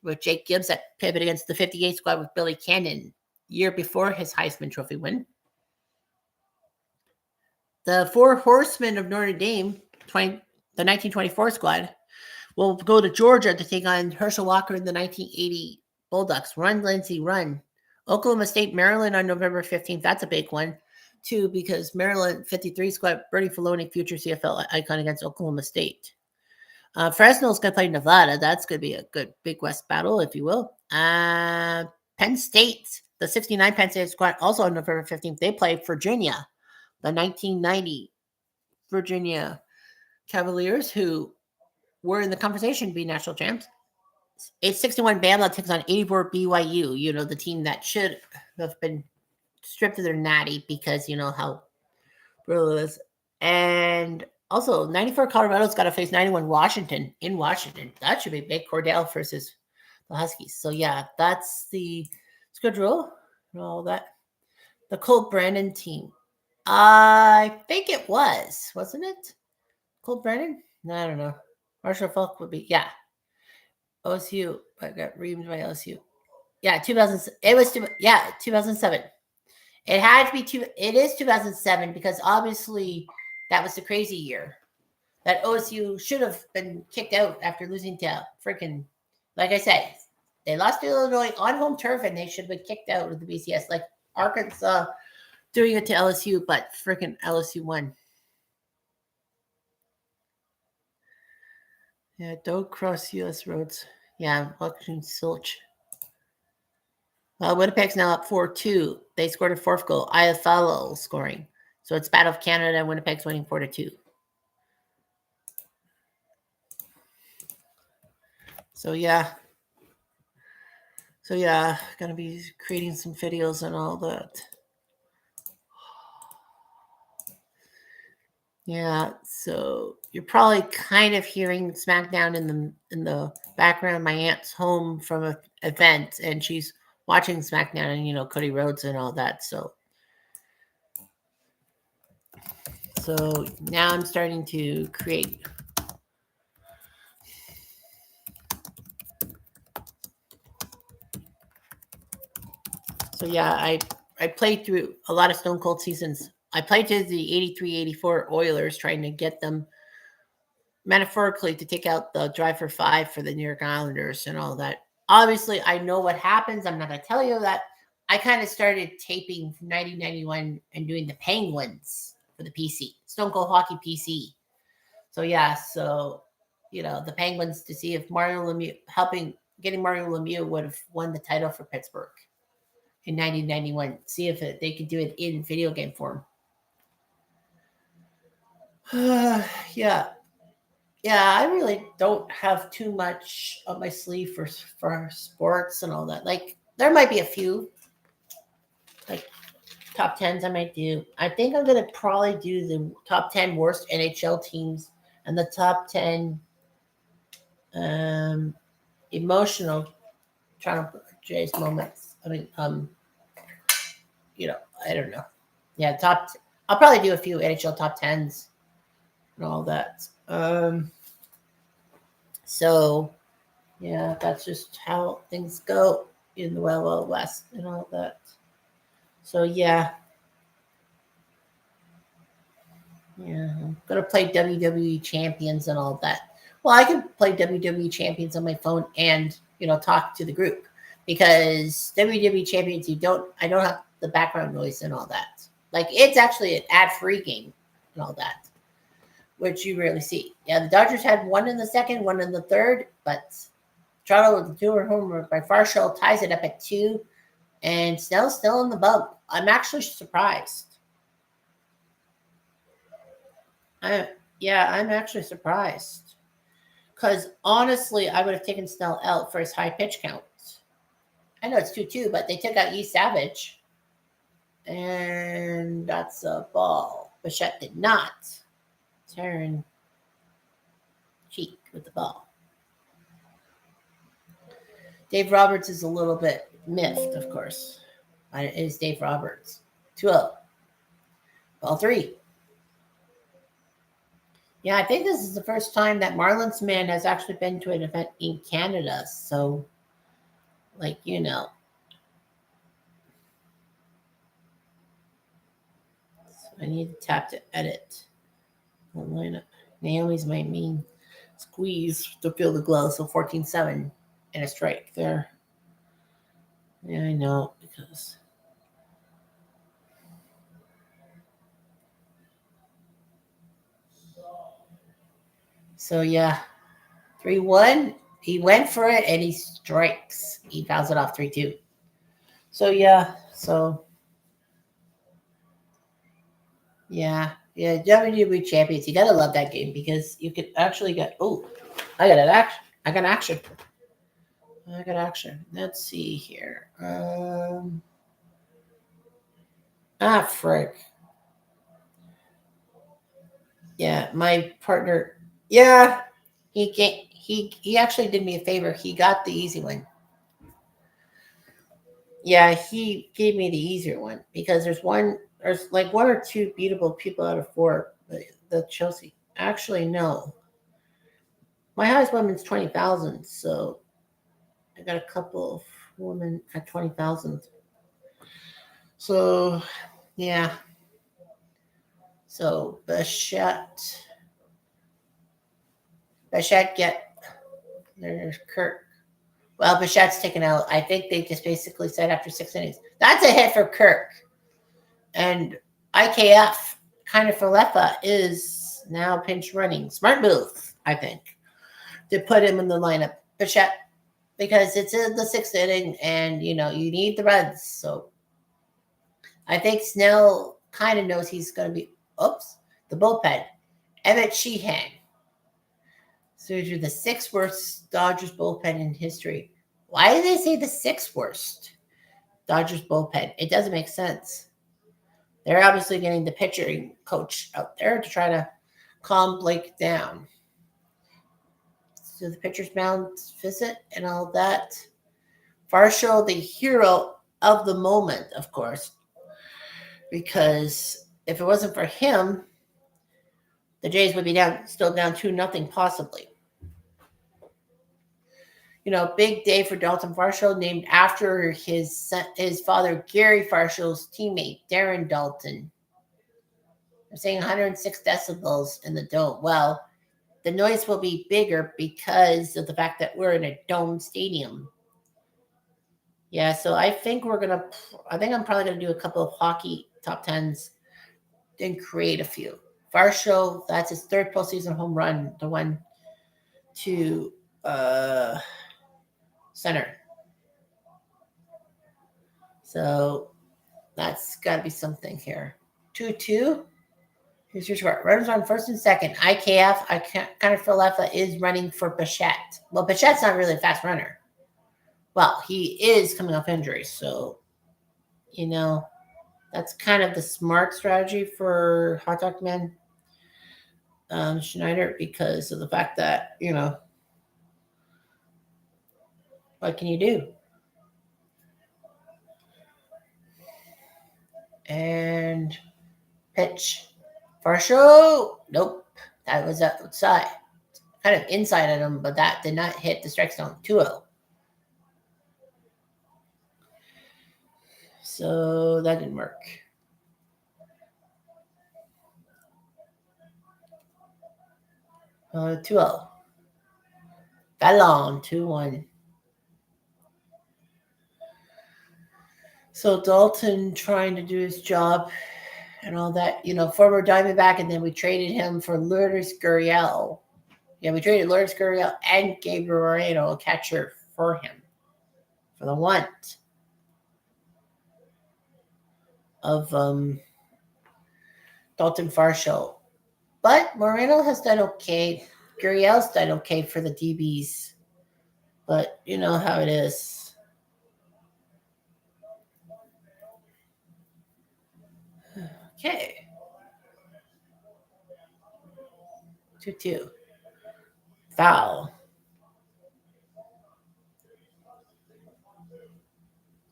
with Jake Gibbs at pivot against the 58 squad with Billy Cannon year before his Heisman Trophy win. The Four Horsemen of Notre Dame, the 1924 squad, will go to Georgia to take on Herschel Walker in the 1980 Bulldogs. Run, Lindsay, run. Oklahoma State, Maryland on November 15th. That's a big one, too, because Maryland 53 squad, Bernie Filoni, future CFL icon against Oklahoma State. Fresno's going to play Nevada. That's going to be a good Big West battle, if you will. Penn State, the 69 Penn State squad, also on November 15th. They play Virginia, the 1990 Virginia Cavaliers, who were in the conversation to be national champs. 861 Bama takes on 84 BYU, the team that should have been stripped of their natty because you know how brutal it is. And also, 94 Colorado's got to face 91 Washington in Washington. That should be big. Cordell versus the Huskies. So, yeah, that's the schedule and all that. The Colt Brandon team. I think it was, wasn't it? Colt Brandon? No, I don't know. Marshall Falk would be, yeah. OSU. I got reamed by LSU. Yeah, 2000. It was 2007. It had to be it is 2007 because obviously that was the crazy year that OSU should have been kicked out after losing to freaking, like I said, they lost to Illinois on home turf and they should have been kicked out of the BCS, like Arkansas doing it to LSU, but freaking LSU won. Yeah, don't cross U.S. roads. Yeah, watching Silch. Winnipeg's now up 4-2. They scored a fourth goal. Iafallo scoring. So it's Battle of Canada and Winnipeg's winning 4-2. So yeah, gonna be creating some videos and all that. Yeah, so you're probably kind of hearing SmackDown in the background. My aunt's home from an event and she's watching SmackDown and Cody Rhodes and all that. So now I'm starting to create. So yeah, I played through a lot of Stone Cold seasons. I played through the 83-84 Oilers, trying to get them metaphorically to take out the drive for 5 for the New York Islanders and all that. Obviously, I know what happens. I'm not going to tell you that. I kind of started taping 1991 and doing the Penguins for the PC, Stone Cold Hockey PC. So yeah, the Penguins to see if Mario Lemieux getting Mario Lemieux would have won the title for Pittsburgh in 1991. See if they could do it in video game form. Yeah, I really don't have too much up my sleeve for sports and all that. Like, there might be a few, like, top 10s I might do. I think I'm going to probably do the top 10 worst NHL teams and the top 10 emotional Toronto Jays moments. I mean, I don't know. Yeah, I'll probably do a few NHL top 10s and all that. So, yeah, that's just how things go in the Wild Wild West and all that. So, yeah. Yeah, I'm going to play WWE Champions and all that. Well, I can play WWE Champions on my phone and, talk to the group. Because WWE Champions, I don't have the background noise and all that. Like, it's actually an ad-free game and all that, which you rarely see. Yeah, the Dodgers had one in the second, one in the third, but Toronto with the 2-run homer by Farshall ties it up at 2, and Snell's still in the bump. I'm actually surprised. I'm actually surprised. Because honestly, I would have taken Snell out for his high pitch count. I know it's 2-2, but they took out E. Savage. And that's a ball. Bichette did not turn cheek with the ball. Dave Roberts is a little bit miffed, of course. It is Dave Roberts. 2-0. Ball 3. Yeah, I think this is the first time that Marlins man has actually been to an event in Canada. So, I need to tap to edit the lineup. Naomi's my main squeeze to fill the glow, so 14-7 and a strike there. Yeah, I know because. So yeah, 3-1. He went for it and he strikes. He fouls it off 3-2. So yeah, yeah, WWE champions. You gotta love that game because you could actually get. Oh, I got an action. I got action. I got action. Let's see here. Frick. Yeah, my partner. Yeah, he actually did me a favor. He got the easy one. Yeah, he gave me the easier one because there's like one or two beatable people out of four. The Chelsea. Actually, no. My highest women's 20,000, so I got a couple of women at 20,000. So yeah. So Bichette get there's Kirk. Well, Bichette's taken out. I think they just basically said after 6 innings. That's a hit for Kirk. And IKF kind of for Lefa is now pinch running. Smart move, I think, to put him in the lineup. Bichette, because it's in the 6th inning and you need the runs. So I think Snell kind of knows he's going to be, the bullpen. Emmett Sheehan. So you're the 6th worst Dodgers bullpen in history. Why do they say the 6th worst Dodgers bullpen? It doesn't make sense. They're obviously getting the pitching coach out there to try to calm Blake down. So the pitcher's mound visit and all that. Varsho, the hero of the moment, of course, because if it wasn't for him, the Jays would be still down 2-0 possibly. Big day for Dalton Varsho, named after his father, Gary Varsho's teammate, Darren Dalton. I'm saying 106 decibels in the dome. Well, the noise will be bigger because of the fact that we're in a dome stadium. Yeah, so I think I'm probably going to do a couple of hockey top 10s and create a few. Varsho, that's his 3rd postseason home run, the one to center. So that's got to be something here. 2-2. Here's your chart. Runners on 1st and 2nd. IKF, I kind of feel Lefa is running for Bichette. Well, Bichette's not really a fast runner. Well, he is coming off injury, so that's kind of the smart strategy for Hot Dog Man Schneider because of the fact that what can you do? And pitch. Varsho. Nope. That was outside. Kind of inside at him, but that did not hit the strike zone. 2-0. So that didn't work. 2-0. Fallon, 2-1. So Dalton trying to do his job and all that, former Diamondback, and then we traded him for Lourdes Gurriel. Yeah, we traded Lourdes Gurriel and Gabriel Moreno, a catcher, for him for the want of Dalton Varsho. But Moreno has done okay. Gurriel's done okay for the DBs. But you know how it is. Okay. 2-2. Foul.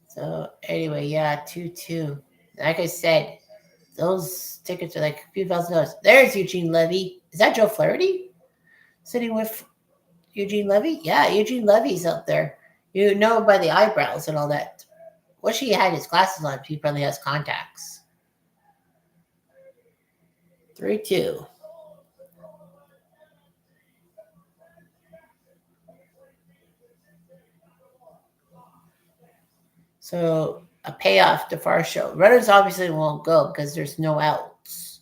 So anyway, yeah, 2-2. Like I said, those tickets are like a few $1,000. There's Eugene Levy. Is that Joe Flaherty sitting with Eugene Levy? Yeah, Eugene Levy's up there. You know by the eyebrows and all that. Wish he had his glasses on. He probably has contacts. 3-2. So a payoff to Varsho. Runners obviously won't go because there's no outs.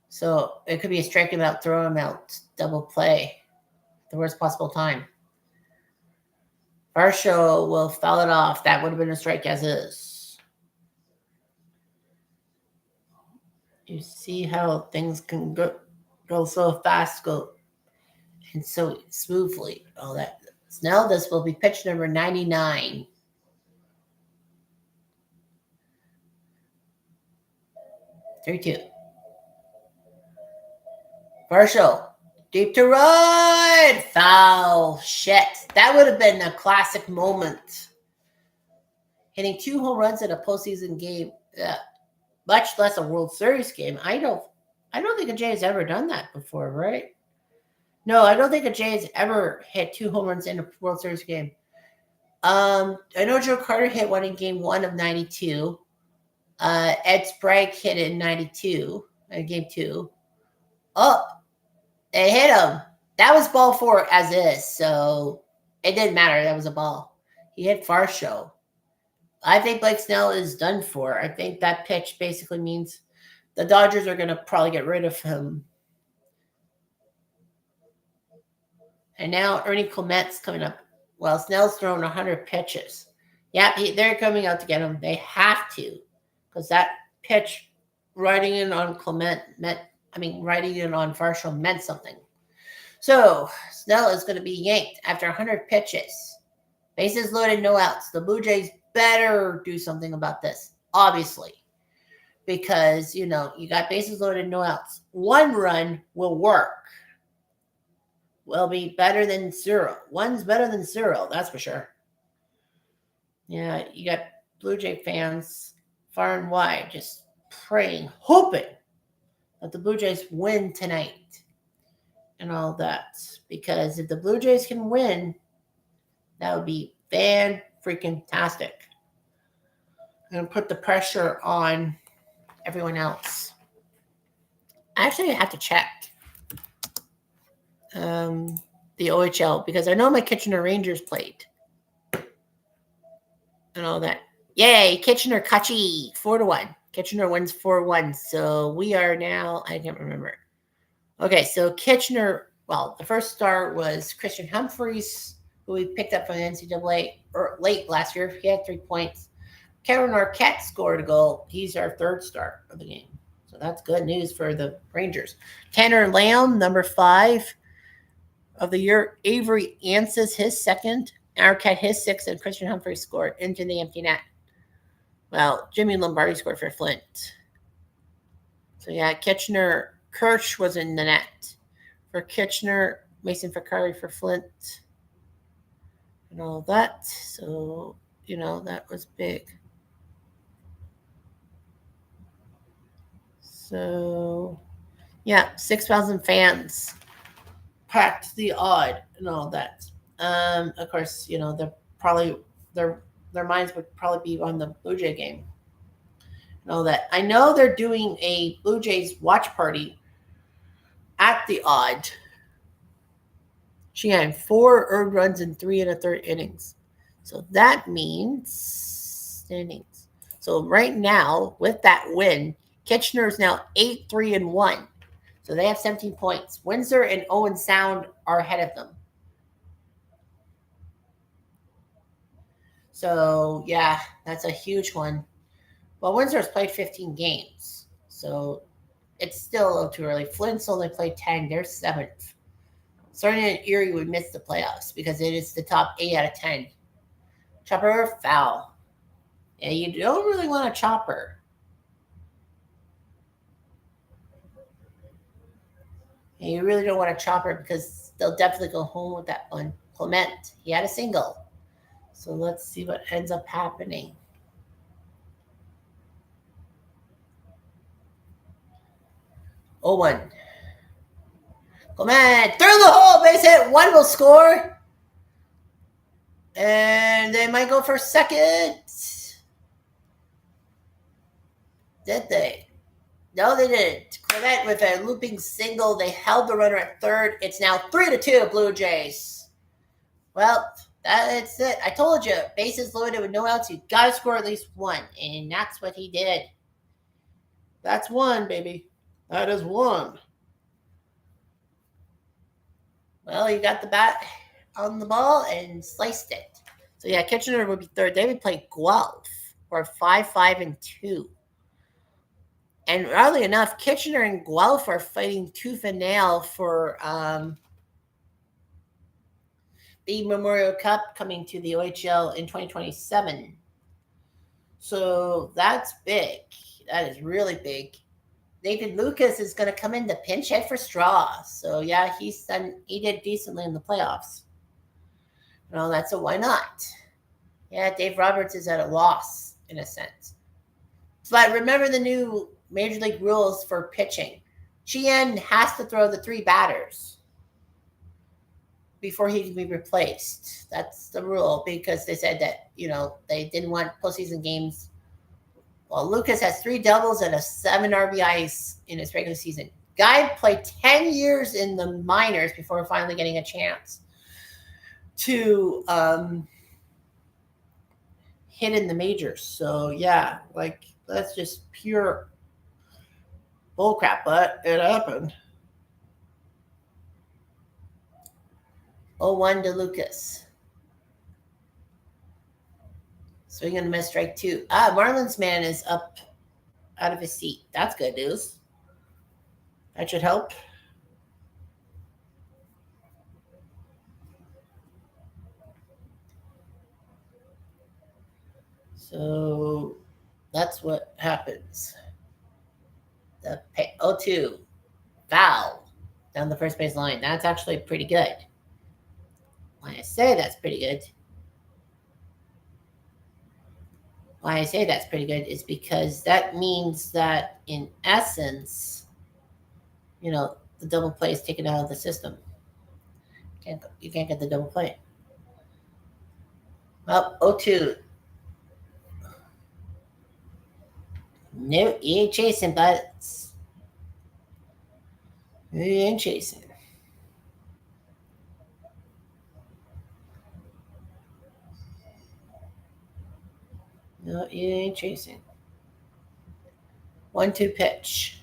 So it could be a strike him out, throw him out, double play, the worst possible time. Varsho will foul it off. That would have been a strike as is. You see how things can go so fast, go and so smoothly. All that. Now this will be pitch number 99. 3-2. Varsho. Deep to right. Foul. Shit. That would have been a classic moment. Hitting 2 home runs in a postseason game, much less a World Series game. I don't think a Jay has ever done that before, right? No, I don't think a Jay has ever hit 2 home runs in a World Series game. I know Joe Carter hit one in game 1 of 92. Ed Sprague hit it in 92, game 2. Oh, they hit him. That was ball 4 as is, so it didn't matter. That was a ball. He hit Varsho. I think Blake Snell is done for. I think that pitch basically means the Dodgers are going to probably get rid of him. And now Ernie Clement's coming up. Well, Snell's thrown 100 pitches. Yeah, they're coming out to get him. They have to, because that pitch riding in on riding in on Varsho meant something. So Snell is going to be yanked after 100 pitches. Bases loaded, no outs. The Blue Jays better do something about this, obviously, because, you got bases loaded, no outs. 1 run will work. Will be better than 0. 1's better than 0, that's for sure. Yeah, you got Blue Jay fans far and wide just praying, hoping that the Blue Jays win tonight and all that. Because if the Blue Jays can win, that would be fan-freaking-tastic. And put the pressure on everyone else. Actually, I have to check the OHL because I know my Kitchener Rangers played and all that. Yay, Kitchener Kachi 4-1. Kitchener wins 4-1. So we are now, I can't remember. Okay, so Kitchener, well, the first star was Christian Humphreys, who we picked up from the NCAA late last year. He had 3 points. Kevin Arquette scored a goal. He's our 3rd star of the game. So that's good news for the Rangers. Tanner Lamb, number 5 of the year. Avery Ansys, his 2nd. Arquette, his 6th. And Christian Humphreys scored into the empty net. Well, Jimmy Lombardi scored for Flint. So, yeah, Kitchener, Kirsch was in the net. For Kitchener, Mason Ficari for Flint. And all that. So, that was big. So, yeah, 6,000 fans packed the Odd and all that. Of course, they're probably their minds would probably be on the Blue Jay game and all that. I know they're doing a Blue Jays watch party at the Odd. She had 4 earned runs in 3 1/3 innings. So that means standings. So right now, with that win, Kitchener is now 8-3-1. So they have 17 points. Windsor and Owen Sound are ahead of them. So, yeah, that's a huge one. Well, Windsor's played 15 games. So it's still a little too early. Flint's only played 10. They're 7th. Starting in Erie would miss the playoffs because it is the top 8 out of 10. Chopper, foul. Yeah, you don't really want a chopper. And you really don't want a chopper because they'll definitely go home with that one. Clement, he had a single. So let's see what ends up happening. Oh, 1. Clement, through the hole, base hit. 1 will score. And they might go for 2nd. Did they? No, they didn't. Corvette with a looping single. They held the runner at third. It's now 3-2 Blue Jays. Well, that's it. I told you, bases loaded with no outs. You got to score at least one, and that's what he did. That's one, baby. That is one. Well, he got the bat on the ball and sliced it. So yeah, Kitchener would be third. They would play Guelph or 5-5-2. And oddly enough, Kitchener and Guelph are fighting tooth and nail for the Memorial Cup coming to the OHL in 2027. So that's big. That is really big. David Lucas is going to come in to pinch hit for Straw. So yeah, he did decently in the playoffs. Well, that's a why not? Yeah, Dave Roberts is at a loss in a sense. But remember the new Major League rules for pitching. Chien has to throw the 3 batters before he can be replaced. That's the rule because they said that, they didn't want postseason games. Well, Lucas has 3 doubles and 7 RBIs in his regular season. Guy played 10 years in the minors before finally getting a chance to hit in the majors. So, yeah, that's just pure bullcrap, but it happened. 0-1 to Lucas. Swing and a miss, strike 2. Marlins man is up out of his seat. That's good news. That should help. So that's what happens. The 0-2 foul down the first base line. That's actually pretty good. Why I say that's pretty good is because that means that in essence, the double play is taken out of the system. You can't get the double play. Well, 0-2. No, you ain't chasing, butts. You ain't chasing. No, you ain't chasing. 1-2 pitch.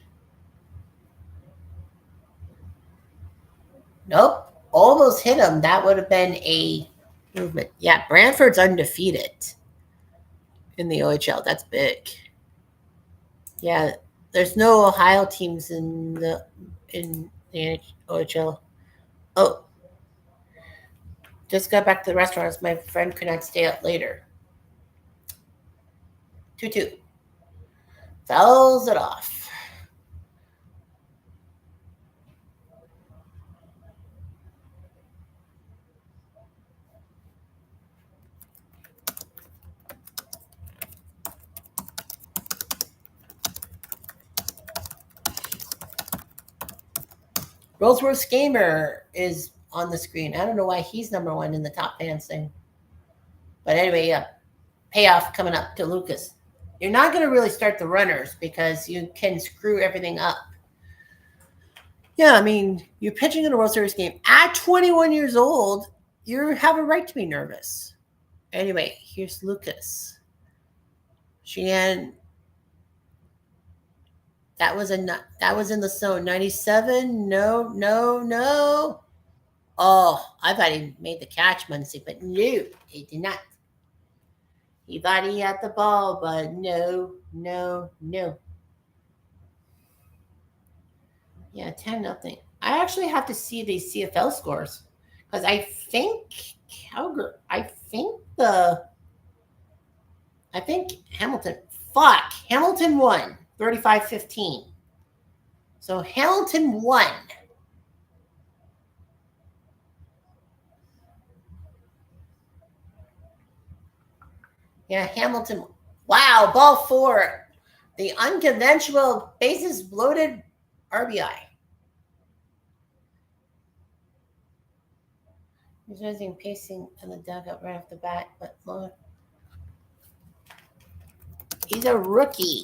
Nope. Almost hit him. That would have been a movement. Yeah, Brantford's undefeated in the OHL. That's big. Yeah, there's no Ohio teams in the OHL. Oh, just got back to the restaurant. My friend could not stay up later. 2-2. Fouls it off. Roseworth Gamer is on the screen. I don't know why he's number 1 in the top fans thing. But anyway, yeah, payoff coming up to Lucas. You're not going to really start the runners because you can screw everything up. Yeah, I mean, you're pitching in a World Series game at 21 years old. You have a right to be nervous. Anyway, here's Lucas. Sheehan. That was in the zone. 97. No. Oh, I thought he made the catch, Muncie, but no, he did not. He thought he had the ball, but no. Yeah, 10-0. I actually have to see the CFL scores because I think Hamilton. Fuck, Hamilton won 35-15. So Hamilton won. Yeah, Hamilton. Wow, ball 4. The unconventional bases loaded RBI. He's using pacing in the dugout right off the bat, but look. He's a rookie.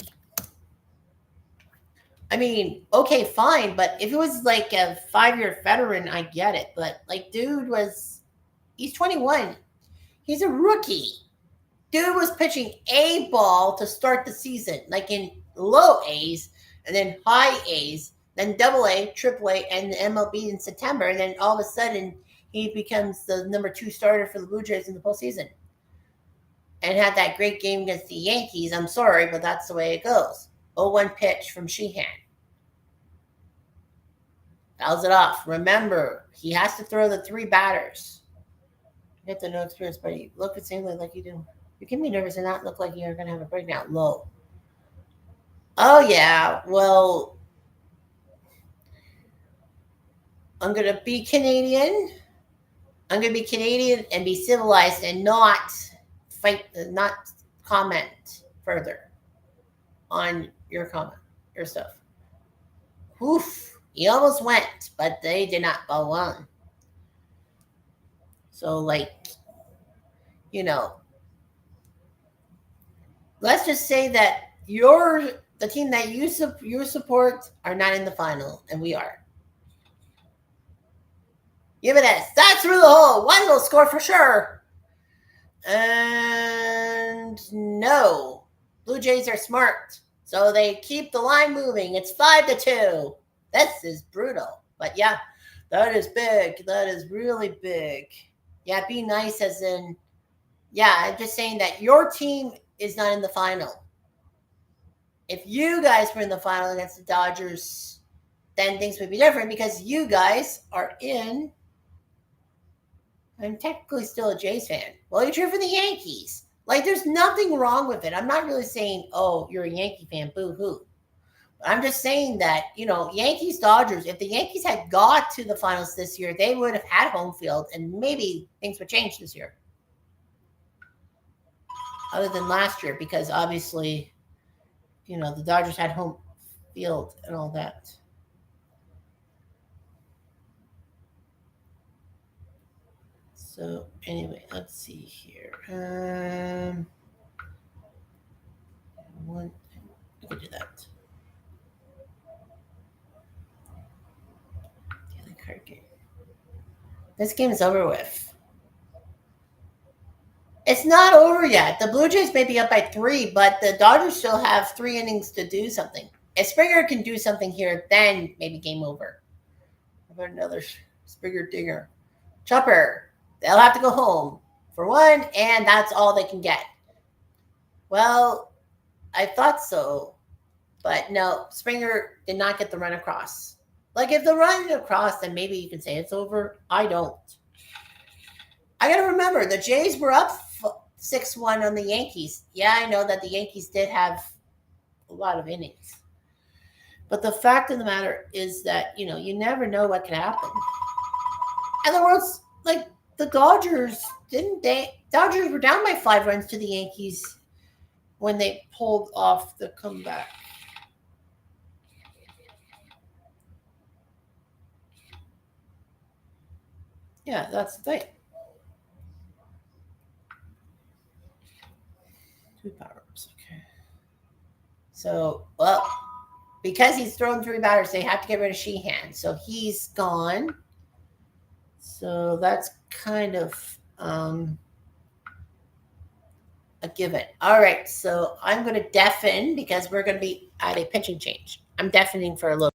I mean, okay, fine, but if it was like a 5-year veteran, I get it. But like, he's 21. He's a rookie. Dude was pitching A ball to start the season, like in low A's, and then high A's, then double A, triple A, and the MLB in September. And then all of a sudden, he becomes the number 2 starter for the Blue Jays in the postseason. And had that great game against the Yankees. I'm sorry, but that's the way it goes. 0-1 pitch from Sheehan. Fouls it off. Remember, he has to throw the 3 batters. Get the no experience, but you look at St. like you do. You can be nervous and not look like you're going to have a breakdown. Low. Oh, yeah. Well, I'm going to be Canadian. I'm going to be Canadian and be civilized and not not comment further on your comment, your stuff. Oof. He almost went, but they did not go on. So, like, you know, let's just say that the team that you support are not in the final, and we are. Give it S. That's through the hole. One will score for sure. And no, Blue Jays are smart, so they keep the line moving. It's 5-2. This is brutal, but yeah, that is big. That is really big. Yeah, be nice, as in, yeah. I'm just saying that your team is not in the final. If you guys were in the final against the Dodgers, then things would be different because you guys are in. I'm technically still a Jays fan. Well, you cheer for the Yankees. Like, there's nothing wrong with it. I'm not really saying, oh, you're a Yankee fan, boo-hoo. I'm just saying that, Yankees, Dodgers, if the Yankees had got to the finals this year, they would have had home field, and maybe things would change this year. Other than last year, because obviously, the Dodgers had home field and all that. So anyway, let's see here. I could do that. The other card game. This game is over with. It's not over yet. The Blue Jays may be up by 3, but the Dodgers still have 3 innings to do something. If Springer can do something here, then maybe game over. How about another Springer dinger? Chopper. They'll have to go home for 1, and that's all they can get. Well, I thought so, but no, Springer did not get the run across. Like, if the run across, then maybe you can say it's over. I don't. I got to remember, the Jays were up 6-1 on the Yankees. Yeah, I know that the Yankees did have a lot of innings. But the fact of the matter is that, you never know what can happen. And the world's like the Dodgers, Dodgers were down by 5 runs to the Yankees when they pulled off the comeback. Yeah, that's the thing. 2 power-ups, okay. So, well, because he's thrown 3 batters, they have to get rid of Sheehan. So he's gone. So that's kind of a given. All right, so I'm going to deafen because we're going to be at a pitching change. I'm deafening for a little.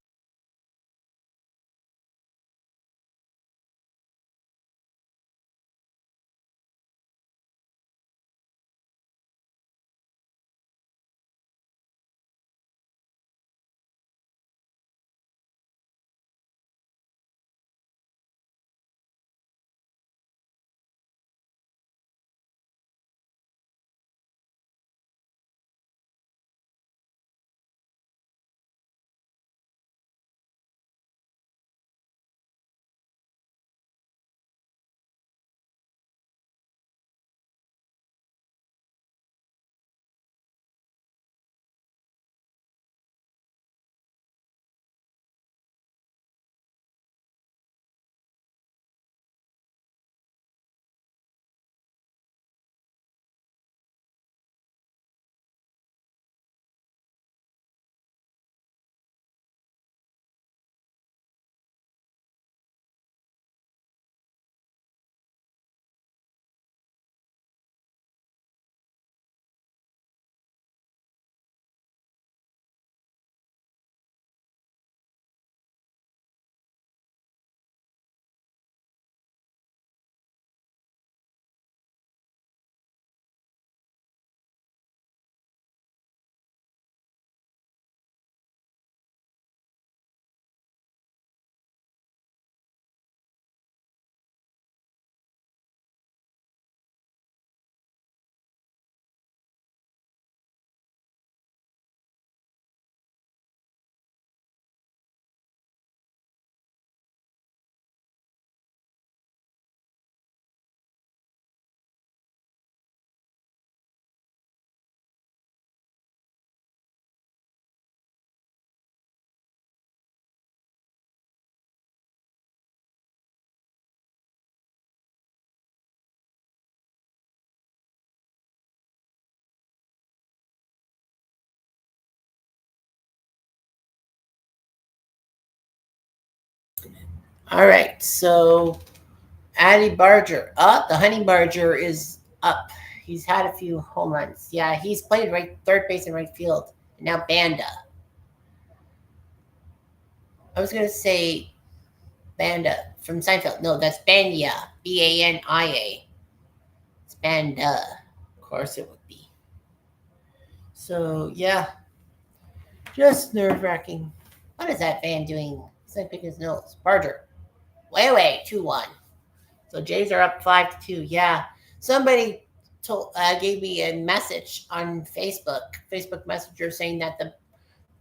All right, so Addy Barger up. The Honey Barger is up. He's had a few home runs. Yeah, he's played right third base and right field. And now Banda. I was gonna say Banda from Seinfeld. No, that's Bania. Bania. It's Banda. Of course it would be. So yeah, just nerve wracking. What is that fan doing? He's like picking his nose. Barger. Way away. 2-1. So Jays are up 5-2. Yeah. Somebody gave me a message on Facebook Messenger, saying that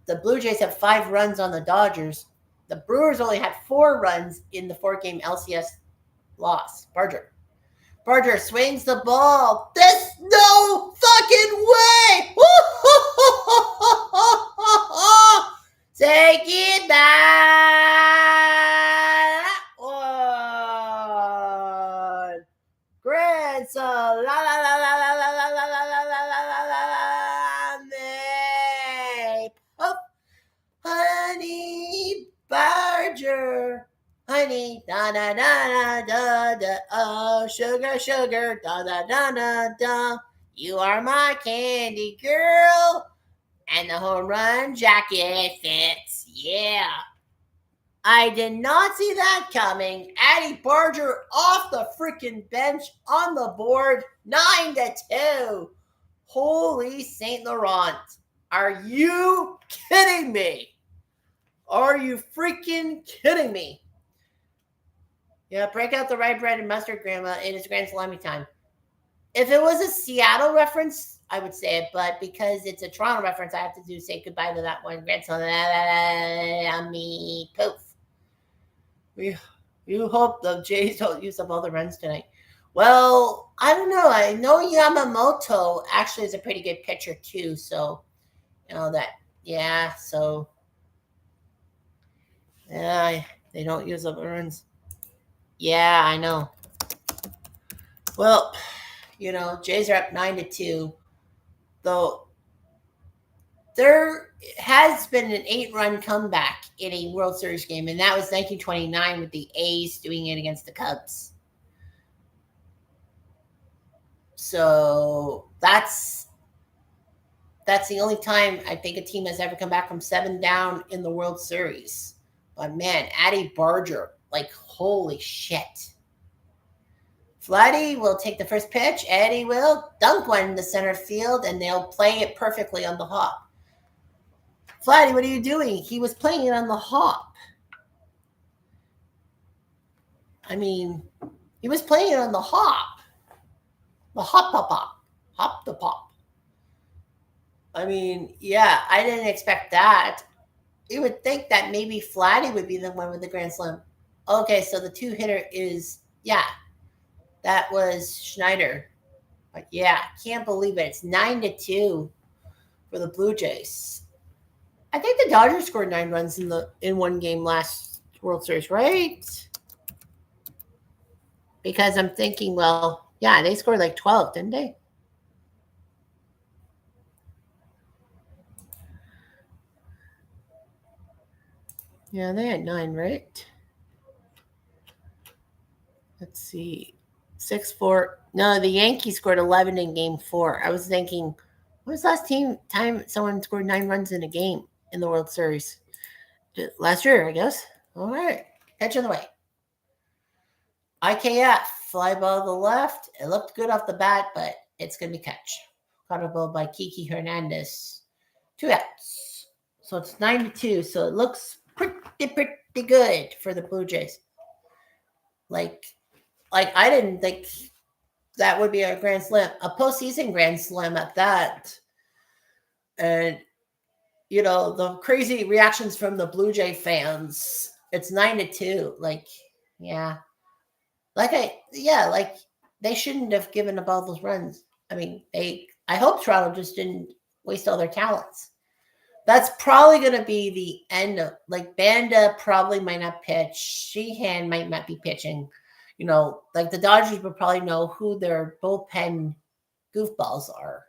the Blue Jays have 5 runs on the Dodgers. The Brewers only had 4 runs in the 4-game LCS loss. Barger swings the ball. There's no fucking way! Take it back! One. Grand slam. La la la la la la la la la la la la la la. Honey Barger. Honey, da da da da da, oh, sugar, da da da da da. You are my candy girl, and the home run jacket fits. Yeah, I did not see that coming. Addy Barger off the freaking bench on the board, 9-2. Holy Saint Laurent! Are you kidding me? Are you freaking kidding me? Yeah, break out the rye bread and mustard, Grandma. It is Grand Salami time. If it was a Seattle reference, I would say it, but because it's a Toronto reference, I have to say goodbye to that one. Grand Salami. Poof. You hope the Jays don't use up all the runs tonight. Well, I don't know. I know Yamamoto actually is a pretty good pitcher too, so you know that. Yeah, so yeah, they don't use up the runs. Yeah, I know. Well, you know, Jays are up 9-2. Though there has been an 8-run comeback in a World Series game, and that was 1929 with the A's doing it against the Cubs. So that's the only time I think a team has ever come back from 7 down in the World Series. But man, Addy Barger, like holy shit. Vladdy will take the first pitch. Eddie will dunk one in the center field, and they'll play it perfectly on the hop. Vladdy, what are you doing? He was playing it on the hop. I mean, he was playing it on the hop. The hop. Hop the pop. I mean, yeah, I didn't expect that. You would think that maybe Vladdy would be the one with the grand slam. Okay, so the 2-hitter is, yeah, that was Schneider. But yeah, can't believe it. It's 9-2 for the Blue Jays. I think the Dodgers scored 9 runs in one game last World Series, right? Because I'm thinking, well, yeah, they scored like 12, didn't they? Yeah, they had 9, right? Let's see. 6-4. No, the Yankees scored 11 in game 4. I was thinking, when was the last time someone scored 9 runs in a game in the World Series? Last year, I guess. All right. Catch on the way. IKF, fly ball to the left. It looked good off the bat, but it's going to be catch. Caught a ball by Kiki Hernandez. 2 outs. So it's 9-2. So it looks pretty good for the Blue Jays. Like I didn't think that would be a grand slam, a postseason grand slam at that. And, you know, the crazy reactions from the Blue Jay fans. It's 9-2. Like, yeah. Like they shouldn't have given up all those runs. I mean, I hope Toronto just didn't waste all their talents. That's probably going to be the end of, like, Banda probably might not pitch. Sheehan might not be pitching. You know, like the Dodgers would probably know who their bullpen goofballs are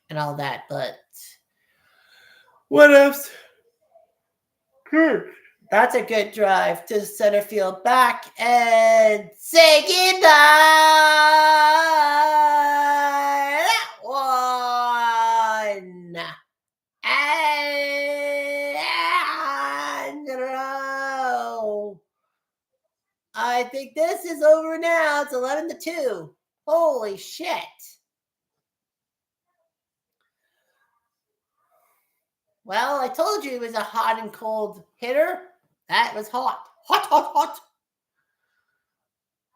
and all that. But what else? That's a good drive to center field, back and say goodbye. That one. And row. I think this is over now. It's 11-2. Holy shit. Well, I told you he was a hot and cold hitter. That was hot. Hot, hot, hot.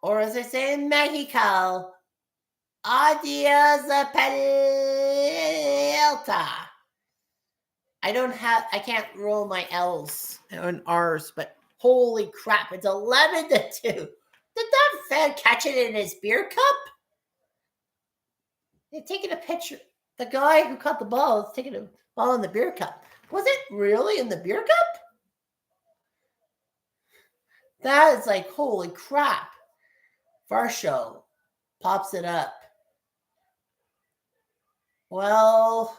Or as I say in Mexico, adios a pelota. I can't roll my L's and R's, but holy crap, it's 11-2. Did that fan catch it in his beer cup? They're taking a picture. The guy who caught the ball is taking a ball in the beer cup. Was it really in the beer cup? That is like, holy crap. Varsho pops it up. Well,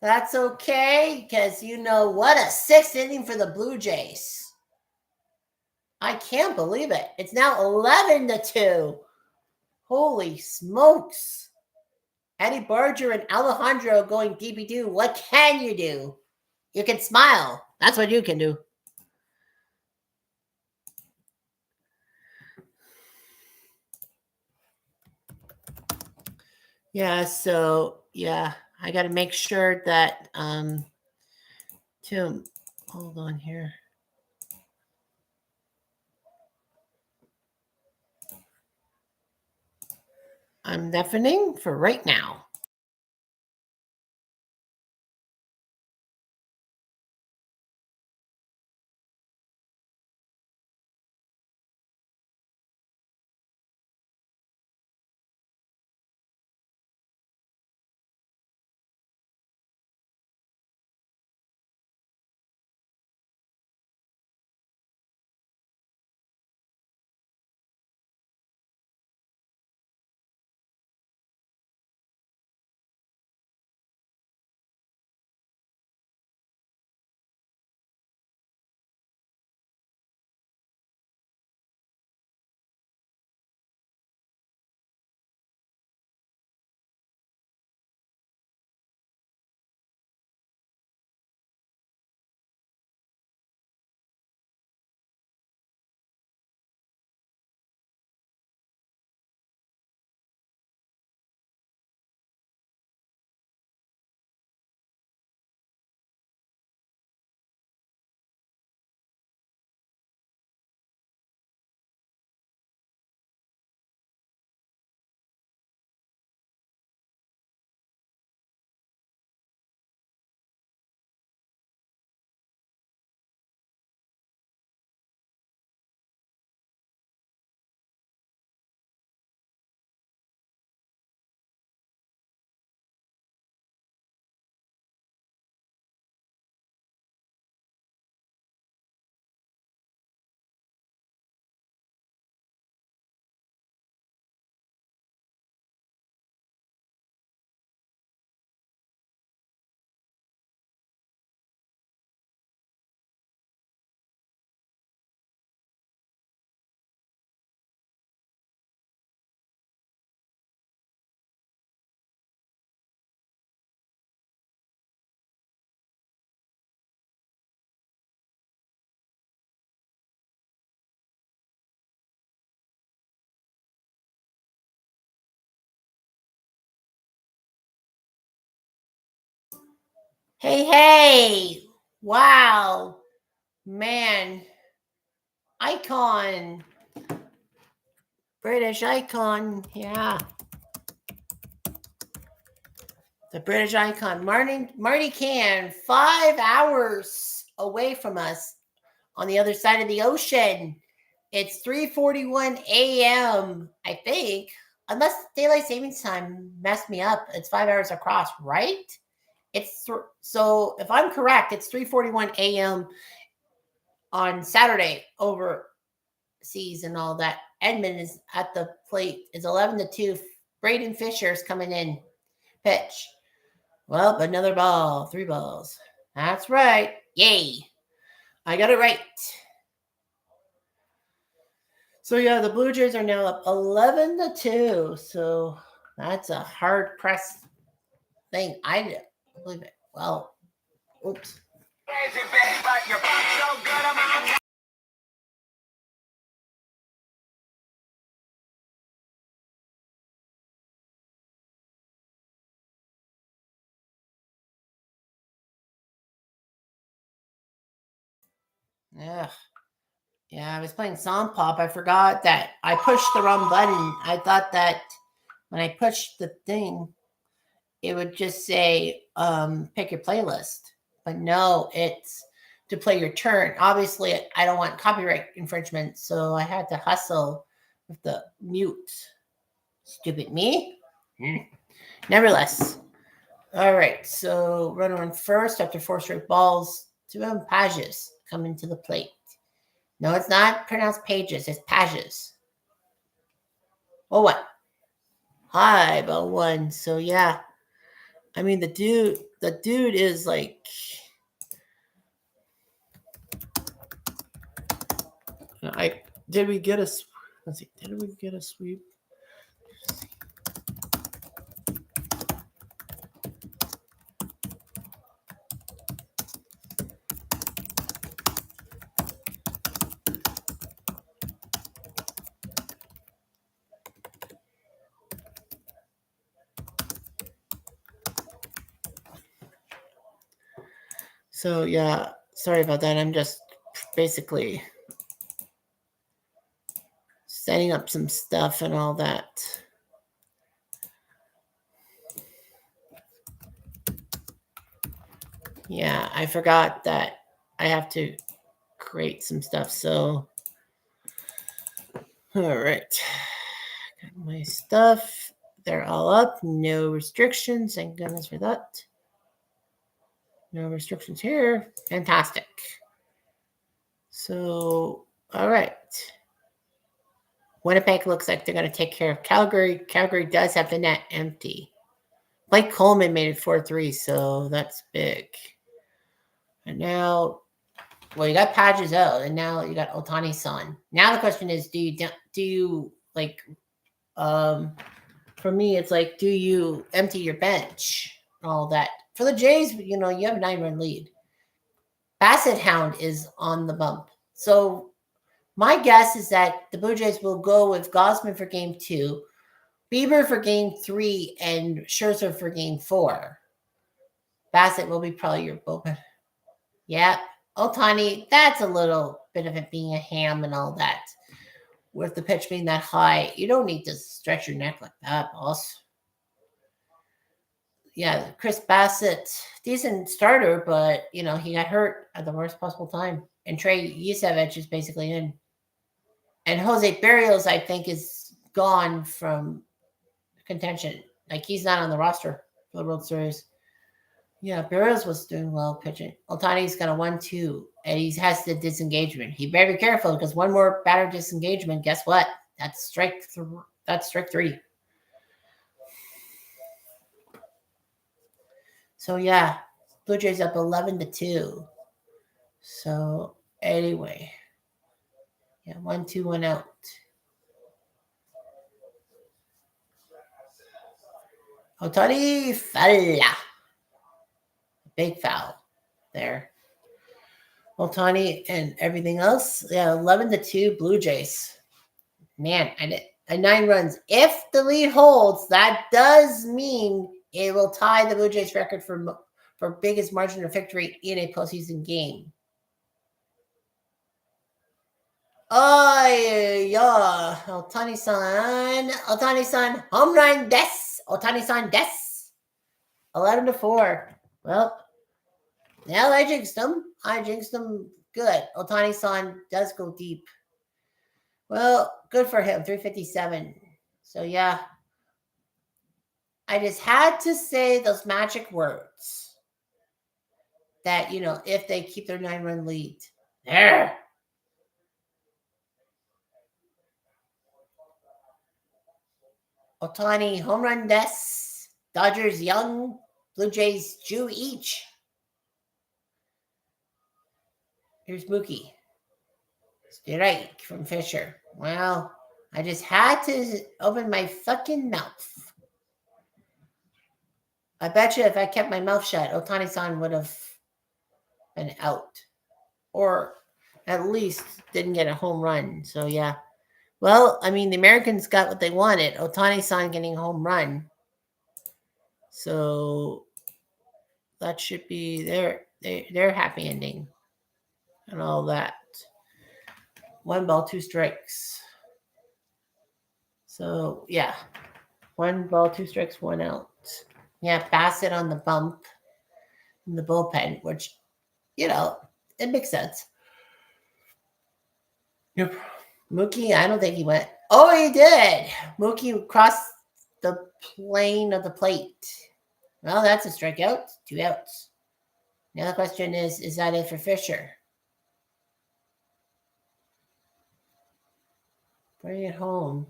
that's okay, because you know what? A sixth inning for the Blue Jays. I can't believe it. It's now 11-2. Holy smokes. Eddie Barger and Alejandro going DB2. What can you do? You can smile. That's what you can do. Yeah, so yeah, I got to make sure that Tim, hold on here. I'm deafening for right now. Hey. Wow. Man. Icon. British icon. Yeah. The British icon. Marty Can, 5 hours away from us on the other side of the ocean. It's 3:41 a.m., I think. Unless daylight savings time messed me up. It's 5 hours across, right? So if I'm correct, it's 3:41 a.m. on Saturday overseas and all that. Edmund is at the plate. It's 11-2. Braden Fisher's coming in. Pitch. Well, another ball. 3 balls. That's right. Yay. I got it right. So yeah, the Blue Jays are now up 11-2. So that's a hard pressed thing. I didn't believe it. Well, oops. Yeah. Yeah, I was playing Song Pop. I forgot that I pushed the wrong button. I thought that when I pushed the thing, it would just say pick your playlist. But no, it's to play your turn. Obviously, I don't want copyright infringement, so I had to hustle with the mute. Stupid me. Nevertheless. All right, so runner on first after 4 straight balls. Two of them Pages coming to the plate. No, it's not pronounced pages. It's Pages. Oh, what? Hi, about 1. So yeah, I mean the dude is like. Did we get a? Let's see. Did we get a sweep? So yeah, sorry about that. I'm just basically setting up some stuff and all that. Yeah, I forgot that I have to create some stuff. So, all right, got my stuff. They're all up. No restrictions. Thank goodness for that. No restrictions here. Fantastic. So, all right. Winnipeg looks like they're going to take care of Calgary. Calgary does have the net empty. Blake Coleman made it 4-3, so that's big. And now, well, you got Pages out, and now you got Otani-san. Now the question is, do you like? For me, it's like, do you empty your bench? All that for the Jays, you have a 9-run lead. Bassett Hound is on the bump, so my guess is that the Blue Jays will go with Gosman for game 2, Bieber for game 3, and Scherzer for game 4. Bassett will be probably your bullpen. Yeah. Otani, that's a little bit of it being a ham and all that. With the pitch being that high, you don't need to stretch your neck like that, boss. Yeah, Chris Bassett, decent starter, but, he got hurt at the worst possible time. And Trey Yusevich is basically in. And Jose Barrios, I think, is gone from contention. Like, he's not on the roster for the World Series. Yeah, Barrios was doing well pitching. Otani's got a 1-2, and he has the disengagement. He better be careful because one more batter disengagement. Guess what? That's strike 3. So yeah, Blue Jays up 11-2. So anyway, yeah, 1-2, 1 out. Otani foul. Big foul there. Otani and everything else. Yeah, 11-2 Blue Jays. Man, a 9 runs. If the lead holds, that does mean it will tie the Blue Jays record for biggest margin of victory in a postseason game. Oh, yeah. Otani-san, home run des. Otani-san des. 11-4. Well, now I jinxed him. Good. Otani-san does go deep. Well, good for him. 357. So, yeah. I just had to say those magic words that, if they keep their 9-run lead. There. Otani, home run des. Dodgers young. Blue Jays Jew each. Here's Mookie. Strike from Fisher. Well, I just had to open my fucking mouth. I bet you if I kept my mouth shut, Otani-san would have been out. Or at least didn't get a home run. So, yeah. Well, I mean, the Americans got what they wanted. Otani-san getting a home run. So, that should be their happy ending. And all that. 1 ball, 2 strikes. So, yeah. 1 ball, 2 strikes, 1 out. Yeah, Bassett on the bump in the bullpen, which, it makes sense. Yep. Mookie, I don't think he went. Oh, he did. Mookie crossed the plane of the plate. Well, that's a strikeout. 2 outs. Now the question is that it for Fisher? Bring it home.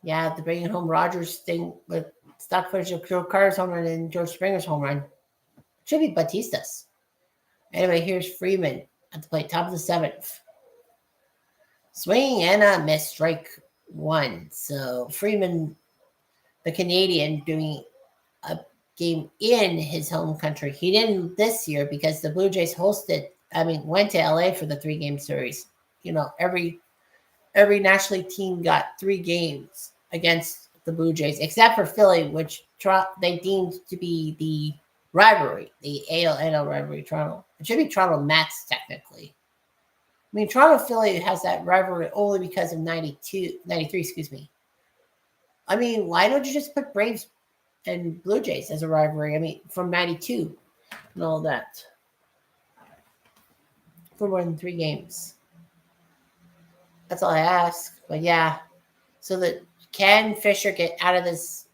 Yeah, the bring it home Rogers thing with stock footage of Joe Carter's home run and George Springer's home run. It should be Batista's. Anyway, here's Freeman at the plate, top of the 7th. Swing and a miss, strike 1. So Freeman, the Canadian, doing a game in his home country. He didn't this year because the Blue Jays went to LA for the 3-game series. Every National League team got 3 games against the Blue Jays, except for Philly, which they deemed to be the rivalry, the AL-NL rivalry, Toronto. It should be Toronto Mets, technically. I mean, Toronto Philly has that rivalry only because of 93, excuse me. I mean, why don't you just put Braves and Blue Jays as a rivalry? I mean, from 92 and all that. For more than 3 games. That's all I ask. But yeah. So that can Fisher get out of this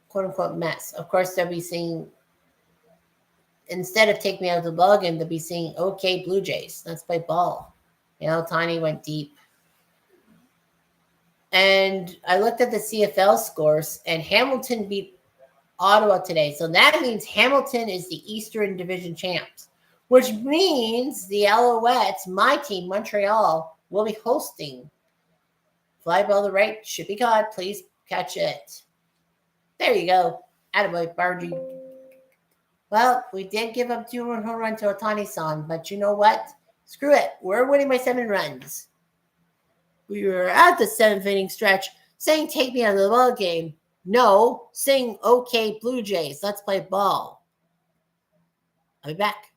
quote unquote mess? Of course, they'll be saying, instead of take me out of the ball game, they'll be saying, okay, Blue Jays, let's play ball. Tiny went deep. And I looked at the CFL scores, and Hamilton beat Ottawa today. So that means Hamilton is the Eastern Division champs, which means the Alouettes, my team, Montreal, will be hosting. Fly ball to the right, should be caught. Please catch it. There you go. Attaboy, Bargy. Well, we did give up 2 home run to Otani-san, but you know what? Screw it. We're winning by 7 runs. We were at the 7th inning stretch saying, take me out of the ball game. No, saying, okay, Blue Jays, let's play ball. I'll be back.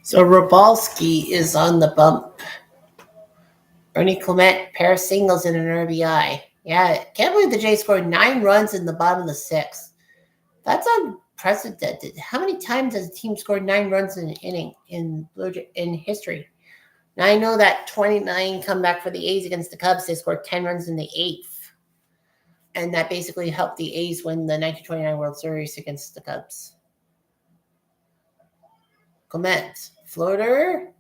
So Robalski is on the bump. Ernie Clement, pair of singles and an RBI. Yeah, can't believe the Jays scored 9 runs in the bottom of the 6th. That's unprecedented. How many times has a team scored 9 runs in an inning in history? Now I know that 29 comeback for the A's against the Cubs, they scored 10 runs in the 8th. And that basically helped the A's win the 1929 World Series against the Cubs. Clement, floater.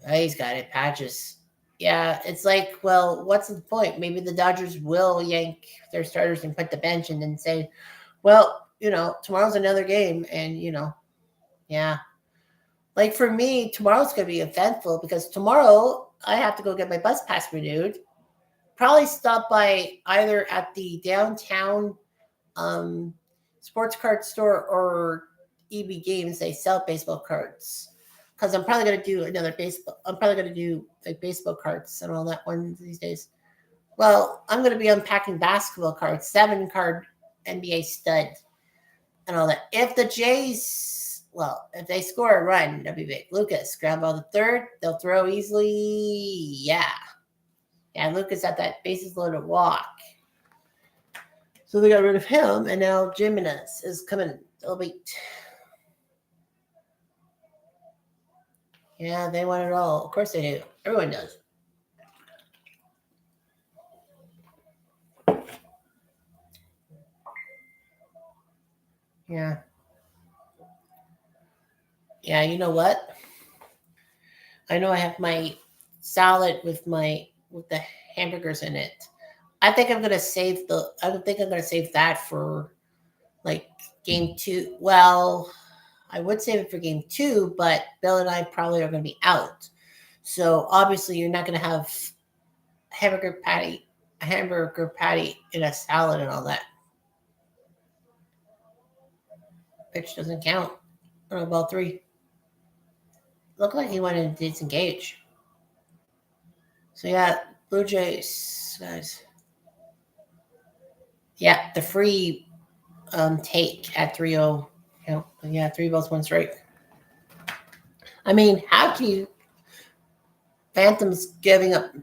Oh, he's got it. Patches. Yeah, it's like, well, what's the point? Maybe the Dodgers will yank their starters and put the bench and then say, well, tomorrow's another game. And, yeah. Like for me, tomorrow's going to be eventful because tomorrow I have to go get my bus pass renewed. Probably stop by either at the downtown sports card store or EB Games. They sell baseball cards. Because I'm probably going to do another baseball. I'm probably going to do like baseball cards and all that one these days. Well, I'm going to be unpacking basketball cards, 7-card NBA stud, and all that. If the Jays, if they score a run, that'd be big. Lucas, ground ball the third, they'll throw easily. Yeah, Lucas at that bases loaded walk. So they got rid of him, and now Jimenez is coming. They'll beat. Yeah, they want it all. Of course they do. Everyone does. Yeah. Yeah, you know what? I know I have my salad with the hamburgers in it. I think I'm gonna save that for like game 2. Well, I would save it for game 2, but Bill and I probably are gonna be out. So obviously you're not gonna have hamburger patty in a salad and all that. Pitch doesn't count. Or about 3. Looked like he wanted to disengage. So yeah, Blue Jays, guys. Yeah, the free take at 3-0. Yeah, 3 balls, 1 strike. I mean, how can you Phantoms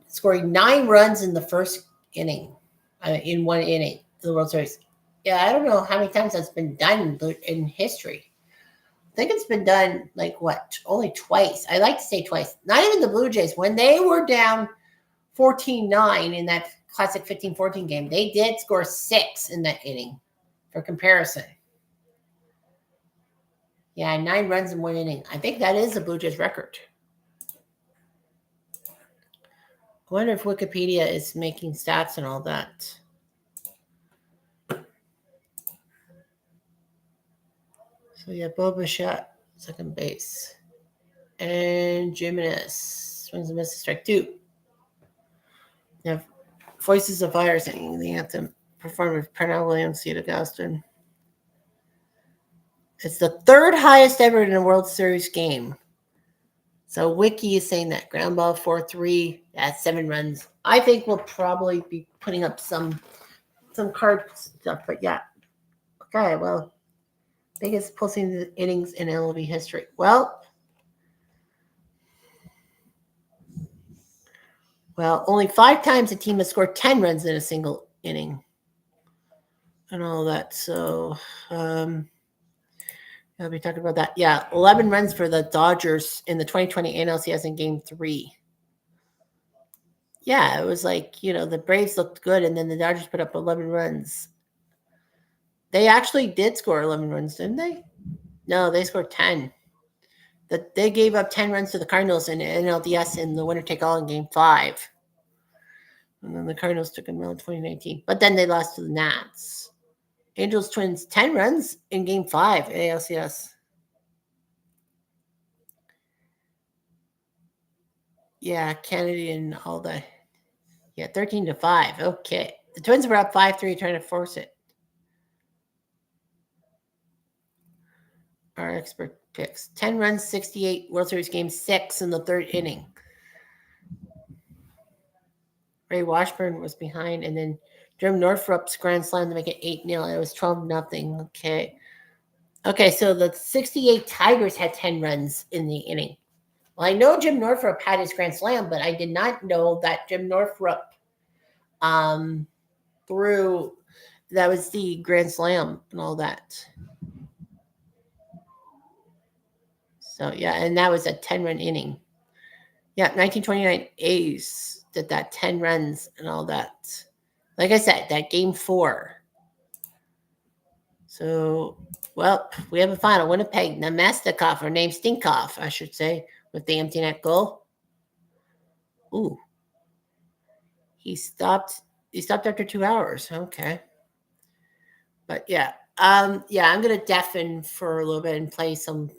scoring 9 runs in the first inning, in 1 inning in the World Series? Yeah, I don't know how many times that's been done in history. I think it's been done only twice. I like to say twice. Not even the Blue Jays. When they were down 14-9 in that classic 15-14 game, they did score 6 in that inning for comparison. Yeah, 9 runs in 1 inning. I think that is the Blue Jays record. I wonder if Wikipedia is making stats and all that. So yeah, Boba shot second base. And Jimenez swings and misses, strike 2. Yeah, Voices of Fire singing the anthem performed with Pernell Williams, Cedar Gaston. It's the 3rd highest ever in a World Series game. So Wiki is saying that ground ball 4-3, that's 7 runs. I think we'll probably be putting up some card stuff, but yeah. Okay, well, biggest pulsing innings in MLB history. Well, only 5 times a team has scored 10 runs in a single inning. And all that. So, I'll be talking about that. Yeah, 11 runs for the Dodgers in the 2020 NLCS in Game 3. Yeah, it was like, the Braves looked good, and then the Dodgers put up 11 runs. They actually did score 11 runs, didn't they? No, they scored 10. They gave up 10 runs to the Cardinals in NLDS in the winner-take-all in Game 5. And then the Cardinals took them in 2019. But then they lost to the Nats. Angels Twins, 10 runs in Game 5 at ALCS. Yeah, Kennedy and all that. Yeah, 13-5. Okay. The Twins were up 5-3 trying to force it. Our expert picks. 10 runs, 68 World Series Game 6 in the 3rd inning. Ray Washburn was behind, and then Jerome Northrup's grand slam to make it 8-0. It was 12-0. Okay. Okay, so the 68 Tigers had 10 runs in the inning. Well, I know Jim Northrup had his grand slam, but I did not know that Jim Northrup um, threw. That was the grand slam and all that. So yeah, and that was a 10-run inning. Yeah, 1929 A's did that 10 runs and all that. Like I said, that game 4. So, well, we have a final. Winnipeg Namestnikov, or named Stinkoff, I should say, with the empty net goal. Ooh, he stopped. He stopped after 2 hours. Okay, but yeah, yeah, I'm gonna deafen for a little bit and play some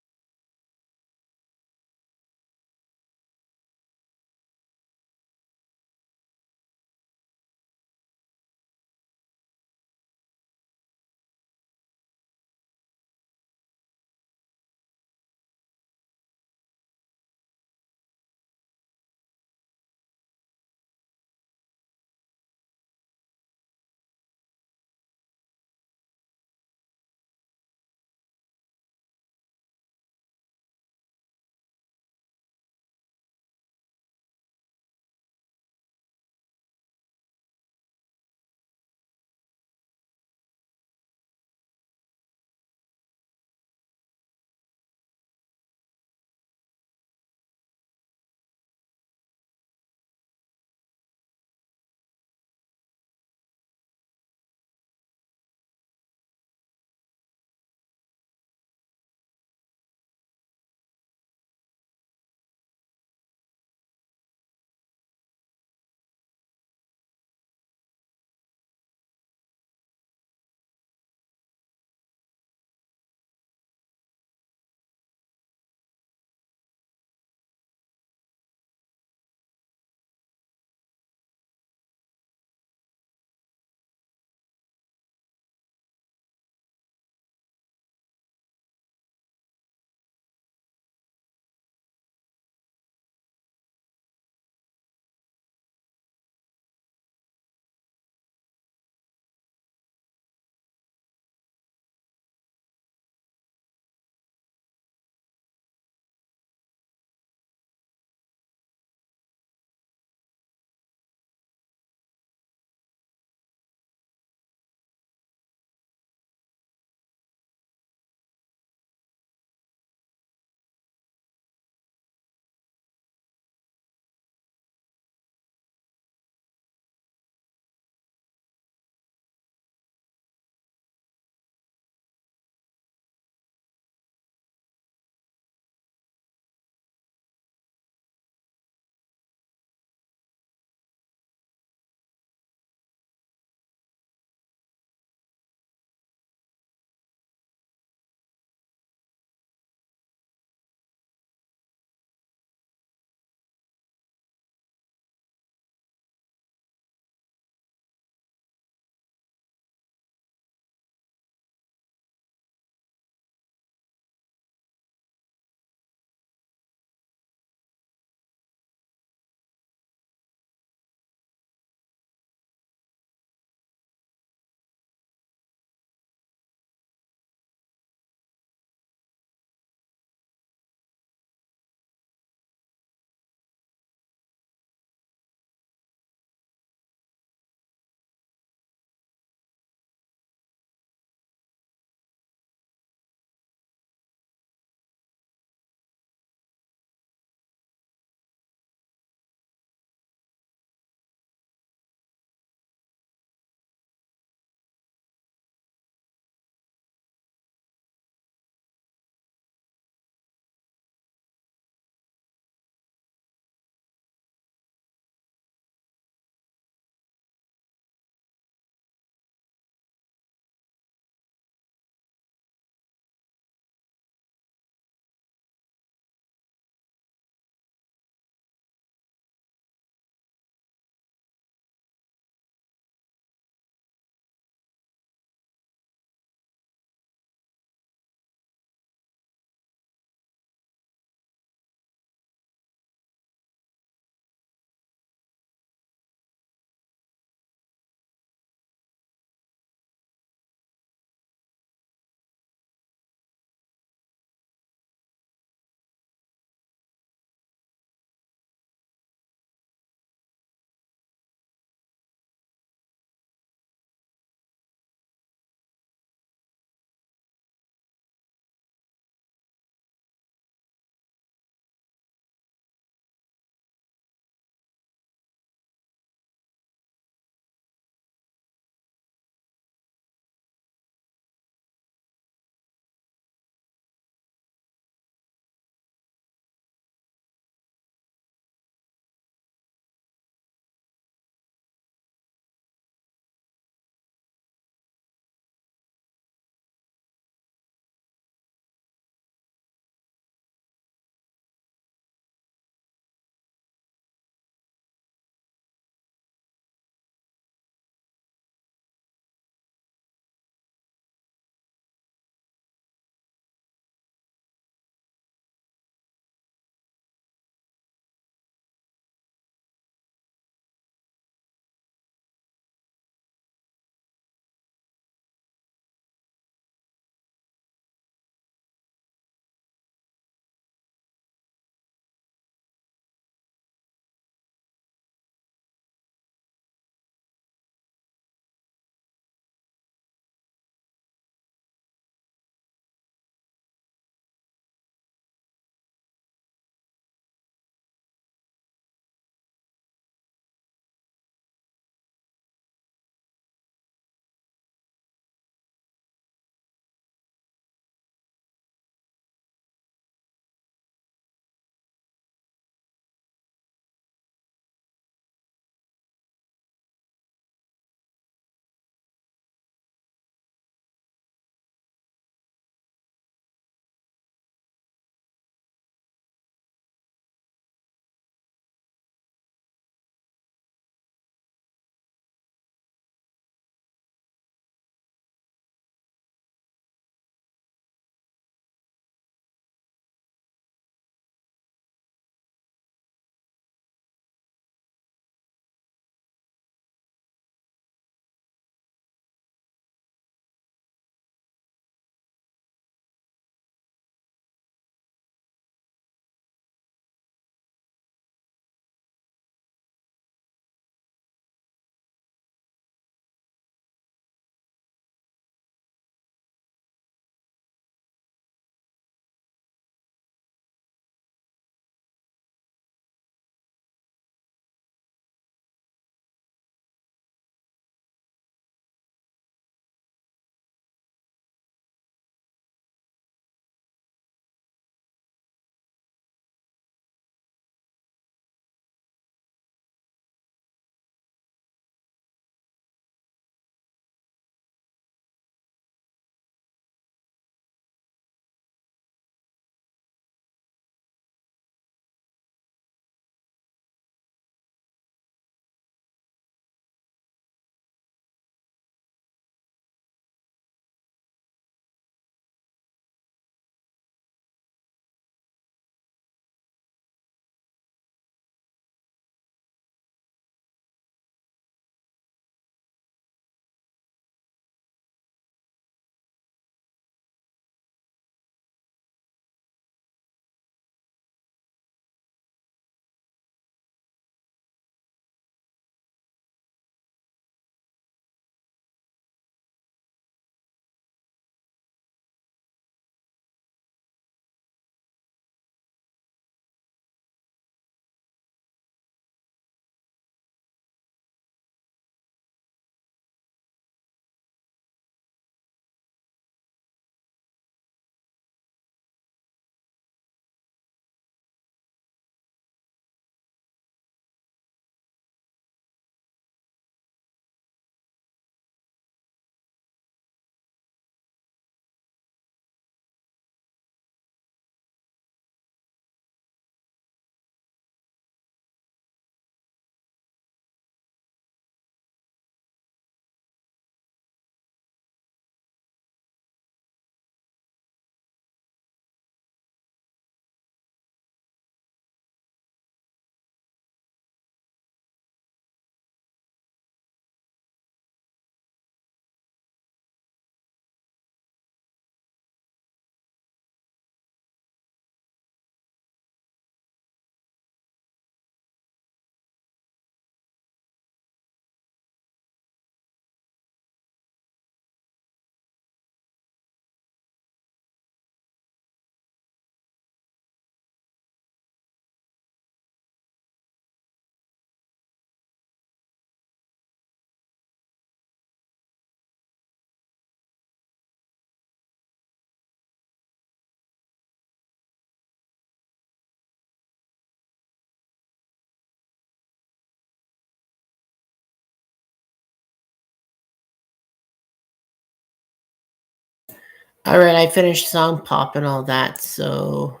All right, I finished song pop and all that, so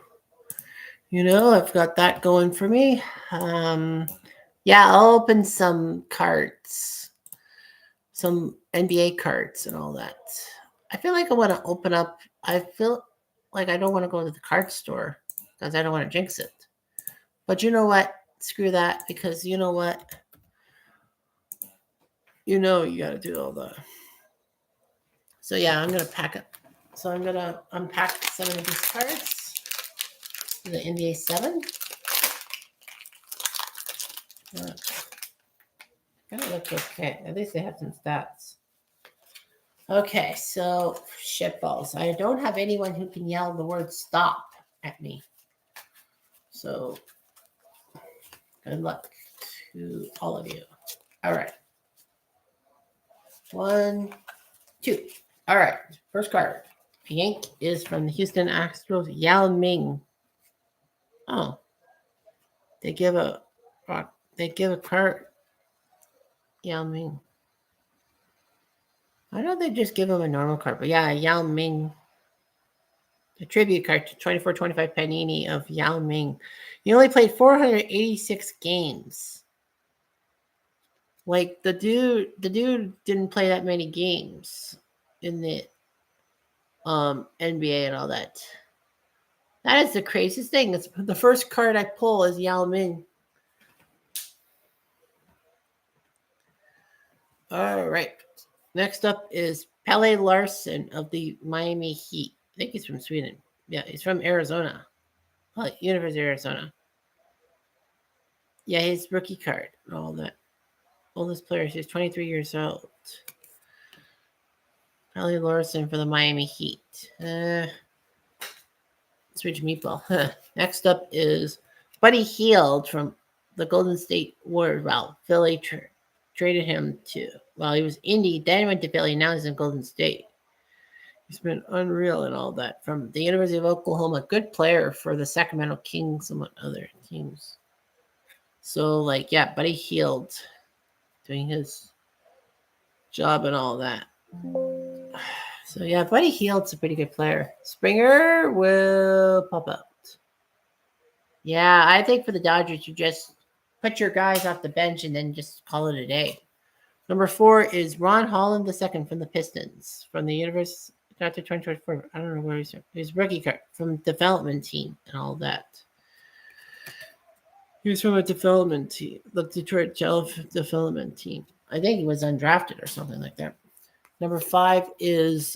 I've got that going for me. Yeah, I'll open some cards, some NBA cards and all that. I feel like I want to open up. I feel like I don't want to go to the card store because I don't want to jinx it. But you know what? Screw that, because you know what? You got to do all the. So yeah, I'm gonna pack it. So I'm gonna unpack some of these cards. The NBA 7. Kind of looks okay. At least they have some stats. Okay, so shitballs. I don't have anyone who can yell the word stop at me. So good luck to all of you. All right. 1, 2. All right. First card. Yank is from the Houston Astros, Yao Ming. Oh. They give a card. Yao Ming. Why don't they just give him a normal card? But yeah, Yao Ming. The tribute card to 24-25 Panini of Yao Ming. He only played 486 games. Like the dude didn't play that many games in the NBA and all that. That is the craziest thing. It's the first card I pull is Yao Ming. All right. Next up is Pele Larson of the Miami Heat. I think he's from Sweden. Yeah, he's from Arizona. University of Arizona. Yeah, his rookie card and all that. Oldest player, he's 23 years old. Pele Larson for the Miami Heat. Switch meatball. Next up is Buddy Hield from the Golden State Warriors. Well, Philly traded him to. Well, he was Indy, then went to Philly. Now he's in Golden State. He's been unreal and all that. From the University of Oklahoma, good player for the Sacramento Kings, among other teams. So, Buddy Hield doing his job and all that. So, yeah, Buddy Hield's a pretty good player. Springer will pop out. Yeah, I think for the Dodgers, you just put your guys off the bench and then just call it a day. Number 4 is Ron Holland II from the Pistons, from the University after 2024. I don't know where he's from. He's rookie card from development team and all that. He was from a development team, the Detroit development team. I think he was undrafted or something like that. Number 5 is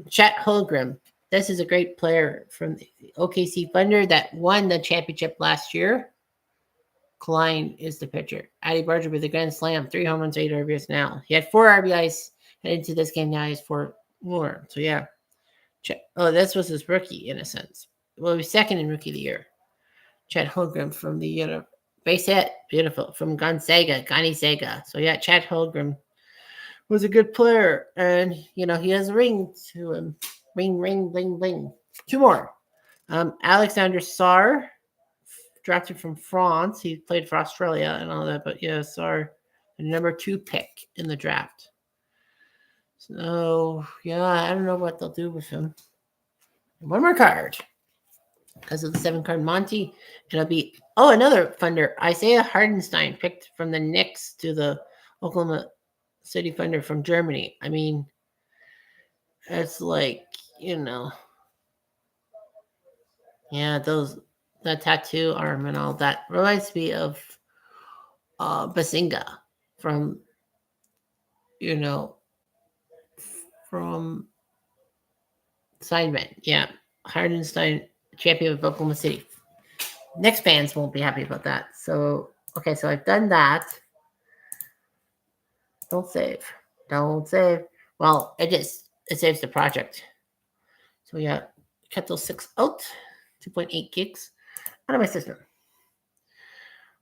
Chet Holmgren. This is a great player from the OKC Thunder that won the championship last year. Klein is the pitcher. Addy Barger with a grand slam, 3 home runs, 8 RBIs now. He had 4 RBIs heading into this game. Now he has 4 more. So, yeah. This was his rookie, in a sense. Well, he was second in rookie of the year. Chet Holmgren from the base hit. Beautiful. From Gonzaga. So, yeah, Chet Holmgren was a good player. And, he has a ring to him. Ring, ring, bling, bling. 2 more. Alexander Sarr, drafted from France. He played for Australia and all that. But, yeah, Sarr, the number 2 pick in the draft. So, yeah, I don't know what they'll do with him. One more card. Because of the 7-card Monty, it'll be another Thunder. Isaiah Hardenstein picked from the Knicks to the Oklahoma City Thunder from Germany. I mean, it's yeah, that tattoo arm and all that reminds me of Bazinga from from Sidemen. Yeah, Hardenstein, champion of Oklahoma City. Knicks fans won't be happy about that. So, okay, so I've done that. Don't save. Well, it saves the project. So, yeah, cut those 6 out. 2.8 gigs out of my system.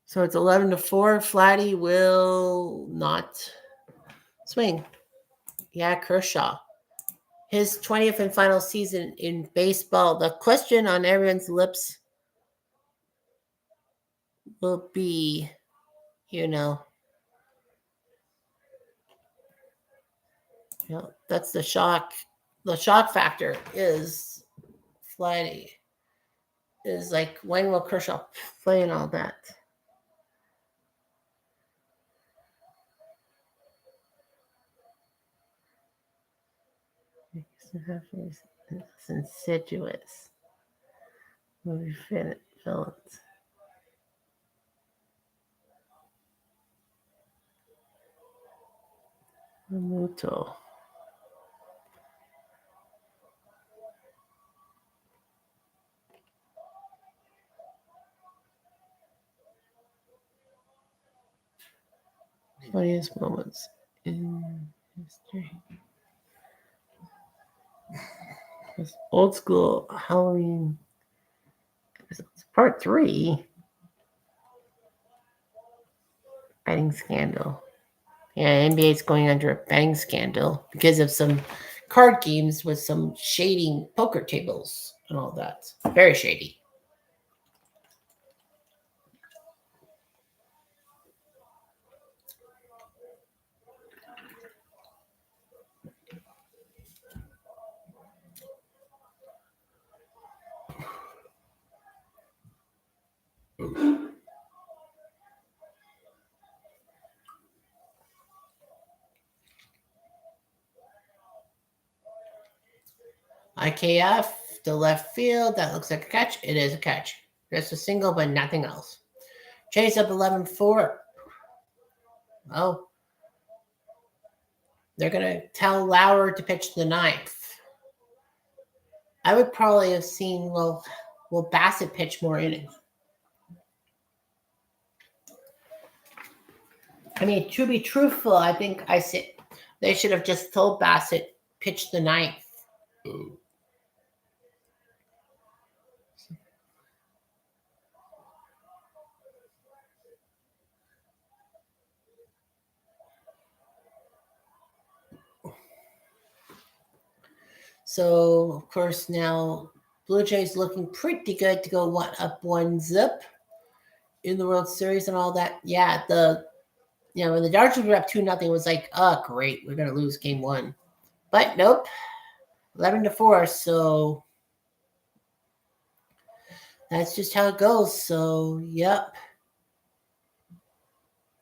So it's 11-4. Flatty will not swing. Yeah, Kershaw. His 20th and final season in baseball. The question on everyone's lips will be, that's the shock. the shock factor is Friday. Is like when will Kershaw play and all that. It's insidious. Movie villains. Muto. Funniest moments in history. It's old school Halloween. It's part 3. Betting scandal. Yeah, NBA's going under a betting scandal because of some card games with some shading poker tables and all that. Very shady. IKF, the left field, that looks like a catch. It is a catch. Just a single, but nothing else. Chase up 11-4. Oh. They're going to tell Lauer to pitch the 9th. I would probably have seen, will Bassett pitch more innings? I mean, to be truthful, I think they should have just told Bassett pitch the 9th. So, of course, now Blue Jays looking pretty good to go up 1-0 in the World Series and all that. Yeah, when the Dodgers were up 2-0, it was like, oh, great, we're going to lose game 1. But nope, 11-4. So that's just how it goes. So, yep.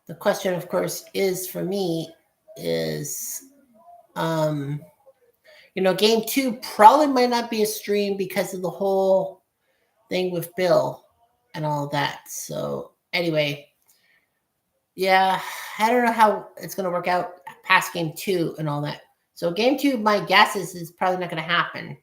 The question, of course, is for me is, game 2 probably might not be a stream because of the whole thing with Bill and all that. So anyway, yeah, I don't know how it's going to work out past game 2 and all that. So game 2, my guess is probably not going to happen.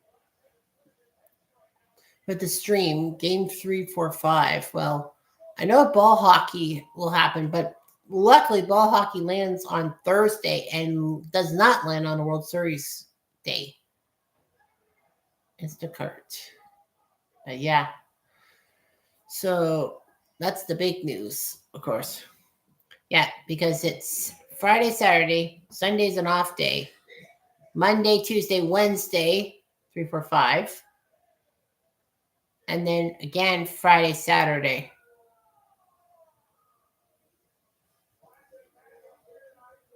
But the stream, game 3, 4, 5, well, I know ball hockey will happen, but luckily ball hockey lands on Thursday and does not land on a World Series day. Instacart. Yeah. So that's the big news, of course. Yeah, because it's Friday, Saturday, Sunday's an off day. Monday, Tuesday, Wednesday, 3, 4, 5. And then again, Friday, Saturday.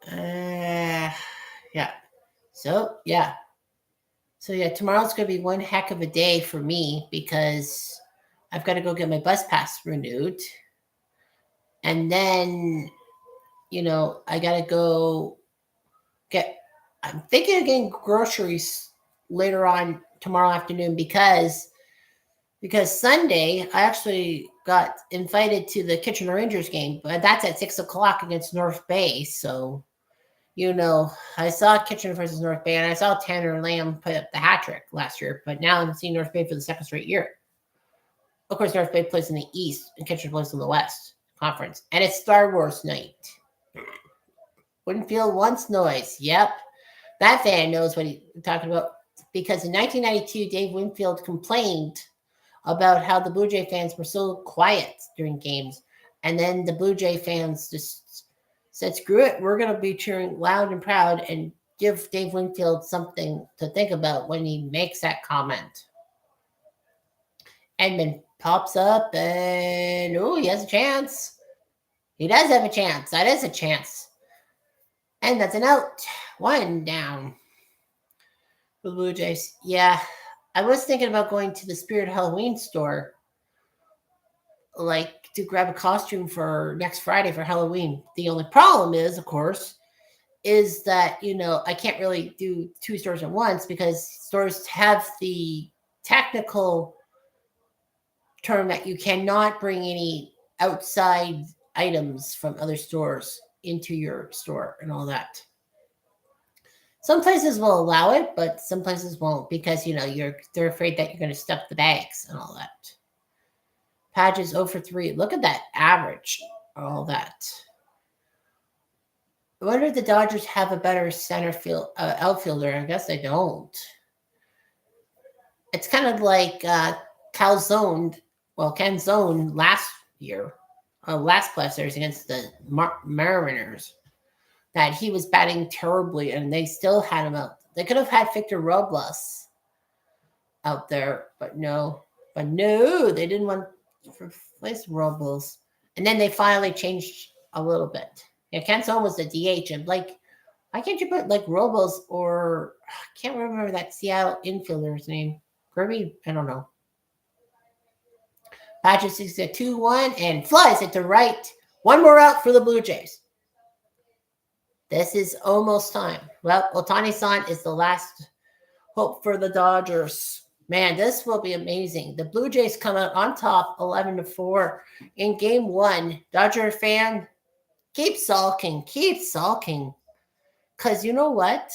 Yeah. So, yeah. Tomorrow's going to be one heck of a day for me because I've got to go get my bus pass renewed. And then, I got to go I'm thinking of getting groceries later on tomorrow afternoon because Sunday I actually got invited to the Kitchener Rangers game, but that's at 6:00 against North Bay. So, I saw Kitchener versus North Bay, and I saw Tanner Lamb put up the hat trick last year, but now I'm seeing North Bay for the second straight year. Of course, North Bay plays in the East, and Kitchener plays in the West Conference, and it's Star Wars night. Winfield wants noise. Yep. That fan knows what he's talking about because in 1992, Dave Winfield complained about how the Blue Jay fans were so quiet during games. And then the Blue Jay fans just said, screw it, we're going to be cheering loud and proud and give Dave Winfield something to think about when he makes that comment. Edmund pops up and, he has a chance. He does have a chance. That is a chance. And that's an out. 1 down. for the Blue Jays. Yeah, I was thinking about going to the Spirit Halloween store, like to grab a costume for next Friday for Halloween. The only problem is, of course, is that I can't really do two stores at once because stores have the technical term that you cannot bring any outside items from other stores into your store and all that. Some places will allow it, but some places won't because they're afraid that you're going to stuff the bags and all that. Padgett's 0 for 3. Look at that average, all that. I wonder if the Dodgers have a better center field outfielder. I guess they don't. It's kind of like Calzone, Ken Zone last year, last playoff series against the Mariners, that he was batting terribly and they still had him out. They could have had Victor Robles out there, but no. But no, they didn't want to replace Robles. And then they finally changed a little bit. Yeah, Ken Zone was the DH, and why can't you put Robles or I can't remember that Seattle infielder's name. Kirby, I don't know. Padgett is at 2-1 and flies it to right. One more out for the Blue Jays. This is almost time. Well, Ohtani-san is the last hope for the Dodgers. Man, this will be amazing. The Blue Jays come out on top 11-4 in game 1. Dodger fan, keep sulking. Because you know what?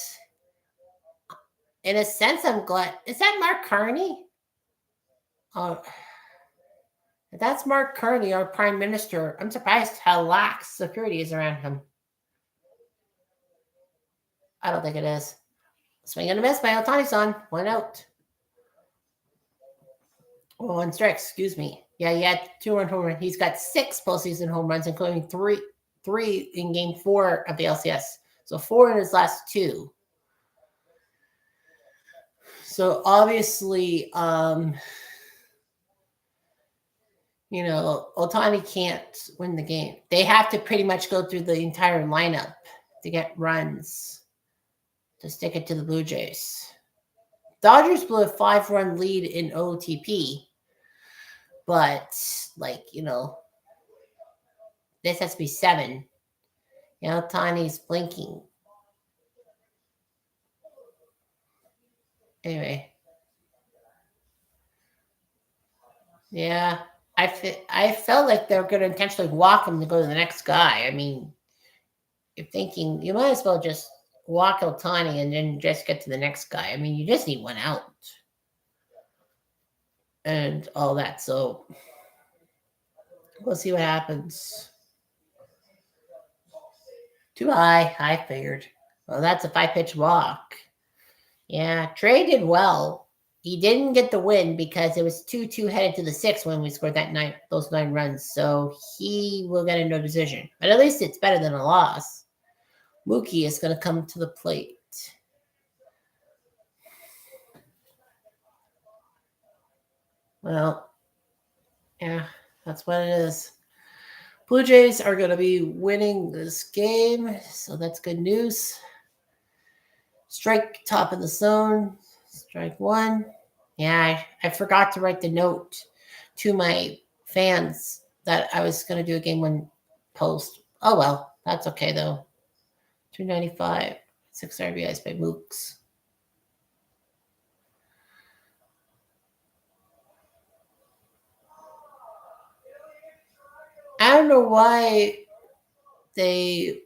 In a sense, I'm glad. Is that Mark Carney? Oh, if that's Mark Carney, our prime minister, I'm surprised how lax security is around him. I don't think it is. Swing and a miss by Ohtani-san. 1 out. Oh, 1 strike, excuse me. Yeah, he had 2-run home run. He's got 6 postseason home runs, including three in game 4 of the LCS. So 4 in his last 2. So obviously, Ohtani can't win the game. They have to pretty much go through the entire lineup to get runs to stick it to the Blue Jays. Dodgers blew a 5-run lead in OTP, but this has to be 7. Ohtani's blinking. Anyway. Yeah. I felt like they were going to intentionally walk him to go to the next guy. I mean, you're thinking you might as well just walk Ohtani and then just get to the next guy. I mean, you just need 1 out and all that. So we'll see what happens. Too high. I figured. Well, that's a 5-pitch walk. Yeah, Trey did well. He didn't get the win because it was 2-2 headed to the 6th when we scored those 9 runs. So he will get a no decision. But at least it's better than a loss. Mookie is going to come to the plate. Well, yeah, that's what it is. Blue Jays are going to be winning this game, so that's good news. Strike top of the zone. Strike 1. Yeah, I forgot to write the note to my fans that I was going to do a game 1 post. Oh, well, that's okay, though. 295, 6 RBIs by Mooks. I don't know why the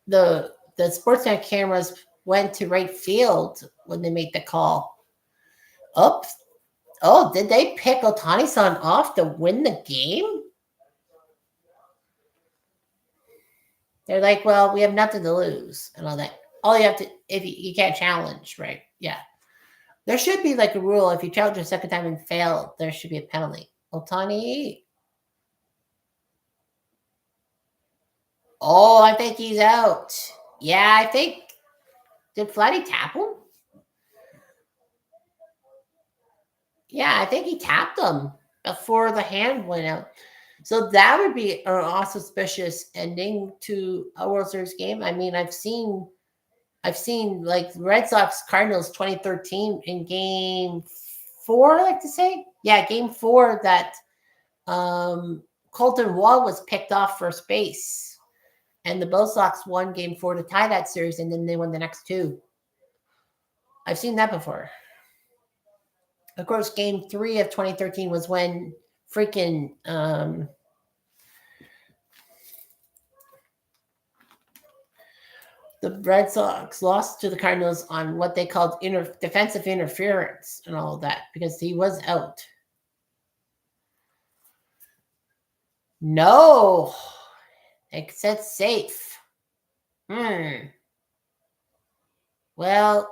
Sportsnet cameras went to right field when they made the call. Oops. Oh, did they pick Ohtani-san off to win the game? They're like, well, we have nothing to lose and all that. All you have to, if you can't challenge, right? Yeah. There should be a rule. If you challenge a second time and fail, there should be a penalty. Ohtani. Oh, I think he's out. Yeah, I think. Did Vladdy tap him? Yeah, I think he tapped him before the hand went out. So that would be an auspicious ending to a World Series game. I mean, I've seen I've seen like Red Sox Cardinals 2013 in game 4, I like to say. Yeah, game 4 that Colton Wall was picked off first base. And the Bo Sox won game 4 to tie that series, and then they won the next 2. I've seen that before. Of course, game 3 of 2013 was when freaking the Red Sox lost to the Cardinals on what they called defensive interference and all of that because he was out. No, it said safe. Well,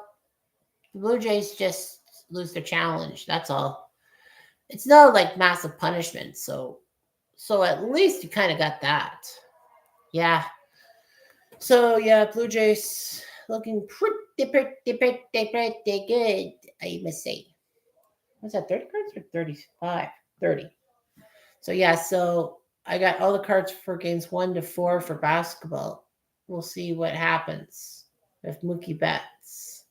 the Blue Jays just lose their challenge. That's all. It's no like massive punishment. So at least you kind of got that. Yeah. So yeah, Blue Jays looking pretty good, I must say. Was that 30 cards or 35? 30. So yeah, so I got all the cards for games 1 to 4 for basketball. We'll see what happens with Mookie Betts.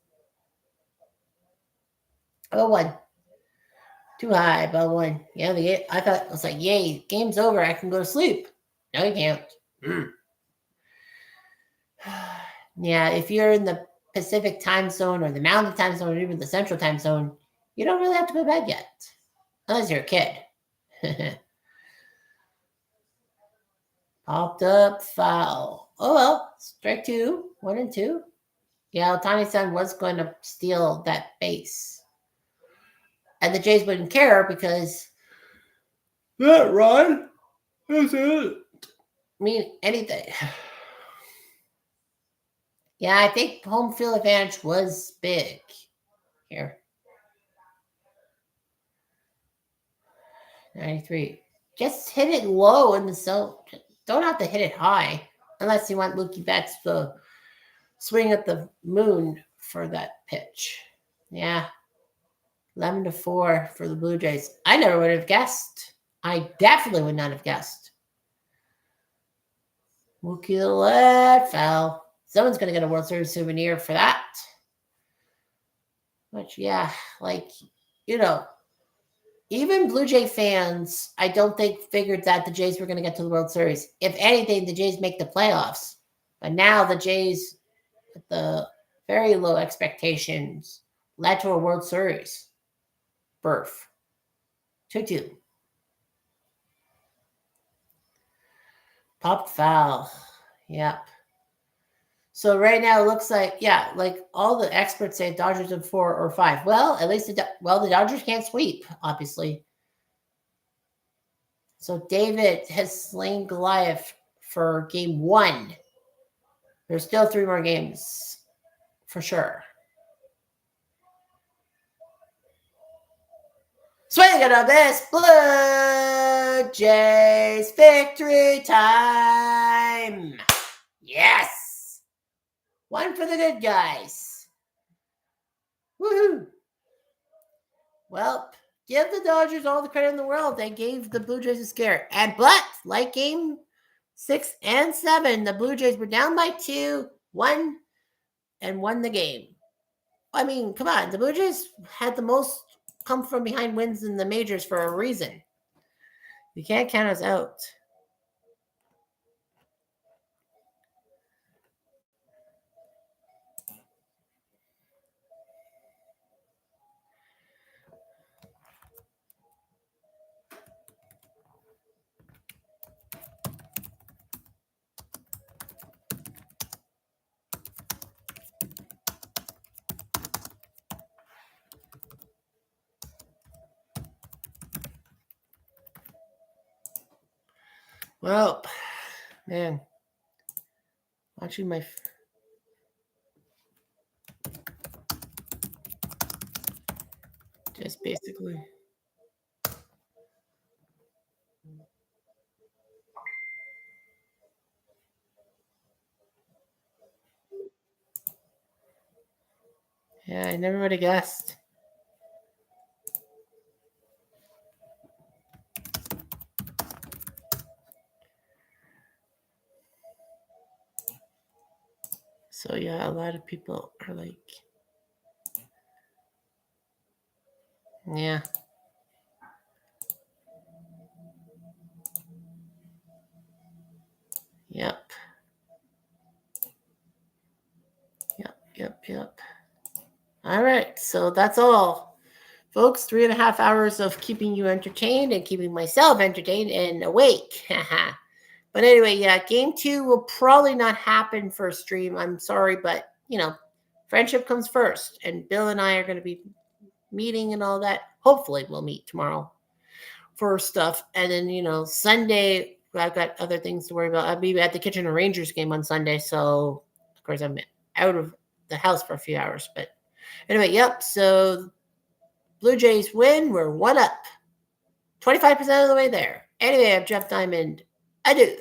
Oh, 1. Too high, but 1. Yeah, I thought I was like, yay, game's over. I can go to sleep. No, you can't. Yeah, if you're in the Pacific time zone or the Mountain time zone or even the Central time zone, you don't really have to go to bed yet. Unless you're a kid. Popped up, foul. Oh, well, strike 2, 1 and 2. Yeah, Otani-san was going to steal that base. And the Jays wouldn't care because that run doesn't mean anything. Yeah, I think home field advantage was big here. 93. Just hit it low in the zone. Don't have to hit it high unless you want Mookie Betts to swing at the moon for that pitch. Yeah. 11 to 4 for the Blue Jays. I never would have guessed. I definitely would not have guessed. Mookie to left, foul. Someone's going to get a World Series souvenir for that. Which, yeah, like, even Blue Jay fans, I don't think figured that the Jays were going to get to the World Series. If anything, the Jays make the playoffs. But now the Jays, with the very low expectations, led to a World Series berth. 2-2. Popped foul. Yep. So right now it looks like, yeah, like all the experts say Dodgers in 4 or 5. Well, at least the Dodgers can't sweep, obviously. So David has slain Goliath for game 1. There's still 3 more games for sure. Swing and a miss. Blue Jays victory time. Yes. 1 for the good guys. Woohoo. Well, give the Dodgers all the credit in the world. They gave the Blue Jays a scare. But like game 6 and 7, the Blue Jays were down by 2, won the game. I mean, come on. The Blue Jays had the most come from behind wins in the majors for a reason. You can't count us out. Well, man, watching my just basically. Yeah, I never would have guessed. So yeah, a lot of people are like, yeah. Yep. Yep. All right. So that's all. Folks, 3.5 hours of keeping you entertained and keeping myself entertained and awake. But anyway, yeah, game 2 will probably not happen for a stream. I'm sorry, but friendship comes first. And Bill and I are going to be meeting and all that. Hopefully we'll meet tomorrow for stuff. And then, Sunday, I've got other things to worry about. I'll be at the Kitchener Rangers game on Sunday. So, of course, I'm out of the house for a few hours. But anyway, yep. So, Blue Jays win. We're 1 up. 25% of the way there. Anyway, I'm Jeff Diamond. Adieu.